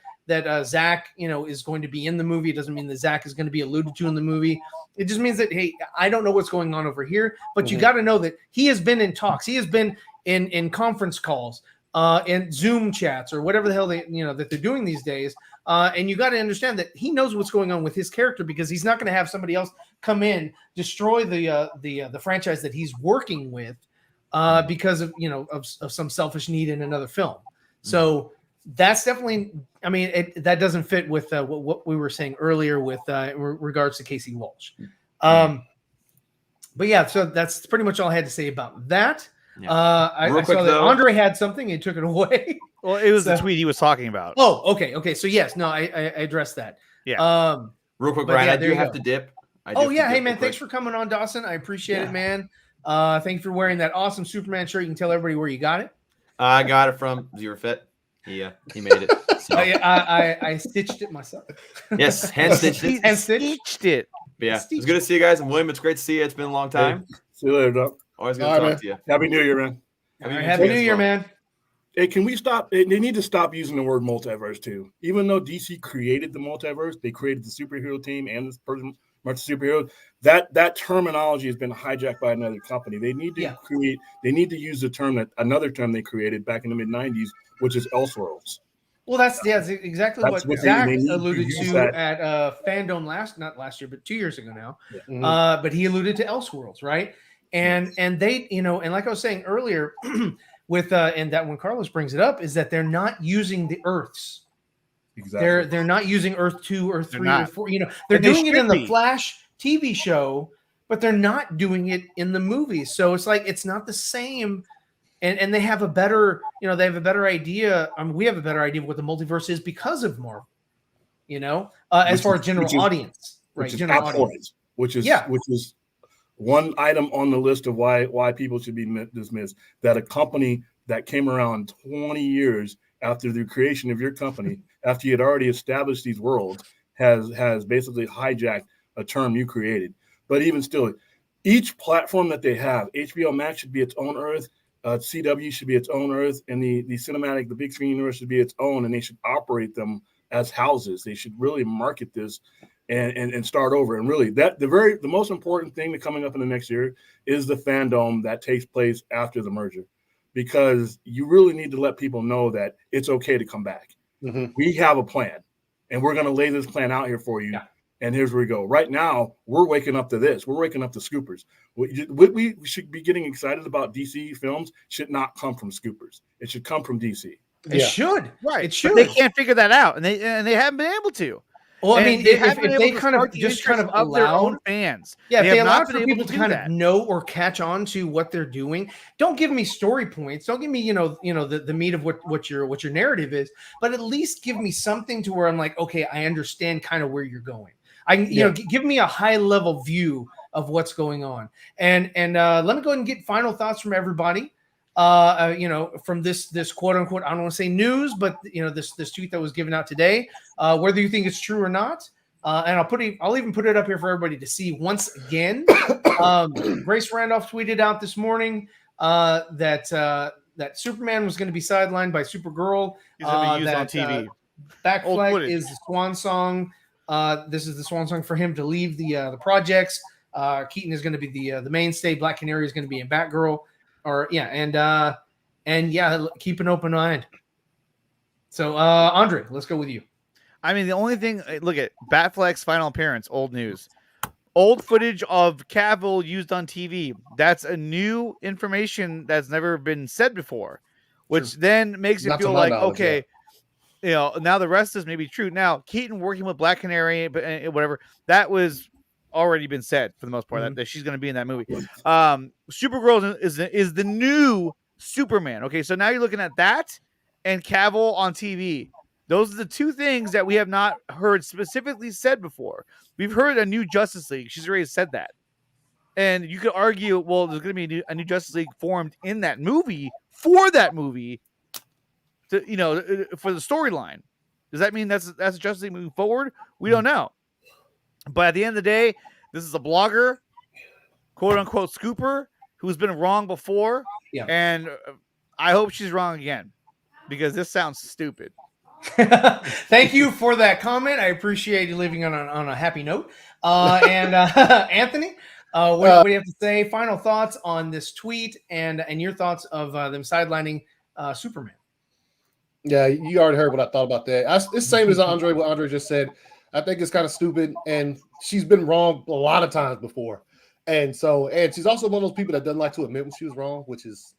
Zach, is going to be in the movie. It doesn't mean that Zach is going to be alluded to in the movie. It just means that, hey, I don't know what's going on over here, but you got to know that he has been in talks. He has been in conference calls, and Zoom chats or whatever the hell that they're doing these days. And you got to understand that he knows what's going on with his character because he's not going to have somebody else come in, destroy the franchise that he's working with because of some selfish need in another film. So that's definitely, that doesn't fit with what we were saying earlier with regards to Casey Walsh. But yeah, so that's pretty much all I had to say about that. Yeah. I saw that Andre had something. He took it away. Well, it was the tweet he was talking about. Oh, okay. So yes, no, I addressed that. Yeah. Real quick, Brian, I do have to dip. Hey man, thanks for coming on, Dawson. I appreciate it, man. Thank you for wearing that awesome Superman shirt. You can tell everybody where you got it. I got it from Zeeverfett. He made it. So. I stitched it myself. Yes, hand stitched it. Hand stitched it. But yeah, it's good to see you guys. And William, it's great to see you. It's been a long time. Hey, see you later, Doc. Always good to talk to you. Happy New Year, man. Happy New Year, man. Hey, can we stop? They need to stop using the word multiverse too. Even though DC created the multiverse, they created the superhero team and this person, superhero. That terminology has been hijacked by another company. They need to create. They need to use another term they created back in the mid-90s, which is Elseworlds. Well, that's exactly what Zach alluded to at Fandom not last year, but 2 years ago now. Yeah. But he alluded to Elseworlds, right? And they, and like I was saying earlier, with and that when Carlos brings it up, is that they're not using the Earths. Exactly. They're not using Earth 2 or 3 or 4. They're doing it in the Flash TV show, but they're not doing it in the movies. So it's like it's not the same and they have a better, they have a better idea. We have a better idea of what the multiverse is because of Marvel. As far as general audience, right? General audience, which is one item on the list of why people should be dismissed. That a company that came around 20 years after the creation of your company, after you had already established these worlds, has basically hijacked a term you created. But even still, each platform that they have, HBO Max should be its own Earth, CW should be its own Earth, and the cinematic, the big screen universe should be its own, and they should operate them as houses. They should really market this and start over. And really, the most important thing that coming up in the next year is the fandom that takes place after the merger, because you really need to let people know that it's okay to come back. Mm-hmm. We have a plan, and we're going to lay this plan out here for you. Yeah. And here's where we go. Right now, we're waking up to this. We're waking up to scoopers. What we should be getting excited about DC films should not come from scoopers. It should come from DC. It should. Right. It should. But they can't figure that out, and they haven't been able to. Well, I And mean, they if haven't been they able to kind of spark the just kind of interest their own allowed fans. Yeah, if they have allow not for been people able to do kind that. of know or catch on to what they're doing, don't give me story points. Don't give me, the meat of what your narrative is, but at least give me something to where I'm like, okay, I understand kind of where you're going. Give me a high level view of what's going on. And let me go ahead and get final thoughts from everybody. From this quote unquote, I don't want to say news, but this tweet that was given out today, whether you think it's true or not. And I'll even put it up here for everybody to see once again. Grace Randolph tweeted out this morning that Superman was going to be sidelined by Supergirl. He's going to be used on TV. Back Flag is the swan song. This is the swan song for him to leave the projects. Keaton is going to be the mainstay. Black Canary is going to be in Batgirl. Keep an open mind. So, Andre, let's go with you. I mean, the only thing, look at Batfleck's final appearance, old news. Old footage of Cavill used on TV. That's a new information that's never been said before, which then makes it feel like, okay, now the rest is maybe true. Now, Keaton working with Black Canary, but whatever, that was already been said for the most part, that she's going to be in that movie. Supergirl is the new Superman. Okay, so now you're looking at that and Cavill on TV. Those are the two things that we have not heard specifically said before. We've heard a new Justice League. She's already said that. And you could argue, well, there's going to be a new Justice League formed in that movie for that movie, for the storyline. Does that mean that's a Justice League moving forward? We don't know. But at the end of the day, this is a blogger, quote unquote scooper, who's been wrong before. Yeah. And I hope she's wrong again, because this sounds stupid. Thank you for that comment. I appreciate you leaving on a happy note. Anthony, what do you have to say? Final thoughts on this tweet and your thoughts of them sidelining Superman. Yeah, you already heard what I thought about that. It's the same as Andre, what Andre just said. I think it's kind of stupid, and she's been wrong a lot of times before. And she's also one of those people that doesn't like to admit when she was wrong, which is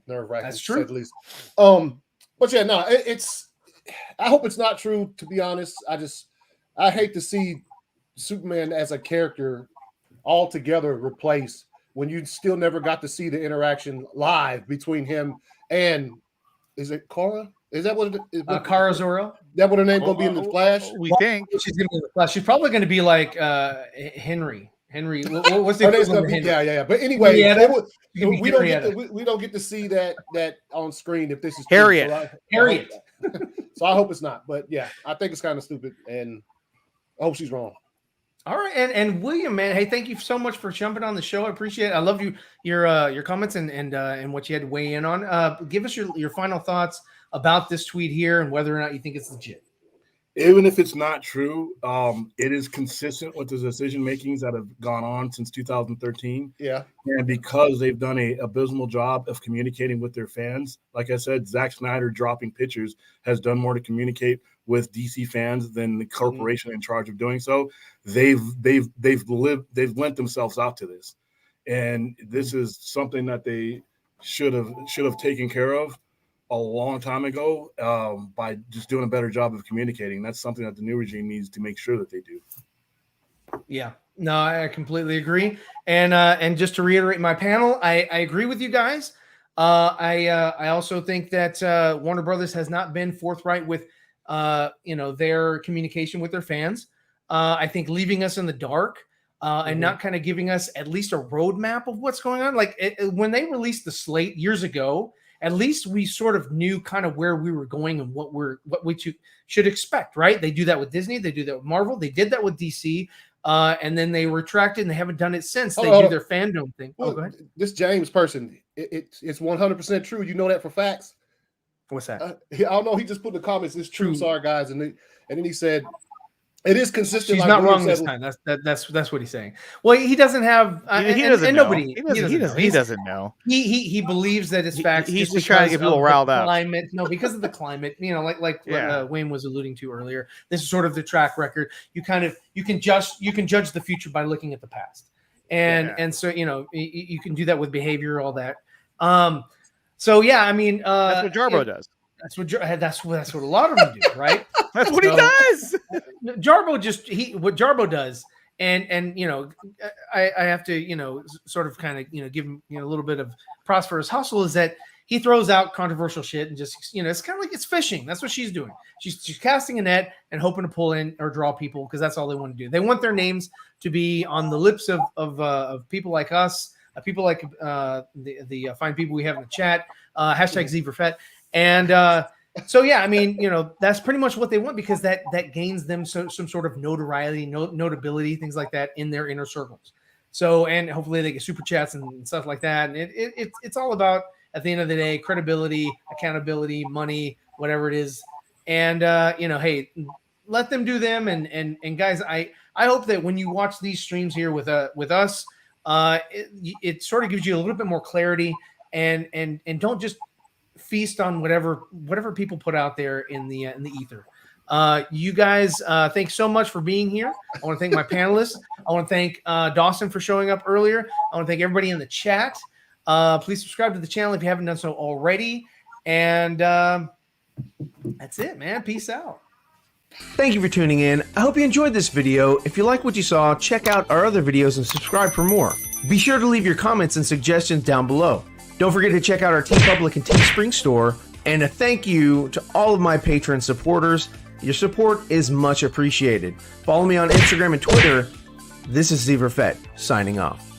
nerve-wracking. That's true. At least. But yeah, no, I hope it's not true, to be honest. I hate to see Superman as a character altogether replaced when you still never got to see the interaction live between him and, is it Kara? Is that what it is? Kara Zor-El? That what her name gonna be in the Flash? We think She's gonna be in the Flash. She's probably gonna be like Henry. What's the name's gonna be? Henry? Yeah. But anyway, we don't get to see that on screen if this is Harriet. True. Harriet. So I hope it's not. But yeah, I think it's kind of stupid, and I hope she's wrong. All right, and William, man, hey, thank you so much for jumping on the show. I appreciate it. I love your comments and what you had to weigh in on. Give us your final thoughts about this tweet here and whether or not you think it's legit. Even if it's not true, it is consistent with the decision makings that have gone on since 2013. Yeah. And because they've done an abysmal job of communicating with their fans, like I said, Zack Snyder dropping pictures has done more to communicate with DC fans than the corporation in charge of doing so. They've lent themselves out to this, and this is something that they should have taken care of a long time ago by just doing a better job of communicating. That's something that the new regime needs to make sure that they do. Yeah, no, I completely agree. And just to reiterate my panel, I agree with you guys. I also think that Warner Brothers has not been forthright with their communication with their fans. I think leaving us in the dark and not kind of giving us at least a roadmap of what's going on. Like when they released the slate years ago, at least we sort of knew kind of where we were going and what we should expect, right? They do that with Disney, they do that with Marvel, they did that with DC, and then they retracted and they haven't done it since. They do their fandom thing. Well, go ahead. This James person, it's 100% true. You know that for facts. What's that? I don't know. He just put in the comments, "It's true." Sorry, guys, and then he said, "It is consistent." She's like not William wrong this said. time. That's what he's saying. Well, he doesn't have. He doesn't know. Nobody. He doesn't know. He believes that it's facts. He's just trying to get people riled up. Climate, no, because of the climate. Like what Wayne was alluding to earlier. This is sort of the track record. You can judge the future by looking at the past, and so you can do that with behavior, all that. So yeah, I mean, that's what Jarbo does. That's what a lot of them do, right? That's what he does. Jarbo what Jarbo does, and I have to sort of kind of give him a little bit of props for his hustle, is that he throws out controversial shit and just it's kind of like it's fishing. That's what she's doing. She's casting a net and hoping to pull in or draw people because that's all they want to do. They want their names to be on the lips of people like us, people like the fine people we have in the chat. Hashtag Zeeverfett. And so, yeah, I mean, that's pretty much what they want because that gains them some sort of notoriety, notability, things like that in their inner circles. So, and hopefully they get super chats and stuff like that. And it's all about, at the end of the day, credibility, accountability, money, whatever it is. And, hey, let them do them. And guys, I hope that when you watch these streams here with us, it sort of gives you a little bit more clarity and don't just feast on whatever people put out there in the ether. You guys, thanks so much for being here. I want to thank my panelists. I want to thank Dawson for showing up earlier. I want to thank everybody in the chat. Please subscribe to the channel if you haven't done so already. And that's it, man. Peace out. Thank you for tuning in. I hope you enjoyed this video. If you like what you saw, check out our other videos and subscribe for more. Be sure to leave your comments and suggestions down below. Don't forget to check out our TeePublic and Teespring store. And a thank you to all of my Patreon supporters. Your support is much appreciated. Follow me on Instagram and Twitter. This is Zeeverfett signing off.